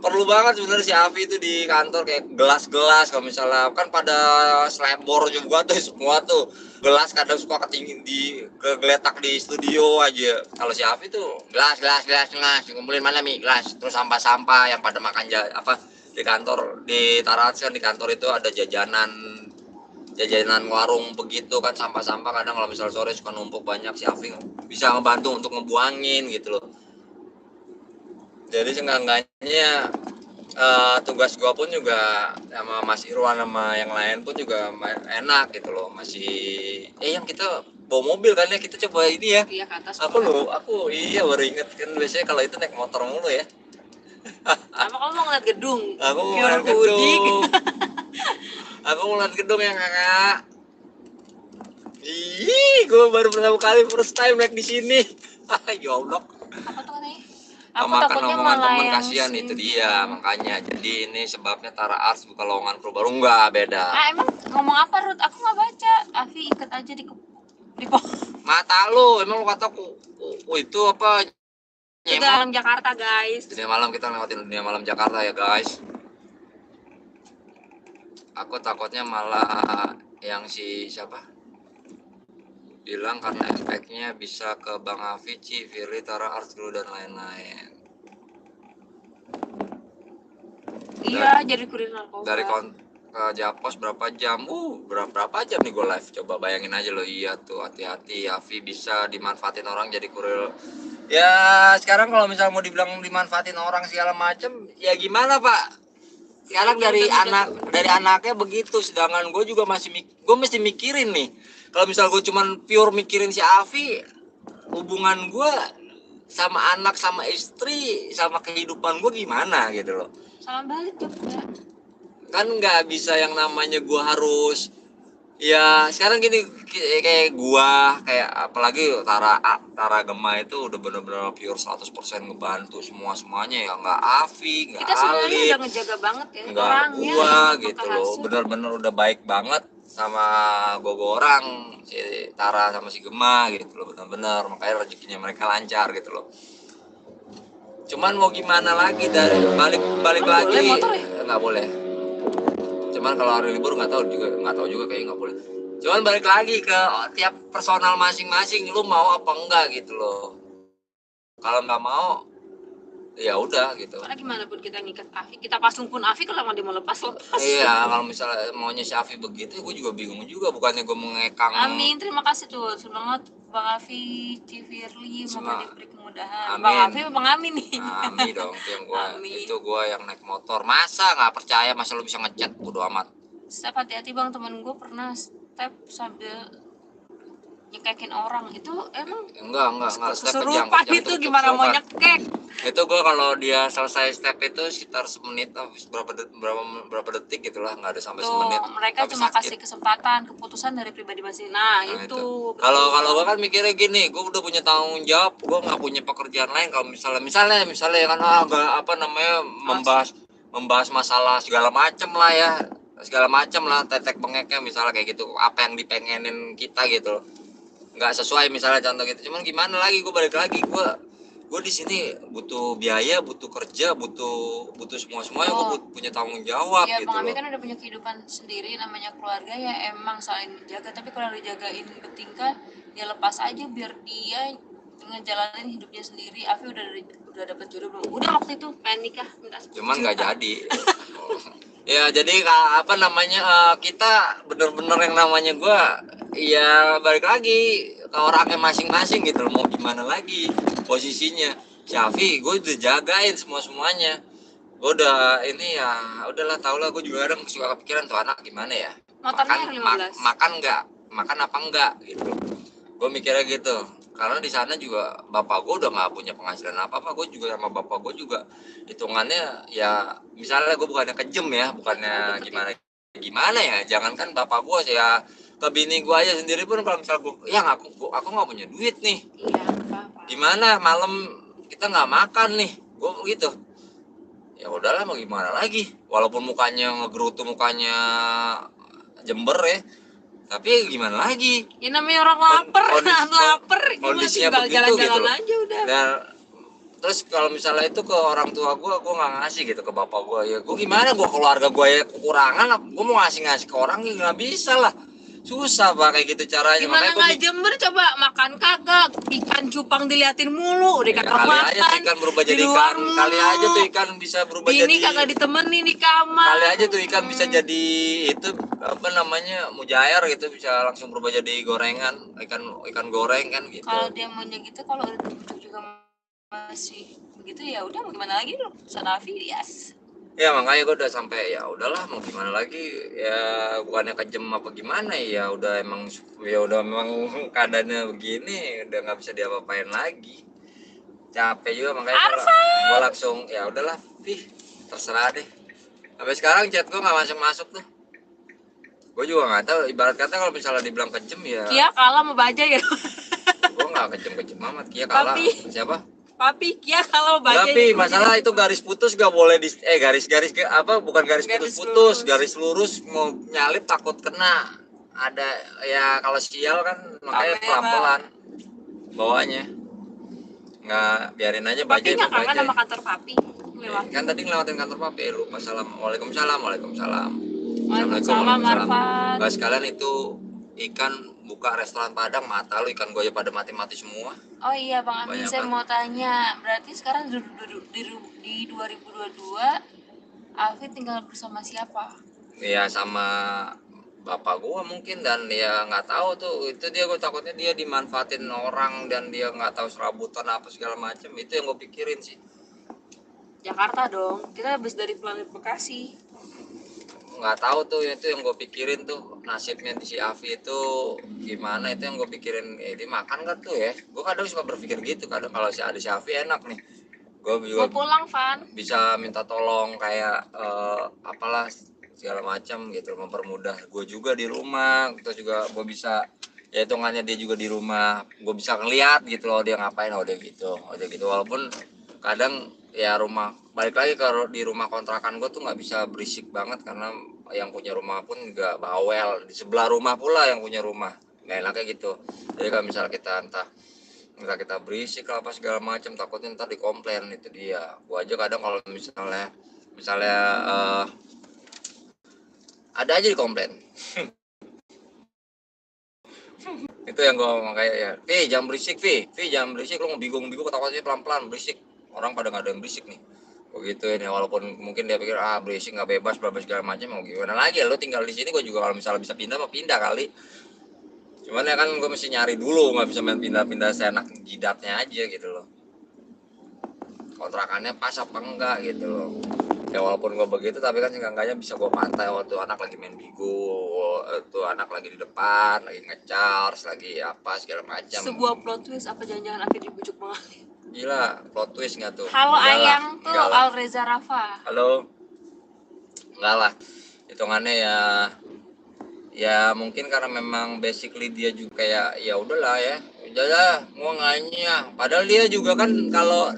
Perlu banget sebenarnya si Afi itu di kantor, kayak gelas kalau misalnya kan pada selebor juga tuh semua tuh gelas, kadang suka kegeletak di studio aja. Kalau si Afi tuh gelas kumpulin mana nih gelas, terus sampah yang pada makan di kantor di Tarat kan, di kantor itu ada jajanan warung begitu kan, sampah kadang kalau misal sore suka numpuk banyak, si Afi bisa ngebantu untuk ngebuangin gitu loh. Jadi seenggaknya tugas gua pun juga sama Mas Irwan sama yang lain pun juga enak gitu loh. Masih yang kita bawa mobil kan ya, kita coba ini ya. Iya, ke atas. Aku iya baru inget kan, biasanya kalau itu naik motor mulu ya. Apa kamu mau ngeliat gedung? Aku mau ngeliat gedung. Aku mau ngeliat gedung ya kakak. Gue baru pertama kali first time naik di sini. Ya Allah. Apa tuh katanya? Makan omongan temen kasihan itu dia, makanya jadi ini sebabnya Tara Arts buka lowongan kru baru. Enggak, beda. Emang ngomong apa Ruth? Aku nggak baca. Afi ikat aja di mata lu, emang lu kata aku itu apa Dunia Malam Jakarta guys. Dunia malam, kita lewatin Dunia Malam Jakarta ya guys. Aku takutnya malah yang si siapa bilang karena efeknya bisa ke Bang Afici, Firly, Tara Arts dulu dan lain-lain. Iya, jadi kurir narkoba. Dari ke Japos berapa jam? Berapa jam nih gue live? Coba bayangin aja lo. Iya tuh, hati-hati. Afi bisa dimanfaatin orang jadi kurir. Ya sekarang kalau misalnya mau dibilang dimanfaatin orang segala macem, ya gimana Pak? Sekarang dari anaknya begitu, sedangkan gue juga gue mesti mikirin nih. Kalau misal gue cuman pure mikirin si Afi, hubungan gue sama anak, sama istri, sama kehidupan gue gimana gitu loh. Sama balik juga. Kan nggak bisa yang namanya gue harus, ya sekarang gini, kayak kayak apalagi Tara Gema itu udah bener-bener pure 100% ngebantu semuanya ya, nggak Afi, nggak kita sebenarnya Alif, udah ngejaga banget ya nggak orangnya, gua gitu loh, bener-bener udah baik banget sama orang si Tara sama si Gema gitu loh, bener-bener makanya rezekinya mereka lancar gitu loh. Cuman mau gimana lagi, dari balik lagi nggak boleh. Cuman kalau hari libur nggak tahu juga kayak nggak boleh. Cuman balik lagi ke tiap personal masing-masing, lu mau apa enggak gitu loh. Kalau nggak mau ya udah gitu. Karena gimana pun kita ngikat Afi, kita pasung pun Afi kalau mau lepas. Iya, kalau misalnya maunya si Afi begitu, gue juga bingung juga. Bukannya gue mengekang. Amin, terima kasih tuh banget Bang Afi, Firly, semoga diberi kemudahan. Amin. Bang Afi Bang Amin nih. Amin dong, itu gue yang naik motor. Masa nggak percaya, masa lu bisa ngechat, bodo amat. Step hati-hati Bang, temen gue pernah step sambil nyekekin orang. Itu emang enggak step kesurupan itu gimana mau nyekek. Itu gue kalau dia selesai step itu sekitar semenit, berapa detik gitulah, nggak ada sampai semenit. Mereka cuma kasih kesempatan, keputusan dari pribadi masing. Nah itu kalau gue kan mikirnya gini, gue udah punya tanggung jawab, gue nggak punya pekerjaan lain. Kalau misalnya kan membahas masalah segala macem lah ya, segala macam lah, tetek bengeknya misalnya kayak gitu, apa yang dipengenin kita gitu loh. Nggak sesuai misalnya contoh gitu, cuman gimana lagi, gue balik lagi, gue di sini butuh biaya, butuh kerja, butuh semuanya, gue punya tanggung jawab ya gitu Bang Ami loh. kan udah punya kehidupan sendiri, namanya keluarga ya emang saling menjaga. Tapi kalau dijagain bertingkah ya lepas aja biar dia ngejalanin hidupnya sendiri. Afi udah dapet jodoh belum? Udah, waktu itu pengen nikah minta 10 Cuman juta. nggak jadi. Ya jadi apa namanya, kita bener-bener yang namanya gue ya balik lagi ke orangnya masing-masing gitu loh, mau gimana lagi posisinya. Syafi gue udah jagain semuanya, gue udah ini ya udahlah, tau lah, gue juga kadang suka kepikiran tuh anak gimana ya, Motornya R15. makan nggak, makan apa enggak gitu. Gue mikirnya gitu, karena di sana juga bapak gue udah nggak punya penghasilan apa gue juga sama bapak gue juga hitungannya ya, misalnya gue bukannya kejem ya, bukannya gimana ya, jangankan bapak gue ya, ke bini gue aja sendiri pun kalau misal gue yang aku nggak punya duit nih, Iya, apa-apa. gimana malam kita nggak makan nih, gue gitu. Ya udahlah, mau gimana lagi, walaupun mukanya ngegerutu, mukanya Jember ya, tapi gimana lagi, Ya namanya orang lapar, lapar gimana kondisinya tinggal begitu jalan-jalan gitu loh. aja udah. Dan terus kalau misalnya itu ke orang tua gue nggak ngasih gitu, ke bapak gue ya gue gimana, gue keluarga gue ya kekurangan, gue mau ngasih ke orang ya nggak bisa lah, susah pak kayak gitu caranya. Gimana Makanya nggak Jember, coba makan kagak, ikan cupang diliatin mulu, udah ya, kagak kali makan aja tuh ikan berubah di jadi luar ikan, mulu. kali aja tuh ikan bisa berubah Bini jadi, kagak ditemenin di kamar, kali aja tuh ikan bisa jadi itu apa namanya, mujair gitu, bisa langsung berubah jadi gorengan, ikan goreng kan gitu. Kalau dia maunya gitu, kalau udah terbentuk juga masih begitu ya udah, mau gimana lagi loh, Sanafi yes. Ya makanya gue udah sampai ya udahlah, mau gimana lagi ya, bukannya kejem apa gimana ya, udah emang ya udah memang keadaannya begini, udah nggak bisa diapa-apain lagi, capek juga. Makanya gue langsung ya udahlah, terserah deh. Sampai sekarang chat gue nggak masuk tuh, gue juga nggak tahu, ibarat kata kalau misalnya dibilang kejem ya Kia kalah mau baja ya. gue nggak kejem amat. Kia kalah siapa? Papi Kia kalau baca. Tapi masalah itu garis putus gak boleh garis apa, bukan garis putus, garis lurus mau nyalip takut kena ada ya, kalau sial kan, makanya pelan-pelan bawanya, nggak biarin aja Papi bajai nggak kangen sama kantor papi? Kan tadi ngelewatin kantor papi, lu Waalaikumsalam. Waalaikumsalam Arfan. Gak sekalian itu ikan buka restoran Padang, mata lu ikan gue pada mati semua. Oh iya Bang Ami, saya mau tanya, berarti sekarang di 2022 Afi tinggal bersama siapa? Ya sama bapak gua mungkin, dan dia nggak tahu tuh, itu dia, gue takutnya dia dimanfaatin orang dan dia nggak tahu serabutan apa segala macam, itu yang gue pikirin sih. Jakarta dong, kita habis dari planet Bekasi. Nggak tahu tuh, itu yang gue pikirin tuh, nasibnya di si Afi itu gimana, itu yang gue pikirin. Dia makan kan tuh ya, gue kadang suka berpikir gitu, kadang kalau si Afi enak nih, gue juga mau pulang Van, bisa minta tolong kayak apalah segala macam gitu, mempermudah gue juga di rumah. Terus juga gue bisa ya, hitungannya dia juga di rumah, gue bisa ngeliat gitu loh dia ngapain, udah gitu. Walaupun kadang ya rumah, balik lagi kalau di rumah kontrakan gue tuh nggak bisa berisik banget, karena yang punya rumah pun nggak bawel, di sebelah rumah pula yang punya rumah, nggak enaknya gitu. Jadi kalau misal kita kita berisik apa segala macam, takutnya ntar dikomplain, itu dia. Gua aja kadang kalau misalnya ada aja dikomplain. Itu yang gue ngomong kayak ya, jangan berisik, jangan berisik, lu bingung ketawa-tawa pelan-pelan, berisik, orang pada nggak ada yang berisik nih, begitu ini. Walaupun mungkin dia pikir berisik nggak bebas segala macam, mau gimana lagi, lu tinggal di sini. Gue juga kalau misalnya bisa pindah mau pindah kali, cuman ya kan gue mesti nyari dulu, nggak bisa main pindah-pindah seenak jidatnya aja gitu loh, kontrakannya pas apa enggak gitu loh. Ya walaupun gue begitu, tapi kan seenggaknya bisa gue pantai waktu anak lagi main bigo, tuh anak lagi di depan, lagi ngecharge, lagi apa segala macam. Sebuah plot twist, apa jangan-jangan akhir dibujuk Bang Ali? Gila, plot twist nggak tuh? Halo Ayang tuh, Alreza Rafa. Halo. Enggak lah, hitungannya ya mungkin karena memang basically dia juga kayak ya udahlah ya, udahlah mau nganya. Padahal dia juga kan kalau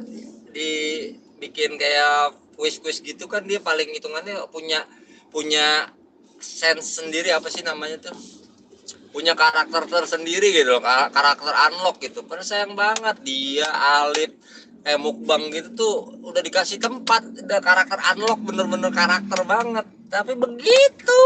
dibikin kayak kuis gitu kan, dia paling hitungannya punya sense sendiri, apa sih namanya tuh, punya karakter tersendiri gitu loh, karakter unlock gitu. Padahal sayang banget dia Alif mukbang gitu tuh udah dikasih tempat, udah karakter unlock, bener-bener karakter banget, tapi begitu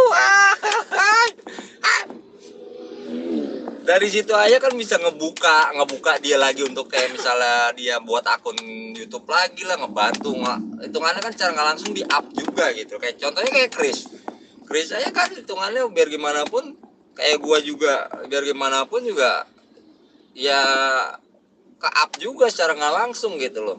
dari situ aja kan bisa ngebuka dia lagi untuk kayak misalnya dia buat akun YouTube lagi lah, ngebantu hitungannya kan secara nggak langsung di up juga gitu. Kayak contohnya kayak Chris aja kan hitungannya biar gimana pun kayak gua juga, biar gimana pun juga ya ke up juga secara nggak langsung gitu loh,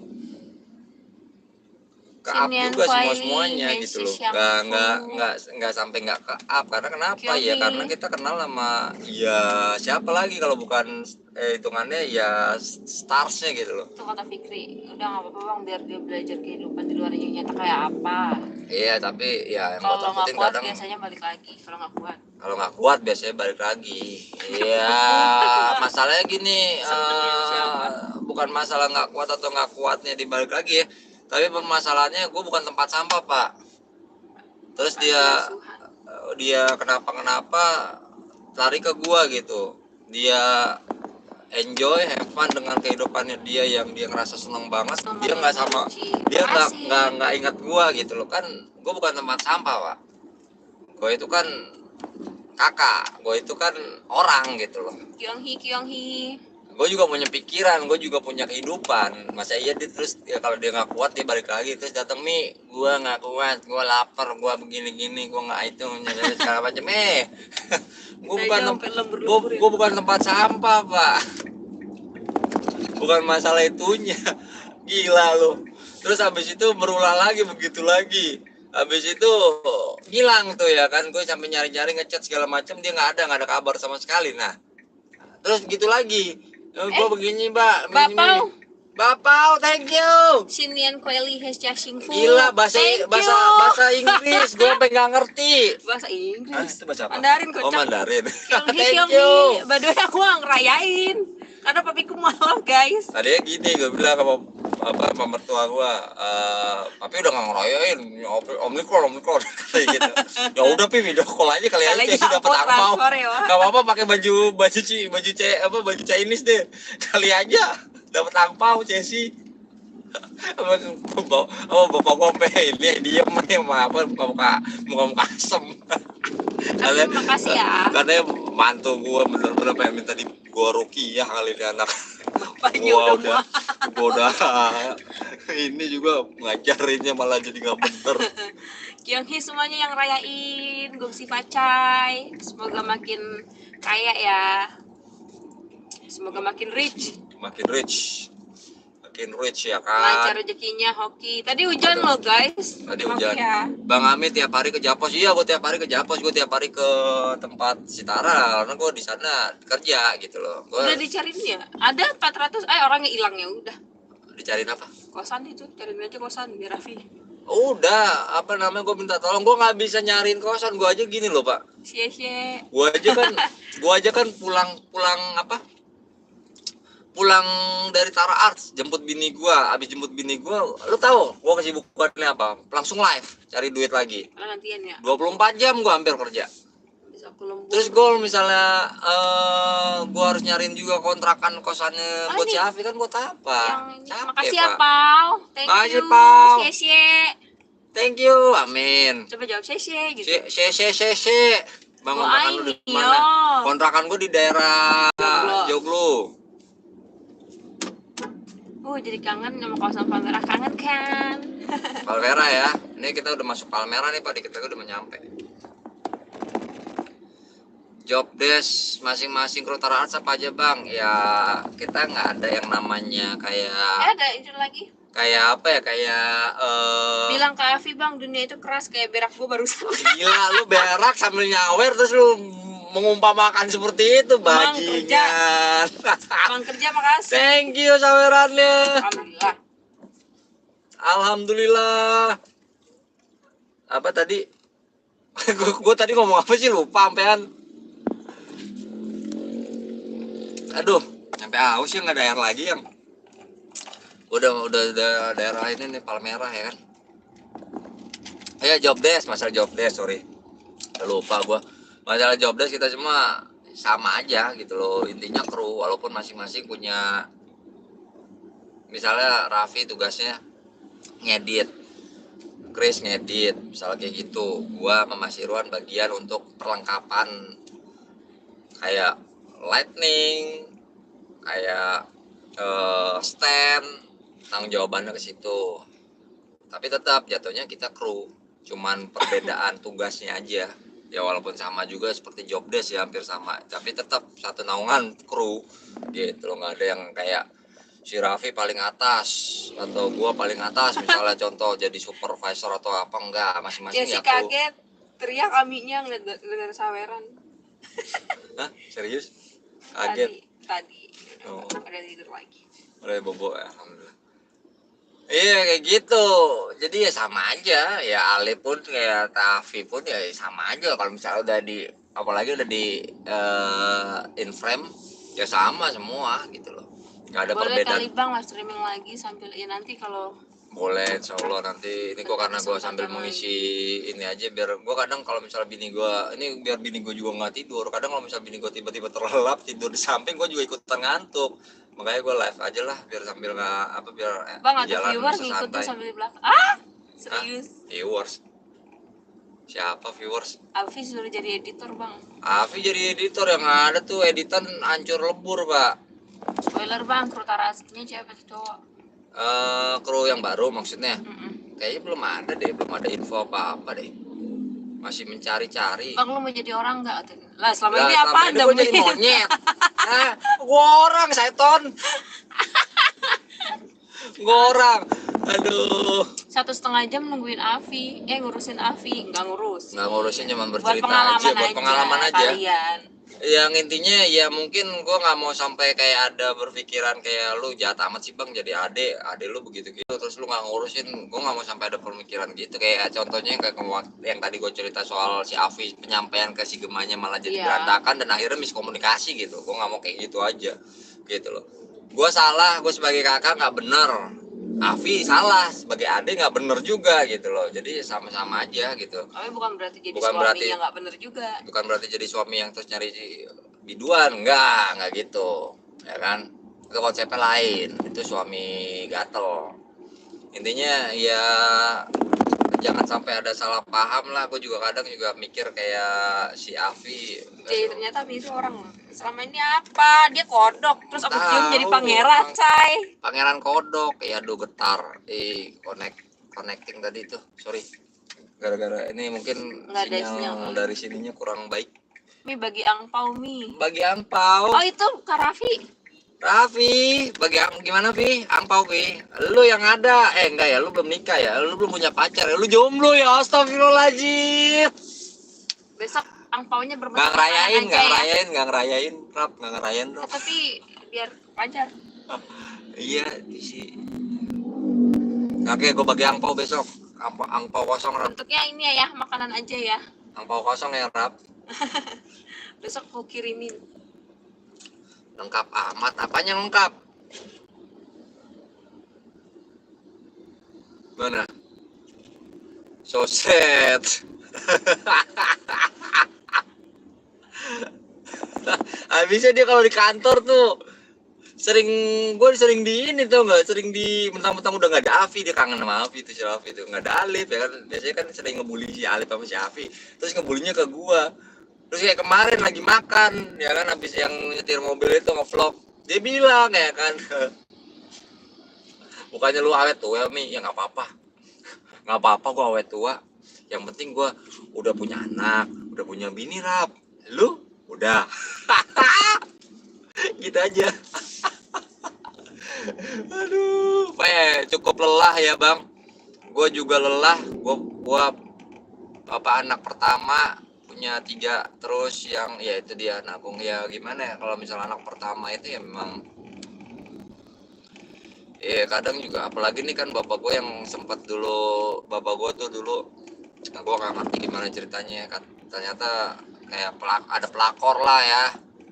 ke up Sinian juga semuanya Kuali, gitu loh, Hesi nggak sampai nggak ke up. Karena kenapa ya, karena kita kenal sama ya siapa lagi kalau bukan hitungannya ya starsnya gitu loh. Itu kata Fikri, udah nggak apa-apa bang, biar dia belajar kehidupan di luar yang nyata kayak apa. Iya, tapi ya yang gue Kalau nggak takutin kuat kadang biasanya balik lagi, kalau nggak kuat. kalau nggak kuat biasanya balik lagi. Iya, masalahnya gini, bukan masalah nggak kuat atau nggak kuatnya dibalik lagi ya, tapi permasalahannya gue bukan tempat sampah pak. Terus dia kenapa lari ke gua gitu, dia enjoy have fun dengan kehidupannya dia yang dia ngerasa seneng banget. Dia nggak sama, dia nggak ingat gua gitu loh. Kan gua bukan tempat sampah pak, gua itu kan kakak, gua itu kan orang gitu loh. Kyonghi Gue juga punya pikiran, gue juga punya kehidupan. Masa iya dia terus ya, kalau dia nggak kuat dia balik lagi terus datang, nih gue nggak kuat, gue lapar, gue begini gue nggak itu segala macam. Gue bukan tempat sampah pak, bukan masalah itunya. Gila lo. Terus habis itu berulang lagi begitu lagi. Habis itu hilang tuh ya kan, gue sampai nyari-nyari ngechat segala macam, dia nggak ada kabar sama sekali. Nah terus gitu lagi. Gue begini mbak, Bapau, thank you. Sinian Kuali Hesi Shingfu. Gila bahasa Inggris, gue sampai nggak ngerti. Bahasa Inggris. Itu bahasa apa? Mandarin kocak. Oh Mandarin. Thank you. By the way aku nggak ngerayain karena papiku malam guys. Tadinya gini gue bilang sama mertua gue, papi udah nggak ngerayain, omikron kayak gitu. Ya udah pi video call aja kali aja sih dapat angpau. Gak apa-apa pakai baju Chinese deh, kali aja dapat angpau Cesi. Bapak gue ini diem muka asem. Terima kasih ya. Karena mantu gue bener-bener pengen minta di gua rukiah kali ini anak. Gua udah ini juga ngajarinnya malah jadi nggak bener. Kyonghi semuanya yang rayain, Gongsi Pacai, semoga makin kaya ya, semoga makin rich Ya kan. lancar rezekinya. Hoki tadi hujan loh guys. Tadi hujan ya. Bang Amit tiap hari ke Japos. Iya gue tiap hari ke Japos, gue tiap hari ke tempat Sitara karena gue di sana kerja gitu loh. Udah dicariin ya, ada 400 orangnya hilang ya. Udah dicariin apa? Kosan itu, cariin aja kosan biar Raffi. Udah, apa namanya, gue minta tolong, gue nggak bisa nyariin kosan. Gue aja gini loh pak, cie gue aja kan pulang dari Tara Arts, jemput bini gue. Abis jemput bini gue, lu tahu gue kesibukannya apa? Langsung live cari duit lagi. Karena nantian ya 24 jam gue hampir kerja. Terus gue misalnya gue harus nyariin juga kontrakan kosannya buat si Afi, kan buat apa? Makasih ya Pau, thank you. Cie thank you, amin. Coba jawab cie gitu. Cie. Bang, kontrakan lu di mana? Kontrakan gue di daerah Joglo. Jadi kangen sama kawasan Palmerah, kangen kan? Palmerah ya, ini kita udah masuk Palmerah nih, Pak, kita udah menyampe. Job desk masing-masing kru Tara Arts apa aja bang? Ya kita nggak ada yang namanya kayak ada itu lagi. Kayak apa ya, kayak bilang ke Afi bang, dunia itu keras kayak berak gue barusan. Gila, lu berak sambil nyawer terus lu mengumpamakan seperti itu, bajingan. Bang kerja, makasih. Thank you sawerannya. Alhamdulillah. Apa tadi? Gue tadi ngomong apa sih, lupa sampean. Aduh, sampai haus ya, nggak ada air lagi yang. Udah daerah ini nih Palmerah ya kan. Ya job desk, masalah job desk, sorry. Udah lupa gua. Masalah jobdesk kita semua sama aja gitu loh, intinya kru, walaupun masing-masing punya, misalnya Raffi tugasnya ngedit, Chris ngedit, misalnya kayak gitu. Gua sama Mas Irwan bagian untuk perlengkapan kayak lightning, kayak stand, tanggung jawabannya ke situ. Tapi tetap jatuhnya kita kru, cuman perbedaan tugasnya aja. Ya walaupun sama juga seperti jobdesk ya, hampir sama, tapi tetap satu naungan kru gitu loh. Nggak ada yang kayak si Raffi paling atas atau gua paling atas misalnya contoh jadi supervisor atau apa, enggak, masing-masing ya Jesse kru. kaget teriak kaminya ngeliat saweran Hah? Serius? Kaget? tadi Oh. ada tidur lagi. Udah bobo ya, alhamdulillah. Iya kayak gitu, jadi ya sama aja, ya Ali pun kayak Tafi pun ya sama aja. Kalau misalnya udah di, apalagi udah di in frame, ya sama semua gitu loh, nggak ada Boleh perbedaan. kali bang live streaming lagi sambil ya nanti kalau Boleh, insya Allah nanti. Ini gua karena gua sambil mengisi ini aja, biar gua kadang kalau misalnya bini gua ini, biar bini gua juga nggak tidur. Kadang kalau misalnya bini gua tiba-tiba terlelap tidur di samping, gua juga ikutan ngantuk. Makanya gua live aja lah, biar sambil nggak apa, biar bang ada jalan viewer bisa ngikutin santai. sambil di belakang. Serius? Viewers? Siapa viewers? Alfi sudah jadi editor bang. Afi jadi editor, yang ada tuh editan hancur lebur pak. Spoiler bang, kru Tara aslinya cewek atau cowok? Kru yang baru maksudnya? Mm-mm. Kayaknya belum ada deh, belum ada info apa-apa deh. Masih mencari-cari. Bang lu mau jadi orang nggak? Lah selama Lah, ini selama apa ini anda gua jadi monyet. Hah? Gua orang, seton. Gua orang. Aduh. 1,5 jam nungguin Afi, ngurusin Afi, nggak ngurus. Nggak ngurusin, cuma Buat bercerita pengalaman aja, buat pengalaman aja. Kalian. Yang intinya ya mungkin gue nggak mau sampai kayak ada berpikiran kayak lu jahat amat sih bang jadi ade lu begitu gitu terus lu nggak ngurusin. Gue nggak mau sampai ada pemikiran gitu. Kayak contohnya kayak yang tadi gue cerita soal si Afi, penyampaian ke si Gemanya malah jadi berantakan dan akhirnya miskomunikasi gitu. Gue nggak mau kayak gitu aja gitu loh. Gue salah, gue sebagai kakak nggak bener, Afi salah sebagai adik nggak bener juga gitu loh. Jadi sama-sama aja gitu. Tapi bukan berarti jadi Bukan suami berarti- yang nggak bener juga. Bukan berarti jadi suami yang terus nyari biduan, enggak gitu ya kan. Itu konsepnya lain, itu suami gatel. Intinya ya jangan sampai ada salah paham lah. Gue juga kadang juga mikir kayak si Afi, Jadi ternyata Afi itu orang selama ini apa? Dia kodok terus aku cium jadi Tahu, pangeran, Bang. say. pangeran kodok. Ya aduh getar connecting tadi tuh, sorry, gara-gara ini mungkin Nggak ada sinyal sinyal. dari sininya kurang baik. Mi bagi angpau mi. Bagi angpau. Oh itu Kak Raffi. Raffi, gimana Vi? Angpau Vi, lu yang ada, enggak ya, lu belum nikah ya, lu belum punya pacar ya, lu jomblo ya, astagfirullahaladzim. Besok angpaunya berbentuk Nggak ngerayain, Rap. nggak ngerayain, Rap. Tapi biar pacar. Iya, sih. Oke, gue bagi angpau besok, angpau kosong, Rap. Bentuknya ini ya, makanan aja ya. Angpau kosong ya, Rap. Besok aku kirimin. Lengkap amat, apanya lengkap? Mana? Soset. Habisnya dia kalau di kantor tuh gue sering di ini tuh, nggak sering di mentang-mentang udah nggak ada Afi, dia kangen sama Afi tuh, si Afi tuh nggak ada Alif ya kan. Biasanya kan sering ngebully si Alif sama si Afi, terus ngebulinya ke gua. Terus kayak kemarin lagi makan ya kan, habis yang nyetir mobil itu ngevlog, dia bilang ya kan, bukannya lu awet tua Mi, ya nggak apa-apa gua awet tua, yang penting gua udah punya anak, udah punya bini, Rap, lu udah. Gitu aja. Aduh, cukup lelah ya bang, gue juga lelah. Gua anak pertama punya 3, terus yang ya itu dia nabung. Ya gimana ya, kalau misalnya anak pertama itu ya memang kadang juga, apalagi nih kan bapak gue yang sempat dulu, bapak gue tuh dulu, gue nggak ngerti gimana ceritanya kan, ternyata kayak ada pelakor lah ya,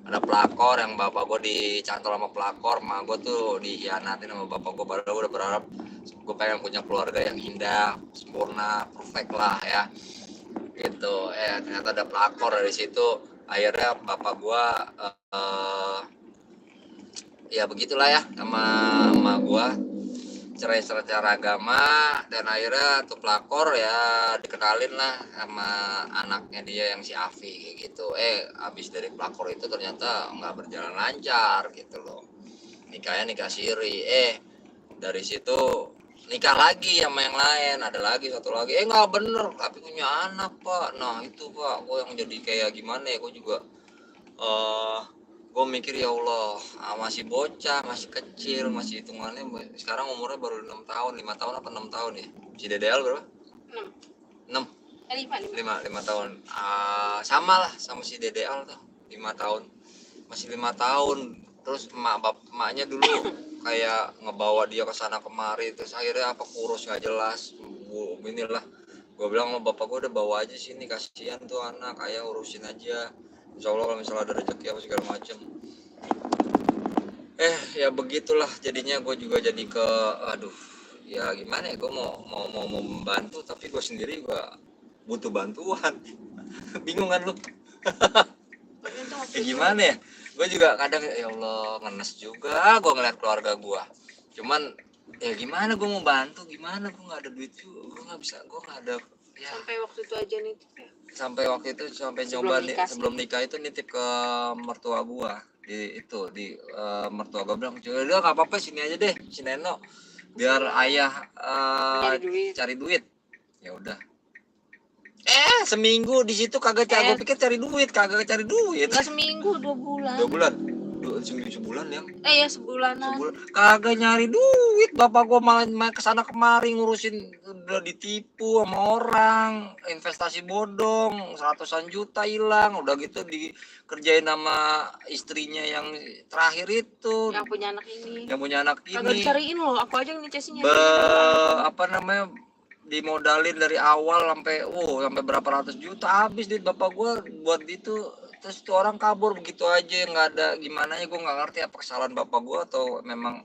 ada pelakor yang bapak gue dicantol sama pelakor, mah gue tuh dihianatin sama bapak gue. Padahal gue udah berharap gue pengen punya keluarga yang indah, sempurna, perfect lah ya. gitu. Ternyata ada pelakor dari situ. Akhirnya bapak gua ya begitulah ya sama emak gua, cerai secara agama, dan akhirnya tuh pelakor ya dikenalin lah sama anaknya dia yang si Afi kayak gitu. Abis dari pelakor itu ternyata nggak berjalan lancar gitu loh, nikahnya nikah siri. Dari situ nikah lagi sama yang lain, ada lagi satu lagi, nggak bener tapi punya anak pak. Nah itu pak, gue yang jadi kayak gimana ya, gue juga gue mikir ya Allah, masih bocah, masih kecil, masih hitungannya sekarang umurnya baru 6 tahun, 5 tahun apa 6 tahun ya, si DDL berapa? 6 5 tahun. Sama lah sama si DDL tuh, 5 tahun, masih 5 tahun. Terus emaknya dulu kayak ngebawa dia ke sana kemari, terus akhirnya apa kurus nggak jelas. Inilah gue bilang, lo bapak gue udah bawa aja sini, kasihan tuh anak, kayak urusin aja, insya Allah kalau misalnya ada rezeki apa segala macem. Ya begitulah jadinya, gue juga jadi aduh ya gimana ya, gue mau membantu tapi gue sendiri juga butuh bantuan. Bingung kan lu? Gimana ya, gue juga kadang ya Allah ngenes juga gue ngeliat keluarga gue, cuman ya gimana gue mau bantu, gimana gue nggak ada duit juga, gue nggak bisa, gue nggak ada ya. Sampai waktu itu aja nitip ya? Sampai nyoba sebelum nikah itu nitip ke mertua gue di mertua gue bilang, udah nggak apa-apa sini aja deh si Neno, biar ayah cari duit. Ya udah, seminggu di situ kagak gue pikir cari duit, kagak cari duit. Enggak seminggu, 2 bulan. 2 bulan. Sebulan ya. Ya sebulanan. Kagak nyari duit, bapak gua malah kesana kemari ngurusin, udah ditipu sama orang, investasi bodong, ratusan juta hilang, udah gitu dikerjain sama istrinya yang terakhir itu. Yang punya anak ini. Kagak dicariin loh, aku aja yang nicasinya. Apa namanya? Dimodalin dari awal sampai berapa ratus juta habis duit bapak gue buat itu. Terus tuh orang kabur begitu aja, nggak ada gimana ya, gue nggak ngerti apa kesalahan bapak gue atau memang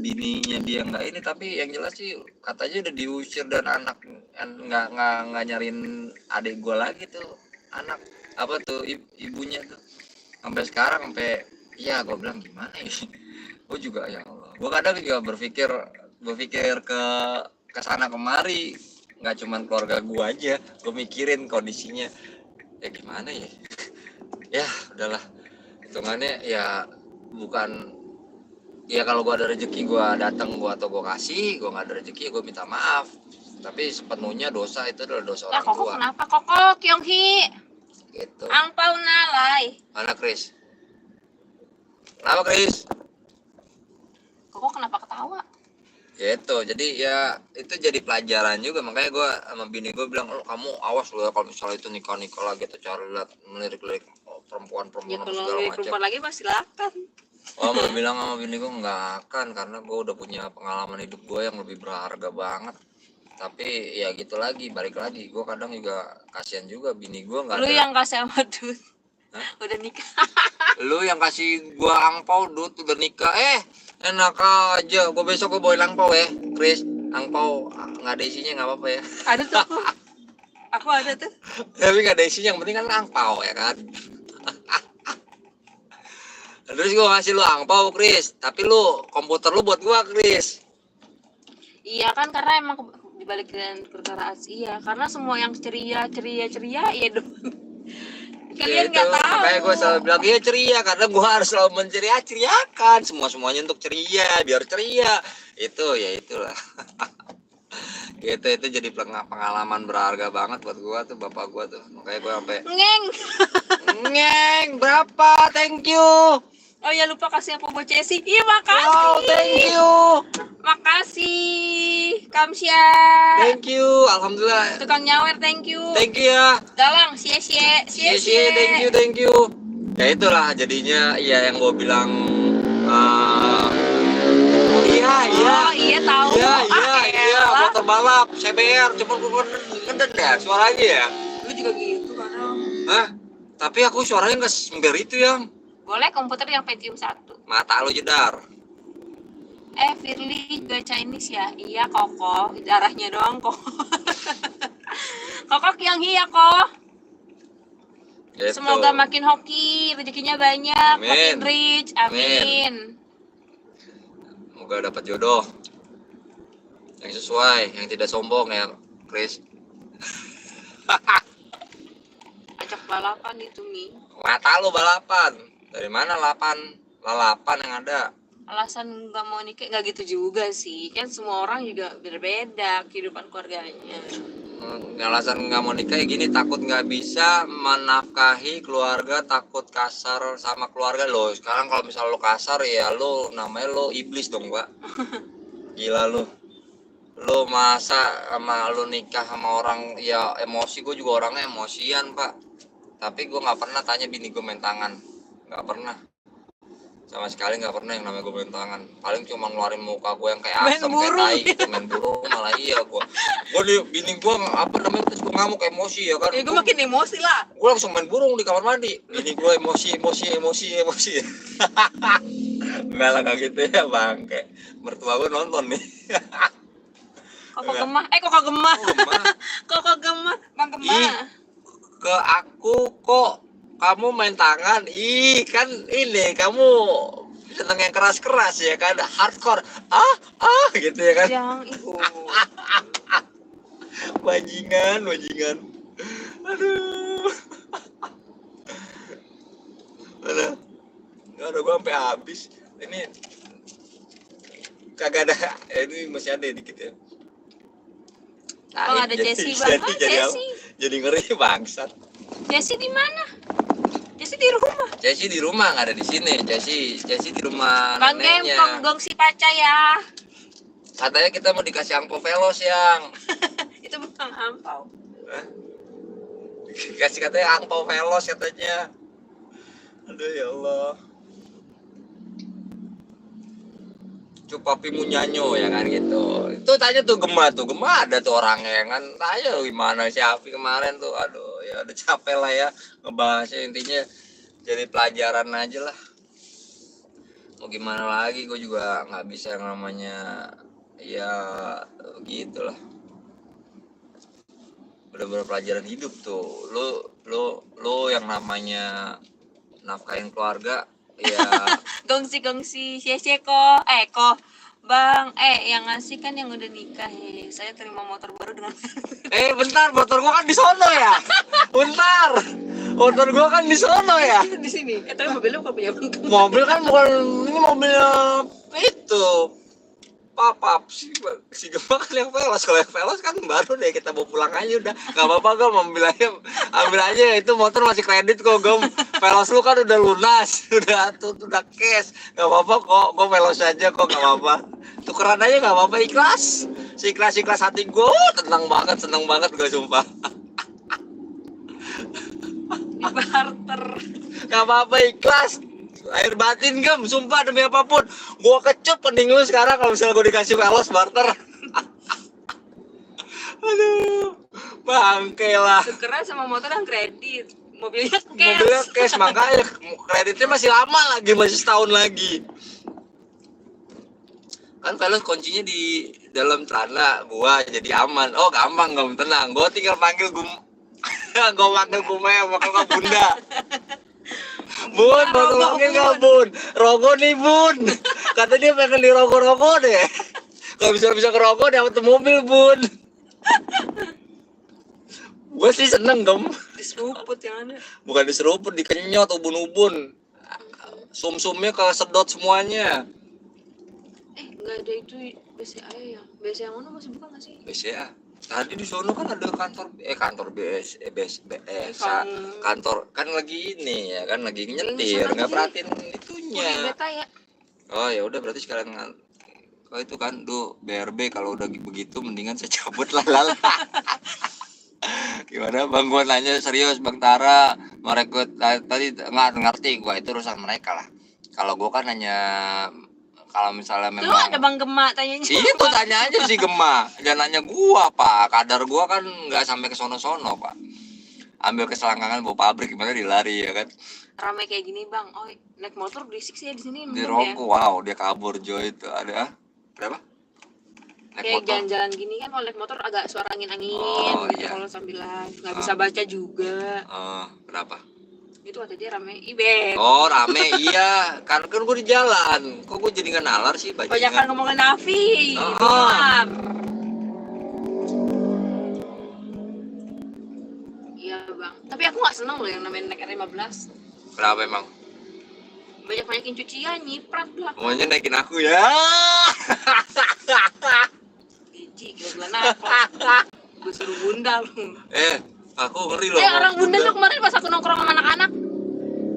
bininya dia nggak ini, tapi yang jelas sih katanya udah diusir dan anak nggak nyariin adik gue lagi tuh, anak apa tuh ibunya tuh sampai sekarang, sampai ya gue bilang gimana ya. Gue juga ya Allah, gue kadang juga berpikir ke sana kemari, nggak cuman keluarga gue aja, gue mikirin kondisinya ya gimana ya. Ya udahlah, hitungannya ya bukan ya, kalau gue ada rezeki gue datang atau gue kasih, gue nggak ada rezeki gue minta maaf, tapi sepenuhnya dosa itu adalah dosa orang tua. Kenapa Koko Kyonghi Gitu. Angpau nalai. Mana Chris? Kenapa Chris? Koko kenapa ketawa? Gitu, jadi ya itu jadi pelajaran juga, makanya gue sama bini gue bilang, kamu awas loh ya kalau misalnya itu nikah lagi atau cari melirik perempuan Ya kalau segala macam. perempuan lagi masih silakan. Gue bilang sama bini gue nggak akan, karena gue udah punya pengalaman hidup gue yang lebih berharga banget. Tapi ya gitu lagi, balik lagi, gue kadang juga kasihan juga bini gue nggak ada. Lu yang kasih sama Dut. Udah nikah. Lu yang kasih gue angpau, Dut udah nikah. Enak aja, gue besok gue bawain angpau ya, Chris. Angpau nggak ada isinya nggak apa-apa ya. Ada tuh. Aku ada tuh. Tapi nggak ada isinya, yang penting kan angpau ya kan. Terus gue ngasih lu angpau, Chris. Tapi lu komputer lu buat gue, Chris. Iya kan, karena emang dibalik dengan perkara Asia, karena semua yang ceria ya dong. Kalian nggak tahu. Makanya gue selalu bilang dia ceria, karena gue harus selalu menceriakan semuanya untuk ceria, biar ceria. Itu ya itulah. Gitu, itu jadi pengalaman berharga banget buat gue tuh, bapak gue tuh. Makanya gue sampai ngeng berapa, thank you. Oh ya, lupa kasih apa buat Cesi. Iya, makasih. Oh, thank you. Makasih. Kamsia. Thank you. Alhamdulillah. Tukang nyawer, thank you. Thank you ya. Dalang, cie. Thank you. Ya itulah jadinya ya yang gue bilang. Iya tahu. Iya, motor balap, CBR, cuma gue ngeden ya suaranya ya. Lu juga gitu kadang. Hah? Tapi aku suaranya nggak sember itu yang. Boleh komputer yang Pentium 1. Mata lu jedar. Firly juga Chinese ya? Iya Koko, darahnya doang kok. Koko yang iya kok. Gitu. Semoga makin hoki, rezekinya banyak, Amin. makin rich, amin. Semoga dapat jodoh yang sesuai, yang tidak sombong ya, Chris. Ajak balapan itu Mi. Mata lu balapan. Dari mana lalapan yang ada? Alasan nggak mau nikah nggak gitu juga sih, kan semua orang juga berbeda kehidupan keluarganya. Alasan nggak mau nikah ya gini, takut nggak bisa menafkahi keluarga, takut kasar sama keluarga lo. Sekarang kalau misalnya lo kasar ya lo namanya lo iblis dong, Pak. Gila lo masa sama lo nikah sama orang ya emosi. Gue juga orangnya emosian, Pak, tapi gue nggak pernah tanya bini gue main tangan, nggak pernah sama sekali, nggak pernah yang namanya gue main tangan. Paling cuma ngeluarin muka gue yang kayak Main asam, kayak burung. tai gitu, main burung malah. Iya, gue di bini gue apa namanya, terus gue ngamuk emosi ya kan, Ya gue makin emosi lah. gue langsung main burung di kamar mandi. Bini gue emosi. Enggak lah, kayak gitu ya bangke. Mertua gue nonton nih. Koko Enggak. gemah, Koko gemah. Oh, Gemah. Koko gemah, Bang Ih, gemah. ke aku kok kamu main tangan, kan ini kamu seneng yang keras-keras ya kan, hardcore gitu ya kan. Yang itu. Bajingan aduh. Ada gua sampai habis ini, kagak ada. Ini masih ada dikit ya. Oh, ada Jessie, Bang. Jadi ngeri bangsat. Jessie di mana? Jessie di rumah. Jessie di rumah, nggak ada di sini. Jessie di rumah Bang neneknya. gong si paca ya. Katanya kita mau dikasih angpau velos yang. Itu bukan ampau. Dikasih katanya angpau velos katanya. Aduh ya Allah. Cupapimu nyanyo ya kan gitu. Itu tanya tuh Gemma ada tuh orangnya kan. Tanya gimana si Afi kemarin tuh. Aduh ya udah capek lah ya ngebahasnya, intinya jadi pelajaran aja lah. Mau gimana lagi, gue juga nggak bisa yang namanya ya gitulah. Bener-bener pelajaran hidup tuh. Lo yang namanya nafkahin keluarga ya. Gongsi kok. Bang, yang ngasih kan yang udah nikah ya. Saya terima motor baru dengan Bentar, motor gua kan di sono ya. Bentar. Motor gua kan di sono ya. di sini. Tapi mobilnya bukan punya Bang. Mobil kan bukan, ini mobilnya itu. Papap si Gemma kan yang velos. Kalau yang velos kan baru deh, kita bawa pulang aja udah. Gak apa-apa Gem, ambil aja itu motor masih kredit kok Gem. Velos lu kan udah lunas, udah cash. Gak apa-apa kok, gue velos aja kok, gak apa-apa. Tukeran aja gak apa-apa, ikhlas. Ikhlas hati gue, seneng banget gue sumpah. Di barter. Gak apa-apa, ikhlas. Air batin Gem, sumpah demi apapun. Gua kecup pening lu sekarang kalau misalnya gua dikasih velos barter. Aduh, bangke lah. Tukeran sama motor yang kredit. Mobilnya Cash, makanya kreditnya masih lama lagi, masih setahun lagi. Kan velos kuncinya di dalam celana gua, jadi aman. Oh gampang Gem, tenang. Gua tinggal panggil gua panggil panggil Bunda. Bun, mau tolongin nggak Bun? Rogo nih Bun. Kata dia pengen dirogo-rogo deh. Gak bisa kerogo dia sama mobil Bun. Gue sih seneng Gem. diseruput yang ada. Bukan diseruput, dikenyot ubun-ubun. Sum-sumnya kesedot semuanya. Nggak ada itu BCA ya. BCA mana masih buka nggak sih? BCA. Tadi di sono kan ada kantor kantor kan lagi ini ya kan, lagi nyetir, nggak perhatiin itunya. Beta ya. Oh ya udah, berarti sekalian itu kan BRB. Kalau udah begitu mendingan saya cabut lah. Gimana Bang, gua nanya serius Bang Tara merekrut tadi nggak ngerti gua, itu urusan mereka lah. Kalau gua kan nanya kalau misalnya memang Lu ada Bang Gemak tanyanya. itu tanya aja si Gemma, jangan nanya gua Pak. Kadar gua kan nggak sampai ke sono-sono Pak. Ambil keselangkangan bawa pabrik gimana dilari ya kan. Ramai kayak gini Bang. Oh naik motor berisik sih ya di sini. Di rokok, wow dia kabur Joy itu ada. Kenapa? Naik Kayak motor. jalan-jalan gini kan kalau naik motor agak suara angin-angin Oh, gitu iya. kalau sambil live. Nggak bisa baca juga. Oh, kenapa? Itu kata dia rame. Ibe. Oh, rame, iya. Kan gue di jalan. Kok gue jadi nggak nalar sih Banyak kan bajingan? ngomongin Nafi. Oh. Luar. Iya bang. Tapi aku nggak seneng loh yang namanya naik R15. Kenapa emang? Banyak-banyakin cucian, nyiprat lah. Maunya naikin aku ya? Biji, gila apa? Gue suruh bunda lu. Aku ngeri loh. Orang bunda tuh kemarin pas aku nongkrong sama anak-anak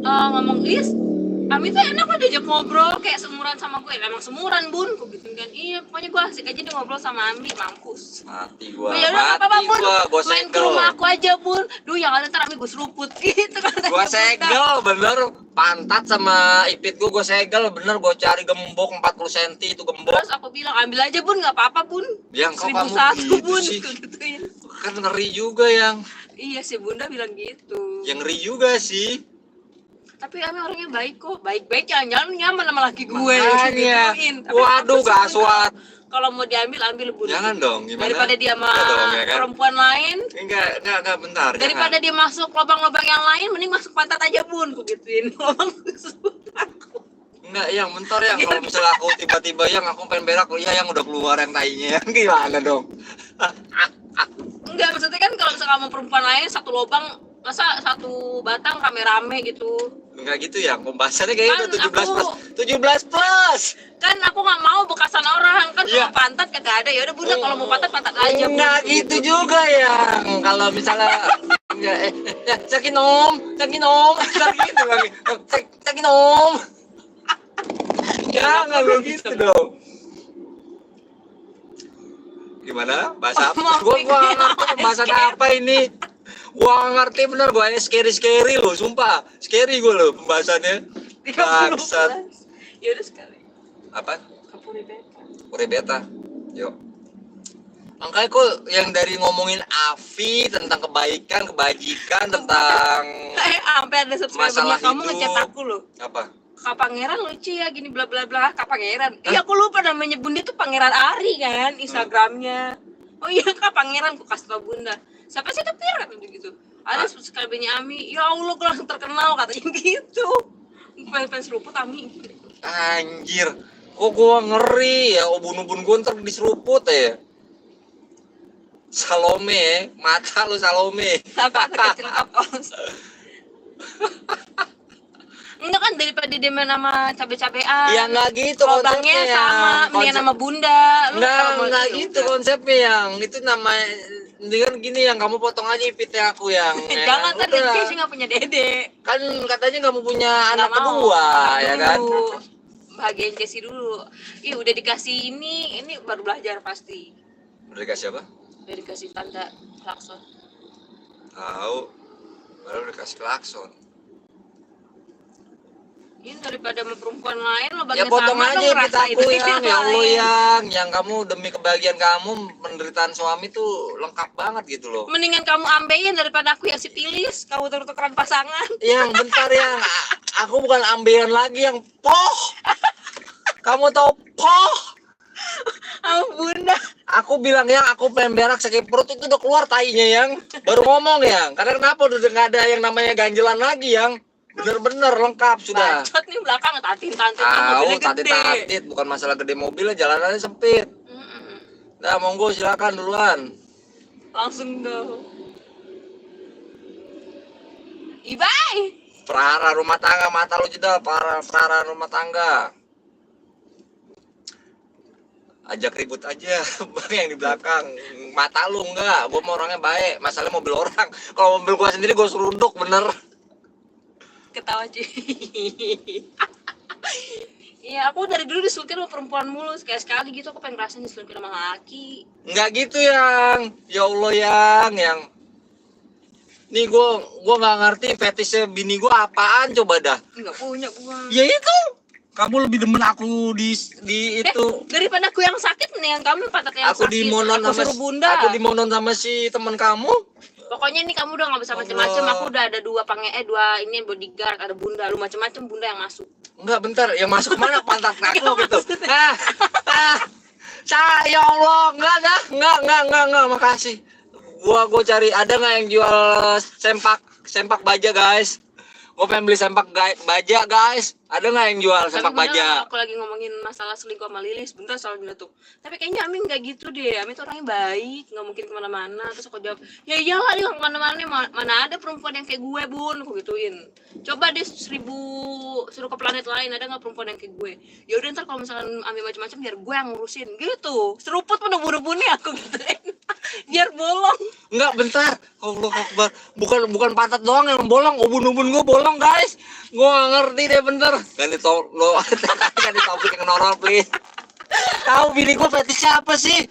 ngomong, Is, Ami tuh enak lah diajak ngobrol kayak seumuran sama gue. Emang seumuran bun, gue gitu kan. Iya, pokoknya gue asik aja deh ngobrol sama Ami, mampus. Mati gua. Ya udah apa-apa bun, Gua main ke segel. rumah aku aja bun. Duh yang ada ntar Ami gue seruput gitu kan. Gua segel bener, pantat sama ipit gua segel bener, gua cari gembok 40 cm itu gembok. Terus aku bilang ambil aja bun, nggak apa-apa bun. Yang kok kamu 1001 gitu bun, sih? gituin. Kan ngeri juga yang Iya sih bunda bilang gitu. ngeri juga sih. Tapi Ami orangnya baik kok, baik-baik jangan nyaman sama laki gue. Makanya. Gituin. Tapi Waduh, aku sih, gaswat. kalau mau diambil ambil bun. Jangan dong, gimana? Daripada dia sama Enggak dong, ya kan? perempuan lain, Enggak bentar. daripada jangan. dia masuk lubang-lubang yang lain, mending masuk pantat aja bun, aku gituin. Lubang Enggak, yang bentar ya. Kalau misalnya aku tiba-tiba yang aku pengen berak, ya yang udah keluar yang tainya, yang gimana dong? enggak maksudnya kan kalau misalnya kamu perempuan lain satu lubang, masa satu batang rame-rame gitu. Enggak gitu ya, pembahasannya kayaknya Kan udah 17 plus. aku- 17 plus. Kan aku nggak mau bekasan orang kan Iya. kalau pantat kagak ada. Ya udah bunda kalau mau pantat aja. Bun. Enggak gitu juga ya. Kalau misalnya enggak sakin om, gitu lagi. Sakin om. Ya, enggak begitu dong. Gimana? Bahasa apa? Gua nggak ngerti pembahasan apa ini. Gua nggak ngerti bener, gua ini scary loh, sumpah. Scary gua loh pembahasannya. 30 Bangsat. plus. Ya udah sekali. Apa? Kapuri beta. Puri beta. Yuk. Makanya kok yang dari ngomongin Afi tentang kebaikan, kebajikan, tentang Sampai ada Masalah subscribernya kamu hidup. ngechat aku loh. apa? Kak Pangeran lucu ya gini bla bla bla. Kak Pangeran. Iya aku lupa namanya bunda itu Pangeran Ari kan Instagramnya. Oh iya Kak Pangeran aku kasih tau bunda. Siapa sih itu Pir katanya gitu. Ada subscribernya Ami. Ya Allah gue langsung terkenal katanya gitu. Fans seruput Ami. Anjir. Kok gua ngeri ya, ubun-ubun gua ntar diseruput ya. Salome, mata lu Salome. Apa kecil kapos. Enggak kan daripada dia main sama cabe-cabean. Ya nggak gitu Lobangnya konsepnya sama, yang. mendingan sama bunda. Lu kalau mau Nggak itu, gitu udah. konsepnya yang. Itu namanya dengan gini yang kamu potong aja ipitnya aku yang. Ya Jangan kan? kan Udah. dia sih nggak punya dede. Kan katanya nggak mau punya anak Nggak mau. kedua, ya kan? Dulu. Bahagian Jesse dulu. Ih udah dikasih ini baru belajar pasti. Udah dikasih apa? Udah dikasih tanda klakson. Tahu. Baru dikasih klakson. Ini daripada sama perempuan lain lo Ya bagian potong sama aja lo ipit ngerasain aku itu yang, ya Allah lain. yang kamu demi kebahagiaan kamu penderitaan suami tuh lengkap banget gitu loh. Mendingan kamu ambeien daripada aku yang sipilis. Kamu tuker-tukeran pasangan. Yang bentar yang aku bukan ambeien lagi yang poh. Kamu tahu poh? Sama bunda. Aku bilang yang aku pengen berak sakit perut itu udah keluar tainya yang baru ngomong yang. Karena kenapa udah nggak ada yang namanya ganjelan lagi yang bener-bener lengkap sudah. Bacot nih belakang tantin-tantin Tahu mobilnya gede. tatit bukan masalah gede mobilnya jalanannya sempit. Mm-mm. Nah monggo silakan duluan. Langsung go. Ibai. Perara rumah tangga mata lu jeda perara rumah tangga. Ajak ribut aja bang yang di belakang mata lu enggak, gua mau orangnya baik, masalahnya mobil orang, kalau mobil gua sendiri gua serunduk bener. Ketawa cuy. Iya aku dari dulu disulkin sama perempuan mulu. Sekali gitu aku pengen ngerasain disulkin sama laki. Enggak gitu yang, ya Allah yang nih gua nggak ngerti fetishnya bini gua apaan coba dah. Enggak punya gua. Ya itu kamu lebih demen aku di itu. Daripada aku yang sakit mendingan kamu pantat yang Aku sakit. dimonon Aku sama suruh bunda. aku dimonon sama si teman kamu. Pokoknya ini kamu udah nggak bisa macem-macem. Allah. Aku udah ada dua ini bodyguard, ada bunda. Lu macem-macem bunda yang masuk. Enggak bentar, yang masuk mana pantat aku gitu. Ah, Ya Allah, enggak, makasih. Gua cari ada nggak yang jual sempak baja, guys? Gua pengen beli sempak baja, guys. Ada nggak yang jual Tapi sempak bener, baja? aku lagi ngomongin masalah selingkuh sama Lilis, bentar soalnya tuh. Tapi kayaknya Amin nggak gitu deh. Amin tuh orangnya baik, nggak mungkin kemana-mana. Terus aku jawab, ya iyalah dia nggak kemana-mana. Mana ada perempuan yang kayak gue, Bun? Aku gituin. Coba deh 1000 suruh ke planet lain, ada nggak perempuan yang kayak gue? Ya udah ntar kalau misalkan Amin macam-macam biar gue yang ngurusin gitu. Seruput pada buru-buru aku gituin. Biar bolong. Enggak, bentar. Allah Akbar. Bukan pantat doang yang bolong, ubun-ubun gua bolong, guys. Gua nggak ngerti deh, bentar. Ganti topik yang normal, please. Tahu bini gua fetishnya apa sih?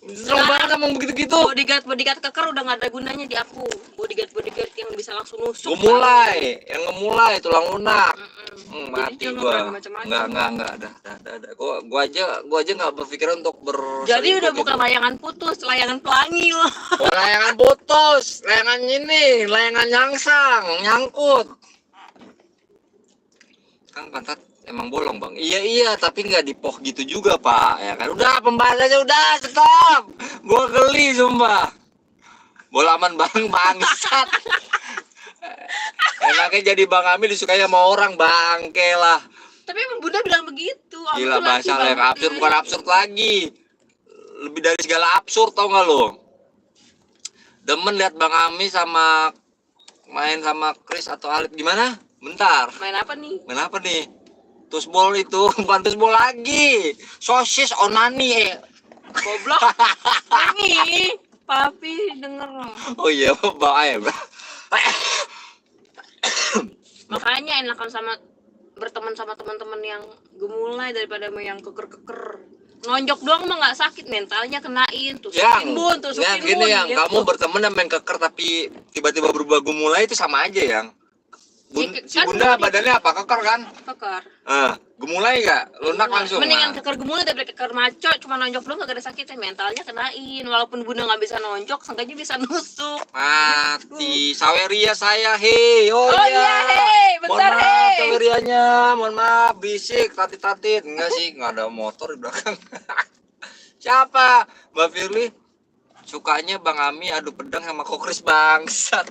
Serem banget ngomong begitu-gitu. Bodyguard keker udah nggak ada gunanya di aku. Bodyguard yang bisa langsung nusuk. Yang ngemulai tulang lunak. Mati gua. Enggak. Dah. Gua aja nggak berpikiran untuk Jadi udah gitu. bukan layangan putus, layangan pelangi loh. Oh, layangan putus, layangan ini, layangan nyangkut. Kan pantat emang bolong, Bang. Iya, tapi nggak dipoh gitu juga, Pak. Ya kan udah pembahasannya udah stop. Gua geli sumpah. Bola aman Bang, bangsat. Enaknya jadi Bang Ami disukai sama orang, bangke lah. Tapi emang Bunda bilang begitu. Gila, bahasa yang absurd, bukan absurd lagi. Lebih dari segala absurd, tau gak lo? Demen lihat Bang Ami sama main sama Chris atau Alif gimana? Bentar. Main apa nih? Tusbol itu, bukan tusbol lagi. Sosis onani Goblok. Mami, papi denger. Oh iya, bawa ya, Bro. Makanya enakan berteman sama teman-teman yang gemulai daripada yang keker-keker. Nonjok doang mah nggak sakit, mentalnya kenain. Tusukin Bun. Gini yang gitu. kamu berteman dan main keker tapi tiba-tiba berubah gemulai itu sama aja yang. Si Bunda badannya apa? Keker kan? Keker. Gemulai gak? Lunak langsung. Mendingan keker gemulai daripada keker maco, cuma nonjok doang gak ada sakitnya, mentalnya kenain. Walaupun Bunda nggak bisa nonjok, seenggaknya bisa nusuk. Mati. Saweria saya, hei. Oh iya, hei. Bentar, mohon maaf, hei. Sawerianya. Mohon maaf, bisik, tatit-tatit. Enggak sih, nggak ada motor di belakang. Siapa? Mbak Firly? Sukanya Bang Ami adu pedang sama Kokris, bangsat.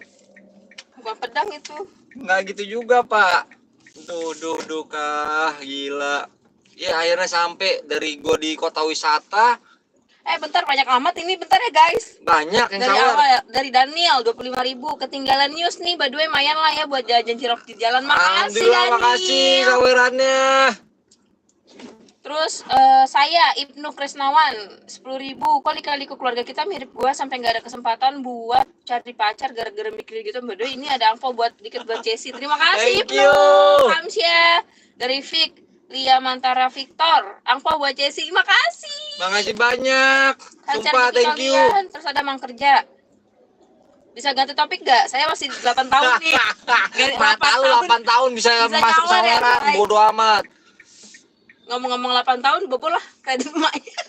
Bukan pedang itu. Nggak gitu juga, Pak. Duh kah, gila. Ya akhirnya sampai dari gua di kota wisata. Bentar, banyak amat ini, bentar ya guys. Banyak yang Dari sawar. awal ya, dari Daniel 25.000. Ketinggalan news nih, by the way lumayan lah ya buat jajan cilok di jalan. Makasih Alhamdulillah, Daniel. makasih sawerannya. Terus saya Ibnu Krisnawan 10.000. Kok lika-liku keluarga kita mirip gua sampai nggak ada kesempatan buat cari pacar gara-gara mikir gitu. Bodoh, ini ada angpau buat dikit buat Jessie. Terima kasih Thank Ibnu. you. Kamsia dari Vic Lia Mantara Victor. Angpau buat Jessie. Makasih. Makasih banyak. Lancar Sumpah, rezeki thank you. kalian. Terus ada Mang Kerja. Bisa ganti topik gak? Saya masih 8 tahun nih. Mata lu 8 tahun bisa masuk nyawar ya, saweran, Bray. bodo amat. Ngomong-ngomong 8 tahun, bobo lah kredit emaknya.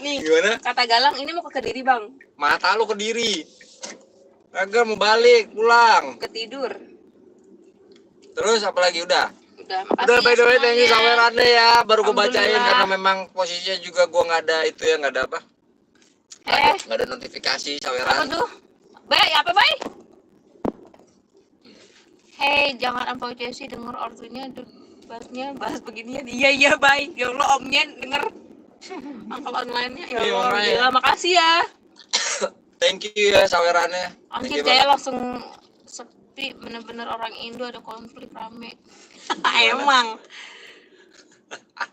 Nih, Gimana? kata Galang, ini mau ke Kediri bang. Mata lu Kediri. Kagak mau balik, pulang. Ketidur. Terus apa lagi udah? Udah, makasih Udah, by the way, ya thank you semuanya. sawerannya ya. Baru gue bacain Alhamdulillah. karena memang posisinya juga gue nggak ada itu ya, nggak ada apa? Nggak ada notifikasi Apa saweran. tuh? Bay, apa bay? Hei, jangan ampau Jessie denger ortunya bahas beginian. Iya bay. Ya Allah omnya denger. Angkal online-nya. Ya Iya, Allah, makanya. gila, makasih ya. Thank you ya sawerannya. Thank Anjir you kayak banget. langsung sepi, bener-bener orang Indo ada konflik rame. Emang.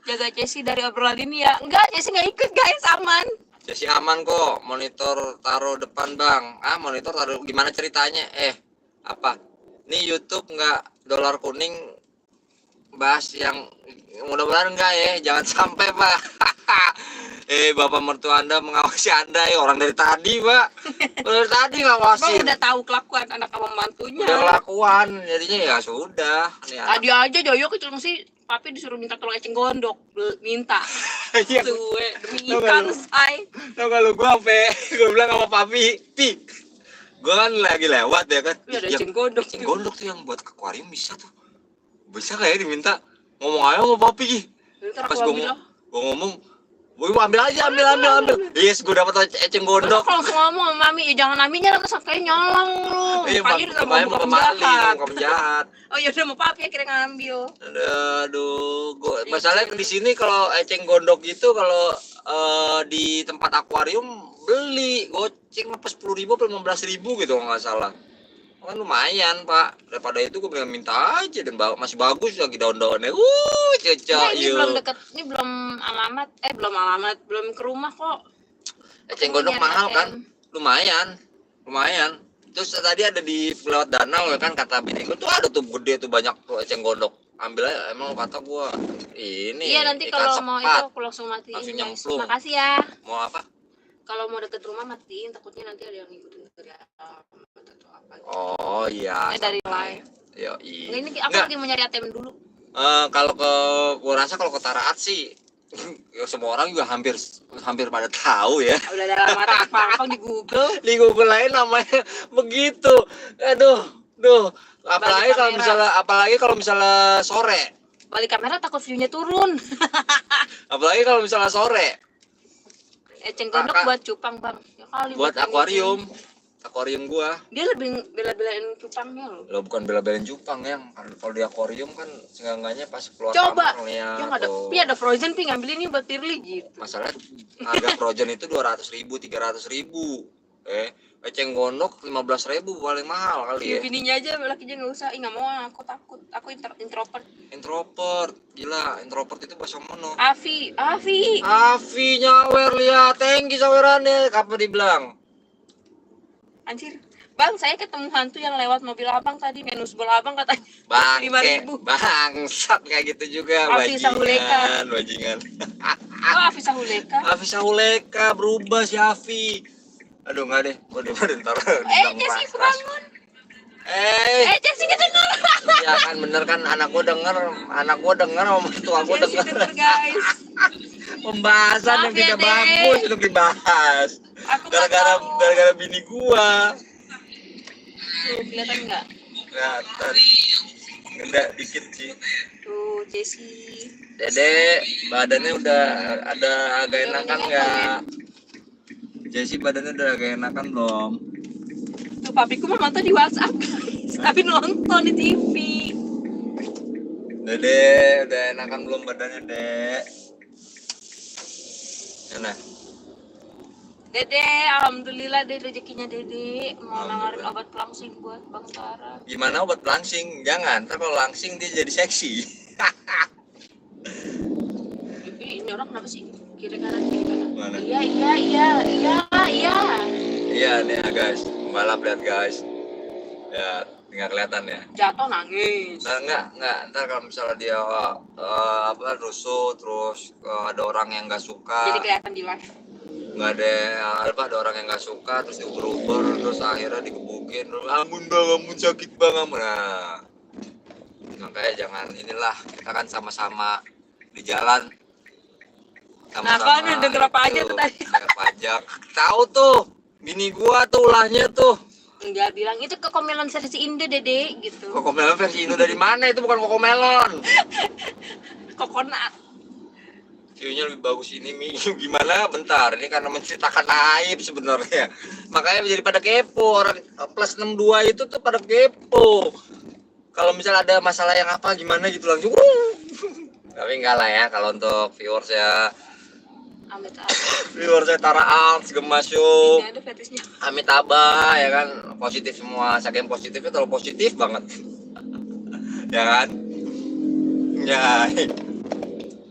Jaga Jessie dari obrolan ini ya. Enggak, Jessie nggak ikut guys, aman. Jesse aman kok, monitor taruh depan bang. Monitor taruh gimana ceritanya? Apa? Nih YouTube nggak dolar kuning bahas yang mudah-mudahan enggak ya, jangan sampai Pak. Bapak mertua Anda mengawasi Anda ya, orang dari tadi Pak. Dari tadi Bang ngawasin. udah tahu kelakuan anak sama mantunya. Udah kelakuan, jadinya ya sudah. Nih, Tadi aja Joyo kecil sih, papi disuruh minta tolong eceng gondok, minta. Iya. Suwe demi Tau ikan gak lu? say. Tau gak lu, gue bilang sama papi, gue kan lagi lewat ya kan. Iya, ada eceng gondok. Eceng gondok tuh yang buat ke akuarium bisa tuh. Bisa gak ya diminta? Ngomong aja sama papi. Ntar Pas aku gue bilang, Gue ngomong, gue ambil aja, ambil. Yes, gue dapat eceng gondok. Kalau langsung ngomong sama mami, ya jangan maminya langsung kayak nyolong lu. Iya, Pagi udah mau buka mau penjahat. Oh ya udah mau papi akhirnya ngambil. Aduh, masalahnya di sini kalau eceng gondok gitu kalau di tempat akuarium beli goceng apa 10.000 atau 15.000 gitu kalau nggak salah. Kan lumayan pak, daripada itu gue bilang minta aja dan masih bagus lagi daun-daunnya cocok. Nah, ini belum deket, ini belum ke rumah kok. Eceng gondok mahal kan, lumayan. Terus tadi ada di lewat danau ya kan, kata bini gue tuh ada tuh gede tuh banyak tuh eceng gondok, ambil aja. Emang kata gue ini iya nanti kalau mau itu aku langsung matiin langsung guys. nyemplung. Makasih ya. Mau apa? Kalau mau deket rumah matiin, takutnya nanti ada yang ngikutin dari atau apa gitu. Oh iya. Dari live. Yo, ini aku lagi mau nyari ATM dulu. Kalau gue rasa kalau ke Taraat sih ya semua orang juga hampir pada tahu ya. Udah dalam mata apa di Google. Di Google lain namanya begitu. Aduh. Apalagi kalau misalnya sore. Balik kamera takut view-nya turun. Apalagi kalau misalnya sore. Eceng gondok buat cupang bang. Ya kali buat akuarium gua. Dia lebih bela-belain cupangnya loh. Lo bukan bela-belain cupang yang kalau di akuarium kan seenggaknya pas keluar coba kamar ya. Yang ada frozen pink ngambil ini buat Tirli gitu. Masalah harga frozen itu 200.000 300.000. Eceng gondok 15.000 paling mahal kali ya. Bininya aja lakinya nggak usah. Nggak mau, aku takut. Aku introvert. Gila, introvert itu bahasa mono. Afi nyawer lihat, thank you sawerannya. Kapan dibilang? Anjir. Bang, saya ketemu hantu yang lewat mobil abang tadi, minus bola abang katanya. Bang, 5.000. Bangsat kayak gitu juga. Afi Sahuleka. Bajingan. Oh, Afi Sahuleka berubah si Afi. Aduh enggak deh, gue ntar Jessy bangun. Jessy kedenger. Iya kan bener kan, anak gue denger sama tua gue denger. Guys. Pembahasan yang tidak bagus untuk dibahas. Gara-gara bini gua. Tuh, kelihatan enggak? Kelihatan. Enggak dikit sih. Tuh, Jessy. Dede, badannya udah ada agak enakan enggak? Jessy badannya udah agak enakan belum? Tuh papiku mah nonton di WhatsApp tapi nonton di TV. Dede, udah enakan belum badannya, Dek? Mana? Dede, alhamdulillah deh rezekinya Dede mau nawarin obat pelangsing buat Bang Tara. Gimana obat pelangsing? Jangan, ntar kalau langsing dia jadi seksi. Ini orang kenapa sih? Kiri kanan. Mana? Iya. Iya nih ya guys, pembalap lihat guys. Ya, nggak kelihatan ya. Jatuh nangis. Nah, enggak. Ntar kalau misalnya dia rusuh terus ada orang yang nggak suka. Jadi kelihatan di live. Nggak ada orang yang nggak suka terus diuber-uber terus akhirnya digebukin. Ampun sakit bang. Nah, makanya jangan inilah, kita kan sama-sama di jalan. Nah kan denger apa aja tuh tadi. Denger pajak. Tahu tuh, bini gua tuh ulahnya tuh. Enggak bilang itu kokomelon versi Indo Dede gitu. Kokomelon versi Indo dari mana? Itu bukan kokomelon. Kokonat. View-nya lebih bagus ini Mi. Gimana? Bentar, ini karena menceritakan aib sebenarnya. Makanya jadi pada kepo. Orang plus 62 itu tuh pada kepo. Kalau misalnya ada masalah yang apa gimana gitu langsung. Tapi enggak lah ya kalau untuk viewers ya. Viewers saya Tara Alt, Gemasyuk, Amitabha ya kan, positif semua. Saking positifnya terlalu positif banget. Ya kan? Ya.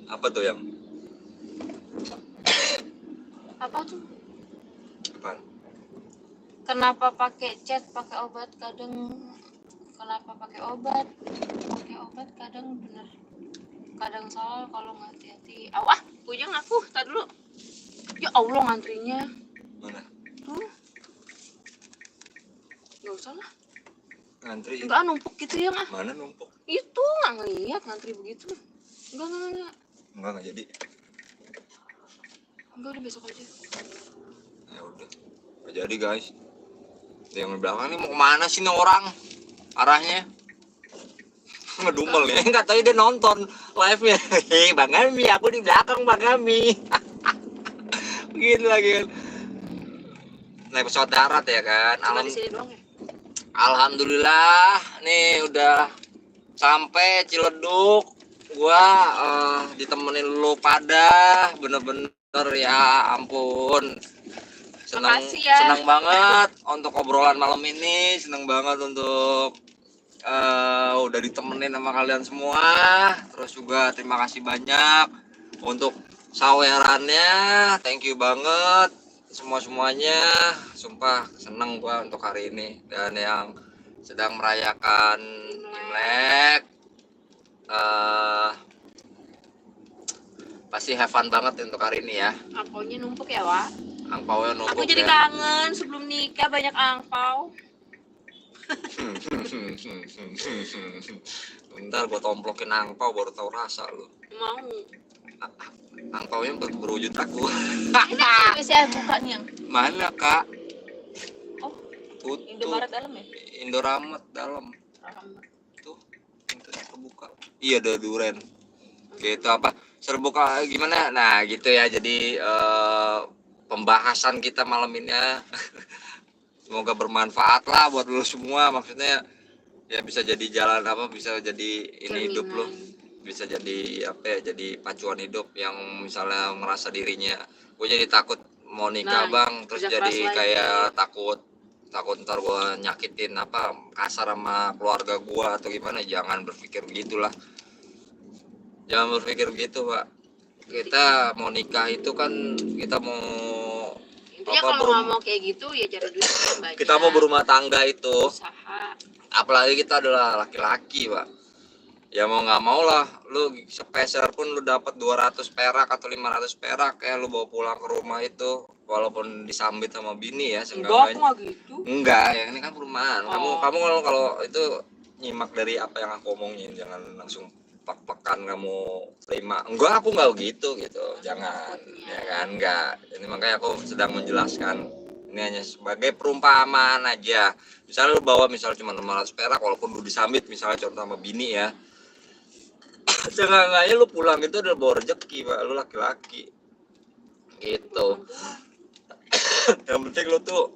Apa tuh yang? Apa tuh? Apaan? Kenapa pakai cat, pakai obat kadang? Kenapa pakai obat? Pakai obat kadang bener, kadang salah kalau nggak hati-hati. Awah, puyeng aku. Tadi dulu. Ya Allah ngantrinya. Mana? Tuh. Nggak usah lah. Ngantri. Enggak numpuk gitu ya nggak? Mana numpuk? Itu nggak ngeliat ngantri begitu. Enggak. Enggak jadi. Enggak, udah besok aja. Ya udah. Nggak jadi guys. Yang di belakang nih mau kemana sih nih orang? Arahnya? ngedumel nih, nggak tahu dia nonton live-nya. Bang Ami, aku di belakang Bang Ami. Gitu lagi kan. Naik pesawat darat ya kan. Cuma di sini doang ya. Alhamdulillah nih udah sampai Ciledug. Gua ditemenin lu pada bener-bener ya ampun. Makasih ya. Senang banget untuk obrolan malam ini, senang banget untuk udah ditemenin sama kalian semua. Terus juga terima kasih banyak untuk sawerannya, thank you banget semuanya. Sumpah seneng gua untuk hari ini. Dan yang sedang merayakan Imlek pasti have fun banget untuk hari ini ya. Angpaunya numpuk ya, Wak. Angpaunya numpuk. Aku jadi ya. kangen sebelum nikah banyak angpau. Bentar gua tomplokin angpau baru tahu rasa lu. Mau. Angpaunya berwujud aku. Ini bisa buka nih yang. Mana kak? Oh, Tutup. Indomaret dalam ya? Indoramet dalam. Alhamdulillah. Tuh, itu terbuka. Iya ada duren. Gitu apa? Terbuka gimana? Nah gitu ya. Jadi pembahasan kita malam ini ya. Semoga bermanfaat lah buat lu semua. Maksudnya ya bisa jadi jalan apa? Bisa jadi ini hidup lu. Bisa jadi apa ya, jadi pacuan hidup yang misalnya merasa dirinya gue jadi takut mau nikah bang, terus jadi kayak takut ntar gue nyakitin apa kasar sama keluarga gue atau gimana. Jangan berpikir begitulah, jangan berpikir begitu pak. Kita mau nikah itu kan kita mau intinya kalau mau kayak gitu ya cari duit yang banyak. Kita mau berumah tangga itu usaha. Apalagi kita adalah laki-laki pak. Ya mau nggak mau lah, lu sepeser pun lu dapat 200 perak atau 500 perak ya lu bawa pulang ke rumah itu, walaupun disambit sama bini ya seenggaknya. Enggak, ya ini kan perumahan. Kamu kalau itu nyimak dari apa yang aku omongin, jangan langsung pak-pakan kamu terima. Enggak, aku nggak gitu. Jangan, ya kan enggak. Ini makanya aku sedang menjelaskan. Ini hanya sebagai perumpamaan aja. Misalnya lu bawa cuma 500 perak walaupun lu disambit misalnya contoh sama bini ya. Jangan lu pulang itu udah bawa rezeki pak, lu laki-laki gitu. Yang penting lu tuh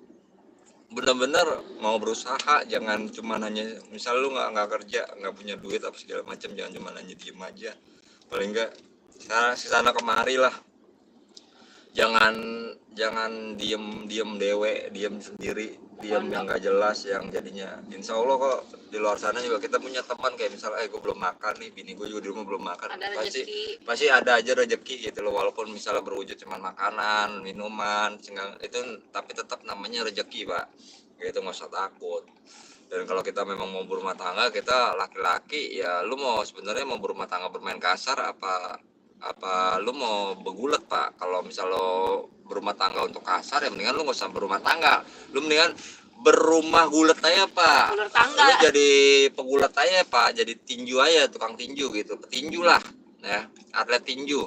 benar-benar mau berusaha, jangan cuma nanya misal lu nggak kerja, nggak punya duit apa segala macam, jangan cuma nanya diem aja. Paling enggak sana kemari lah, jangan diem dewe, diem sendiri, diem yang nggak jelas, yang jadinya insya Allah kok di luar sana juga kita punya teman kayak misalnya gue belum makan nih, bini gue juga di rumah belum makan, pasti ada aja rezeki gitu loh, walaupun misalnya berwujud cuma makanan minuman itu, tapi tetap namanya rezeki pak gitu, nggak usah takut. Dan kalau kita memang mau berumah tangga, kita laki-laki ya, lu mau sebenarnya mau berumah tangga bermain kasar apa lu mau begulat pak. Kalau misal lo berumah tangga untuk kasar ya mendingan lu nggak usah berumah tangga, lu mendingan berumah gulat aja pak. Lu jadi pegulat aja pak, jadi tinju aja, tukang tinju gitu, petinju lah ya, atlet tinju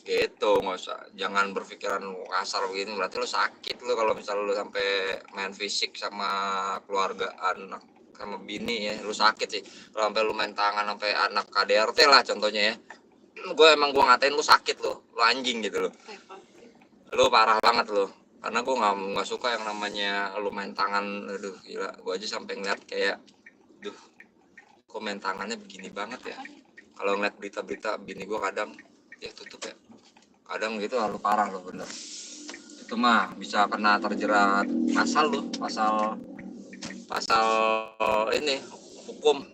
gitu. Nggak usah, jangan berpikiran kasar begini, berarti lu sakit lu kalau misal lu sampai main fisik sama keluarga, anak sama bini ya, lu sakit sih. Kalau sampai lu main tangan sampai anak KDRT lah contohnya ya, gue ngatain lu sakit lu anjing gitu lo, lu parah banget lo. Karena gue nggak suka yang namanya lu main tangan. Aduh gila, gue aja sampai ngeliat kayak duh kok main tangannya begini banget ya. Kalau ngeliat berita-berita bini gue kadang ya tutup ya, kadang gitu lu parah lo bener. Itu mah bisa kena terjerat pasal lo, pasal ini hukum.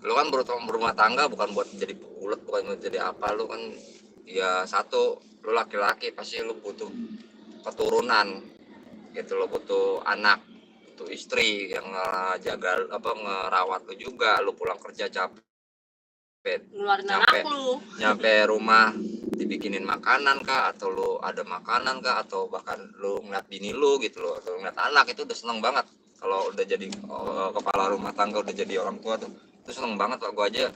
Lu kan berumah tangga bukan buat jadi ulet, bukan buat jadi apa. Lu kan ya satu, lu laki-laki pasti lu butuh keturunan gitu, lu butuh anak, butuh istri yang jaga apa ngerawat lu juga. Lu pulang kerja capek, nyampe rumah dibikinin makanan kah, atau lu ada makanan kah, atau bahkan lu ngeliat bini lu gitu loh, atau ngeliat anak, itu udah seneng banget. Kalau udah jadi kepala rumah tangga, udah jadi orang tua tuh, itu seneng banget pak. Gue aja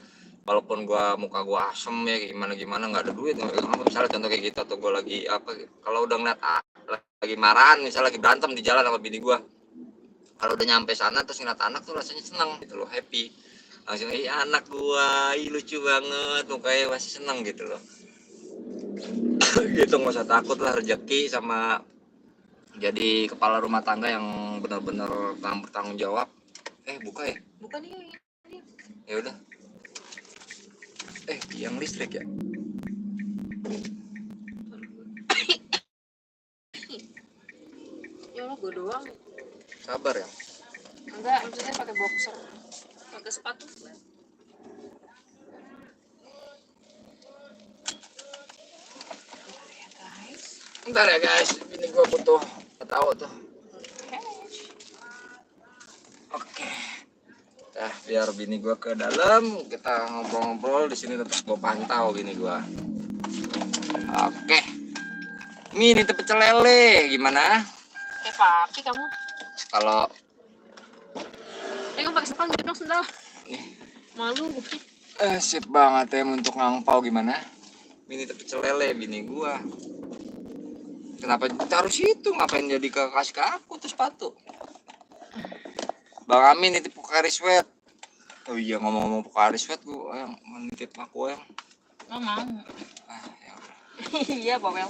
walaupun muka gue asem ya gimana nggak ada duit misalnya contoh kayak gitu, atau gue lagi apa, kalau udah ngeliat lagi marahan misalnya, lagi berantem di jalan sama bini gue, kalau udah nyampe sana terus ngeliat anak tuh rasanya seneng gitu loh, happy. langsung anak gua lucu banget, mukanya masih seneng gitu loh. Gitu, nggak usah takut lah, rezeki sama jadi kepala rumah tangga yang benar-benar bertanggung jawab. Buka ya, Bukan nih. ya udah. Yang listrik ya. Ya Allah, gue doang. Sabar ya. Enggak, maksudnya pakai boxer, pakai sepatu. Bentar ya guys, ini gua butuh tahu tuh. Oke. Nah, biar bini gua ke dalam, kita ngobrol-ngobrol di sini, terus gua pantau bini gua. Oke. Ini pecel lele gimana? Papi kamu. Kalau Kamu pakai sendal gitu dong, sendal. Malu gue. sip banget ya untuk ngangpau gimana? Ini pecel lele bini gua. Kenapa taruh situ? Ngapain jadi kasih ke aku tuh sepatu? Bang Amin nitip Pocari Sweat. Oh iya, ngomong-ngomong Pocari Sweat, gua yang nitip aku yang. Nggak mau. Ya udah. Iya, bawel.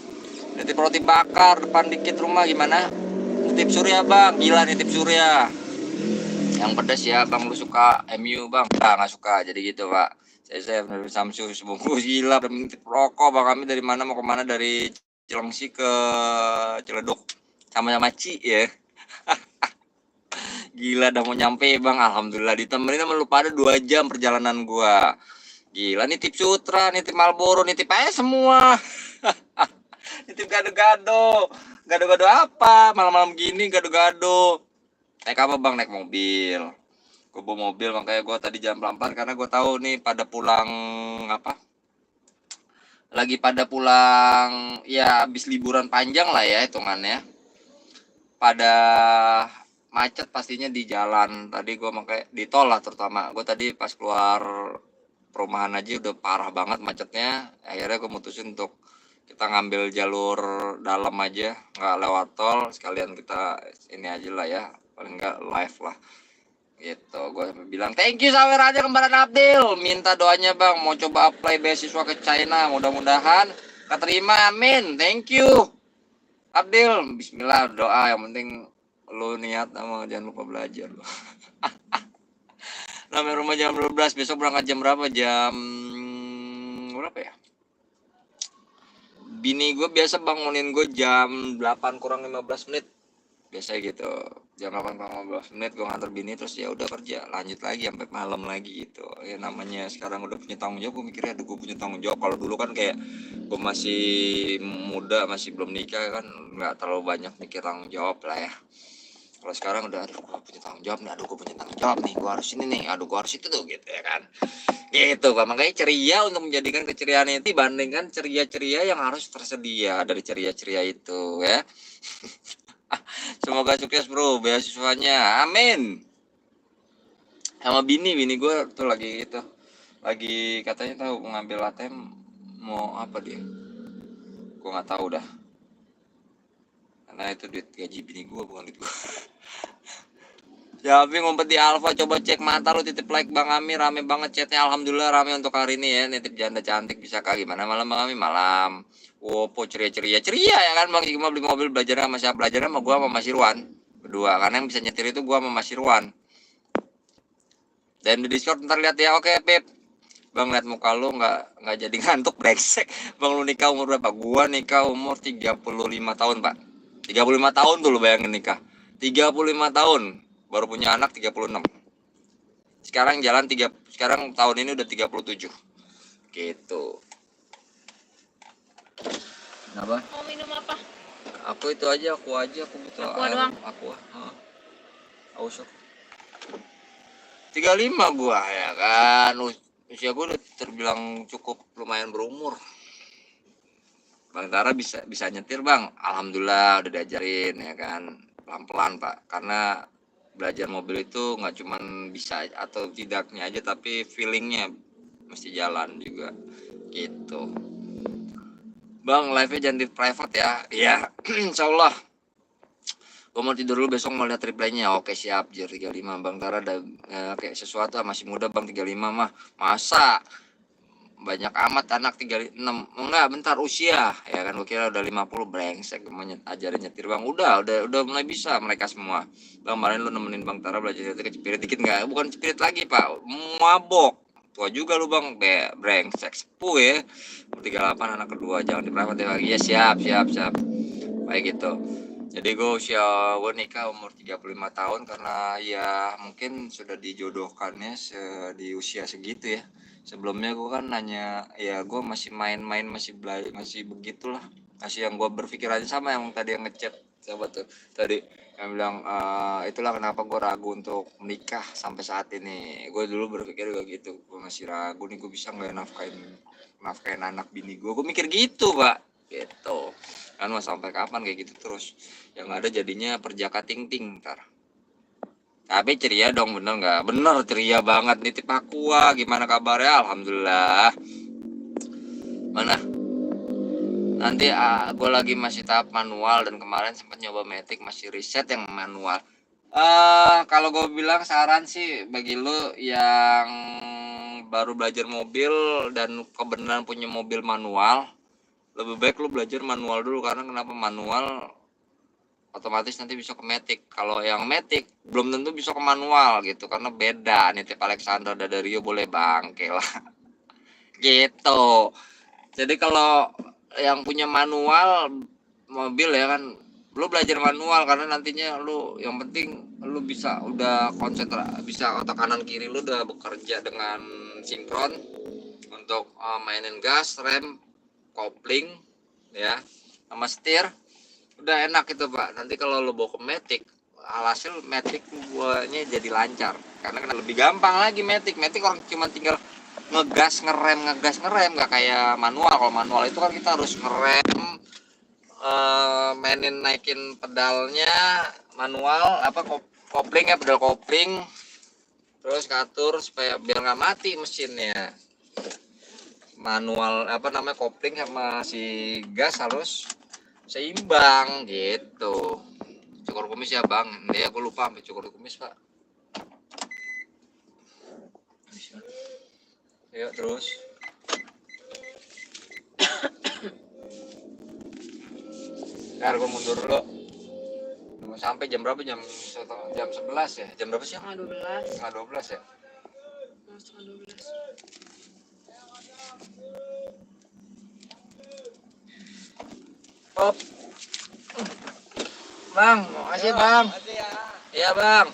Nitip roti bakar depan dikit rumah gimana? Nitip Surya bang, gila nitip Surya. Yang pedas ya bang, lu suka MU bang? Nggak suka, jadi gitu pak. Saya dari Samsu sebungkus, gila. Udah nitip rokok bang Amin, dari mana mau kemana? Dari Cilengsi ke Ciledug sama-sama Ci ya. Gila, udah mau nyampe bang, alhamdulillah ditemenin sama lu pada 2 jam perjalanan gua. Gila, nitip Sutra, nitip Marlboro, nitip aja semua. Nitip gado-gado. Gado-gado apa? Malam-malam gini gado-gado. Naik apa bang? Naik mobil. Gue bawa mobil, makanya gue tadi jam pelan-pelan karena gue tahu nih pada pulang apa? Lagi pada pulang ya, habis liburan panjang lah ya hitungannya. Pada macet pastinya di jalan. Tadi gue makanya di tol lah terutama. Gue tadi pas keluar perumahan aja udah parah banget macetnya. Akhirnya gue mutusin untuk kita ngambil jalur dalam aja, nggak lewat tol, sekalian kita ini aja lah ya, paling nggak live lah gitu. Gue bilang thank you Sawer aja kembaran Abdil, minta doanya bang, mau coba apply beasiswa ke China, mudah-mudahan keterima, amin. Thank you Abdil, bismillah, doa yang penting lu niat sama jangan lupa belajar. Sampai rumah jam 12, besok berangkat jam berapa? Jam berapa ya? Bini gue biasa bangunin gue jam 8 kurang 15 menit. Biasa gitu. Jam 8 kurang 15 menit gue nganter bini, terus ya udah kerja, lanjut lagi sampai malam lagi gitu. Ya namanya sekarang udah punya tanggung jawab, gue mikirnya aduh gue punya tanggung jawab. Kalau dulu kan kayak gue masih muda, masih belum nikah kan, nggak terlalu banyak mikir tanggung jawab lah ya. Kalau sekarang udah aduh gue punya tanggung jawab nih, aduh gue punya tanggung jawab nih, gue harus ini nih, aduh gue harus itu tuh gitu ya kan. Gitu Pak, makanya ceria untuk menjadikan keceriaan itu dibandingkan ceria-ceria yang harus tersedia dari ceria-ceria itu ya. Semoga sukses bro beasiswanya, amin. Sama bini gue tuh lagi itu, lagi katanya tahu ngambil ATM, mau apa dia, gue nggak tahu dah, karena itu duit gaji bini gue bukan duit gue. Ya, tapi ngumpet di Alfa, coba cek mata lu, titip like Bang Ami, rame banget chatnya, alhamdulillah rame untuk hari ini ya. Nitip janda cantik bisa kah? Gimana malam Bang Ami? Malam. Wopo ceria ya kan Bang Cuma beli mobil, belajarnya sama siapa? Belajarnya sama gua sama Mas Irwan berdua, karena yang bisa nyetir itu gua sama Mas Irwan. Dan di Discord ntar lihat ya. Oke Pip, Bang lihat muka lu nggak jadi ngantuk brengsek. Bang lu nikah umur berapa? Gua nikah umur 35 tahun Pak. 35 tahun tuh lu bayangin nikah. 35 tahun. Baru punya anak 36. Sekarang sekarang tahun ini udah 37. Gitu. Kenapa? Mau minum apa? Aku itu aja, aku butuh Aqua air. doang. Aqua. Aus aku. 35 gua ya kan. Usia gua udah terbilang cukup lumayan berumur. Bang Tara bisa nyetir Bang. Alhamdulillah udah diajarin ya kan. Pelan-pelan Pak. Karena belajar mobil itu nggak cuman bisa atau tidaknya aja, tapi feelingnya mesti jalan juga gitu. Bang live-nya jangan di private ya. Iya. Insyaallah Gue mau tidur dulu, besok mau lihat replaynya. Oke siap, Jir 35. Bang Tara ada kayak sesuatu, masih muda Bang 35 mah. Masa banyak amat anak 36. Enggak, bentar usia. Ya kan gue kira udah 50, brengsek mau ajarin nyetir Bang. Udah mulai bisa mereka semua. Bang, kemarin lu nemenin Bang Tara belajar nyetir kecepirit dikit enggak? Bukan cepirit lagi, Pak. Mabok. Tua juga lu Bang, brengsek sepuh ya. 38 anak kedua, jangan diperawat ya Bang. Iya siap. Baik gitu. Jadi gue nikah umur 35 tahun karena ya mungkin sudah dijodohkannya di usia segitu ya. Sebelumnya gue kan nanya, ya gue masih main-main, masih begitulah. Masih yang gue berpikir aja sama yang tadi yang ngechat sahabat tuh tadi yang bilang itulah kenapa gue ragu untuk menikah sampai saat ini. Gue dulu berpikir juga gitu, gue masih ragu nih gue bisa nggak nafkain anak bini gue mikir gitu Pak, gitu kan. Mau sampai kapan kayak gitu terus, yang ada jadinya perjaka ting ting ntar. Tapi ceria dong, bener nggak? Bener ceria banget. Nitip Aqua, gimana kabarnya? Alhamdulillah. Mana? Nanti gue lagi masih tahap manual dan kemarin sempat nyoba matic, masih riset yang manual. Kalau gue bilang saran sih bagi lu yang baru belajar mobil dan kebenaran punya mobil manual, lebih baik lu belajar manual dulu. Karena kenapa manual? Otomatis nanti bisa ke matic. Kalau yang matic belum tentu bisa ke manual gitu, karena beda. Nitip Alexander Dadario boleh bangke lah gitu. Jadi kalau yang punya manual mobil ya kan, lu belajar manual karena nantinya lu yang penting lu bisa udah bisa otak kanan kiri lu udah bekerja dengan sinkron untuk mainin gas, rem, kopling ya, sama setir. Udah enak itu Pak. Nanti kalau lo bawa ke matic, alhasil matic buahnya jadi lancar karena lebih gampang lagi. Matic orang cuma tinggal ngegas ngerem nggak kayak manual. Kalau manual itu kan kita harus ngerem, mainin naikin pedalnya. Manual kopling ya, pedal kopling, terus ngatur supaya biar nggak mati mesinnya. Manual kopling sama si gas harus seimbang gitu. Cukur kumis ya Bang. Ini aku lupa sampai cukur kumis Pak. Yuk terus. Ntar gue mundur dulu. Sampai jam berapa? Jam 11 ya? Jam berapa sih? Setengah 12. Setengah 12 ya? Setengah 12. Op. Bang, makasih Bang. Iya Bang.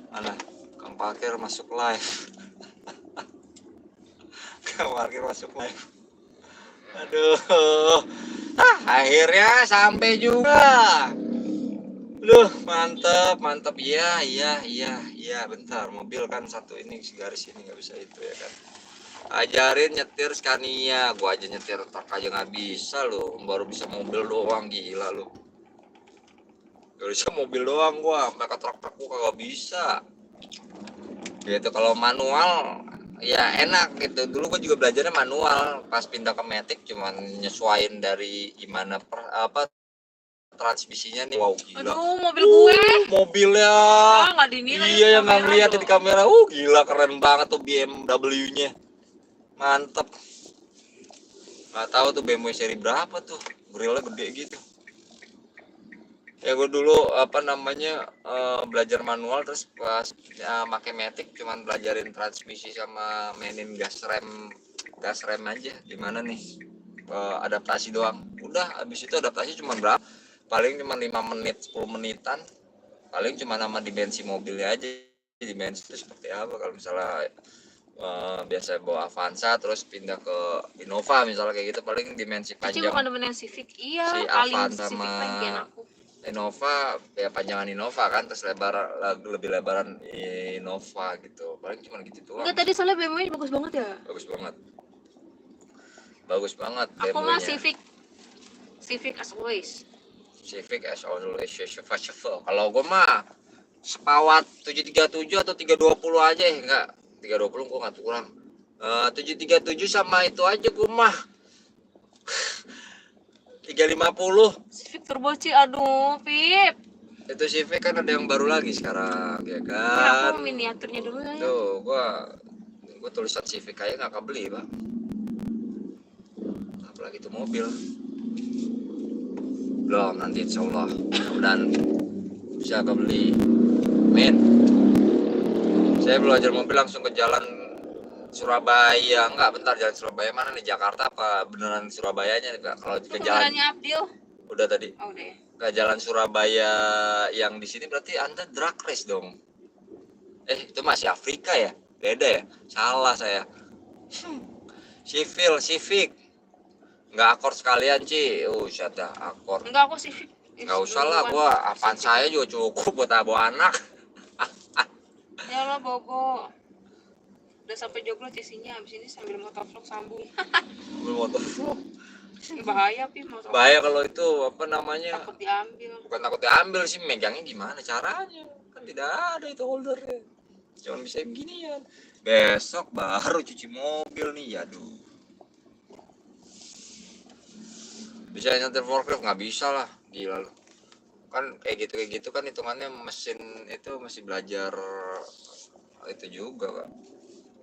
Mana? Kang parkir masuk live. Kang parkir masuk live. Aduh. Akhirnya sampai juga. Duh, mantep. Iya. Bentar, mobil kan satu ini garis ini nggak bisa itu ya kan. Ajarin nyetir Scania, gua aja nyetir truk aja nggak bisa lo, baru bisa mobil doang, gila lo. Gak bisa mobil doang gua, sampai ke truk gua kagak bisa. Gitu. Kalau manual ya enak gitu. Dulu gua juga belajarnya manual, pas pindah ke matic cuman nyesuaiin dari gimana transmisinya nih. Wow gila. Aduh, mobil gue. Mobilnya. Nggak dinilai. Iya yang nggak ngeliat di kamera. Gila keren banget tuh BMW-nya. Mantep. Nggak tahu tuh BMW seri berapa tuh, grillnya gede gitu. Ya gue dulu belajar manual, terus pas pakai matic cuman belajarin transmisi sama mainin gas rem aja. Gimana nih adaptasi doang. Udah habis itu adaptasi cuma berapa? Paling cuma 5 menit 10 menitan. Paling cuma nama dimensi mobilnya aja. Dimensi itu seperti apa kalau misalnya biasa bawa Avanza terus pindah ke Innova misalnya kayak gitu, paling dimensi panjang. Bukan demen yang Civic. Iya, si paling Avanza Civic sama bagian aku. Innova ya panjangan Innova kan, terus lebih lebaran Innova gitu. Paling cuma gitu doang. Enggak, tadi soalnya BMW bagus banget ya. Bagus banget Aku mah BMW-nya. Civic as always. Kalau gue mah sepawat 737 atau 320 aja ya, enggak 320 gue nggak kurang. 737 sama itu aja gue mah. 350. Civic Turbo C, aduh, Pip. Itu Civic kan ada yang baru lagi sekarang, ya Kan kan? aku miniaturnya dulu ya. Tuh, gua tulisan Civic aja nggak kebeli, Bang. Apalagi itu mobil. Belum, nanti insya Allah. Dan bisa kebeli. Min. Saya belajar mobil langsung ke jalan Surabaya. Enggak, bentar, jalan Surabaya mana nih? Jakarta apa beneran Surabayanya nih, Pak? Kalau Itu ke jalan kembarannya Abdil. udah tadi. Oh, udah ya. Ke jalan Surabaya yang di sini berarti Anda drag race dong. Itu masih Afrika ya? Beda ya? Salah saya. Civic. Enggak akor sekalian, Ci. Dah akor. Enggak, aku Civic. Enggak usah lah, gua apaan saya juga cukup buat bawa anak. Ya Allah, Bobo. Udah sampai Joglo isinya, habis ini sambil motovlog sambung. Motor. Bahaya, Pi, motor. Bahaya kalau itu apa namanya? Takut diambil. Bukan takut diambil sih, megangnya gimana caranya? Kan tidak ada itu holdernya. Cuma bisa beginian. Besok baru cuci mobil nih, aduh. Bisa nyetir forklift nggak bisa lah, gila lu. Kan kayak gitu kan hitungannya mesin itu masih belajar itu juga, Pak.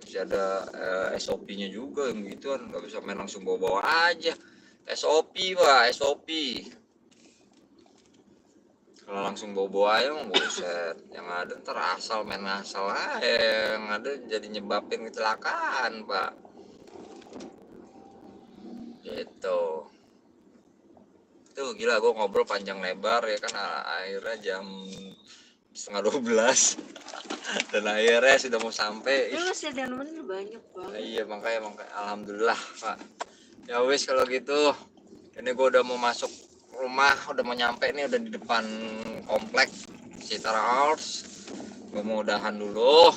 Masih ada SOP-nya juga yang gituan, nggak bisa main langsung bawa-bawa aja. SOP, Pak, SOP. Kalau langsung bawa-bawa aja mah buset. Yang ada ntar main asal aja, yang ada jadi nyebabin kecelakaan, Pak. Gitu. Tuh gila, gue ngobrol panjang lebar ya kan, akhirnya jam 11:30 dan akhirnya sudah mau sampai. Lu masih ada nemenin banyak banget. Iya, makanya alhamdulillah, Pak. Ya wis kalau gitu, ini gue udah mau masuk rumah, udah mau nyampe nih, udah di depan komplek Citra House. Gue mau udahan dulu.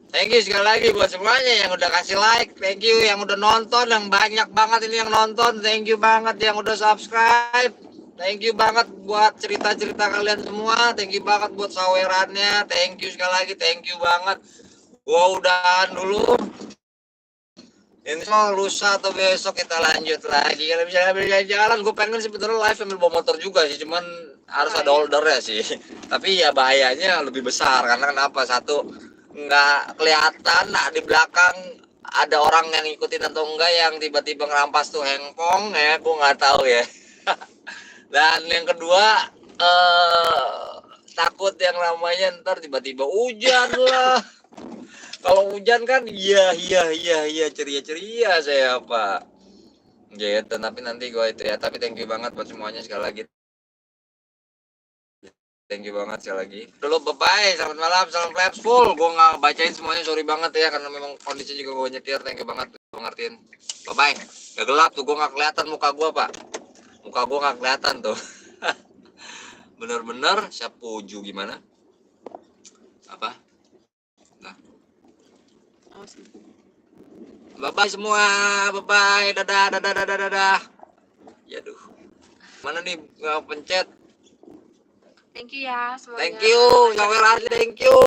Thank you sekali lagi buat semuanya yang udah kasih like. Thank you yang udah nonton, yang banyak banget ini yang nonton. Thank you banget yang udah subscribe. Thank you banget buat cerita-cerita kalian semua. Thank you banget buat sawerannya. Thank you sekali lagi, thank you banget. Gua udahan dulu. Insya Allah lusa atau besok kita lanjut lagi. Kalau misalnya jalan-jalan, gue pengen sebetulnya live sambil bawa motor juga sih. Cuman harus ada holdernya sih. Tapi ya bahayanya lebih besar. Karena kenapa? Satu, nggak kelihatan. Nah, di belakang ada orang yang ngikutin atau enggak yang tiba-tiba ngerampas tuh handphone ya. Gue nggak tahu ya. Dan yang kedua, takut yang namanya ntar tiba-tiba hujan lah. Kalau hujan kan iya ceria saya, Pak. Gitu, tapi nanti gue itu ya. Tapi thank you banget buat semuanya sekali lagi. Thank you banget sekali lagi. Dulu bye-bye, selamat malam, salam Flapsful. Gue nggak bacain semuanya, sorry banget ya karena memang kondisi juga gue nyetir. Thank you banget, gue ngertiin. Bye-bye. Gak gelap tuh, gue nggak kelihatan muka gue, Pak. Muka gue nggak kelihatan tuh. Bener-bener Syapuju gimana? Apa? Bye-bye semua, bye-bye, dadah. Yaduh, mana nih nggak pencet? Thank you ya semuanya. Thank you, sampai lagi, thank you.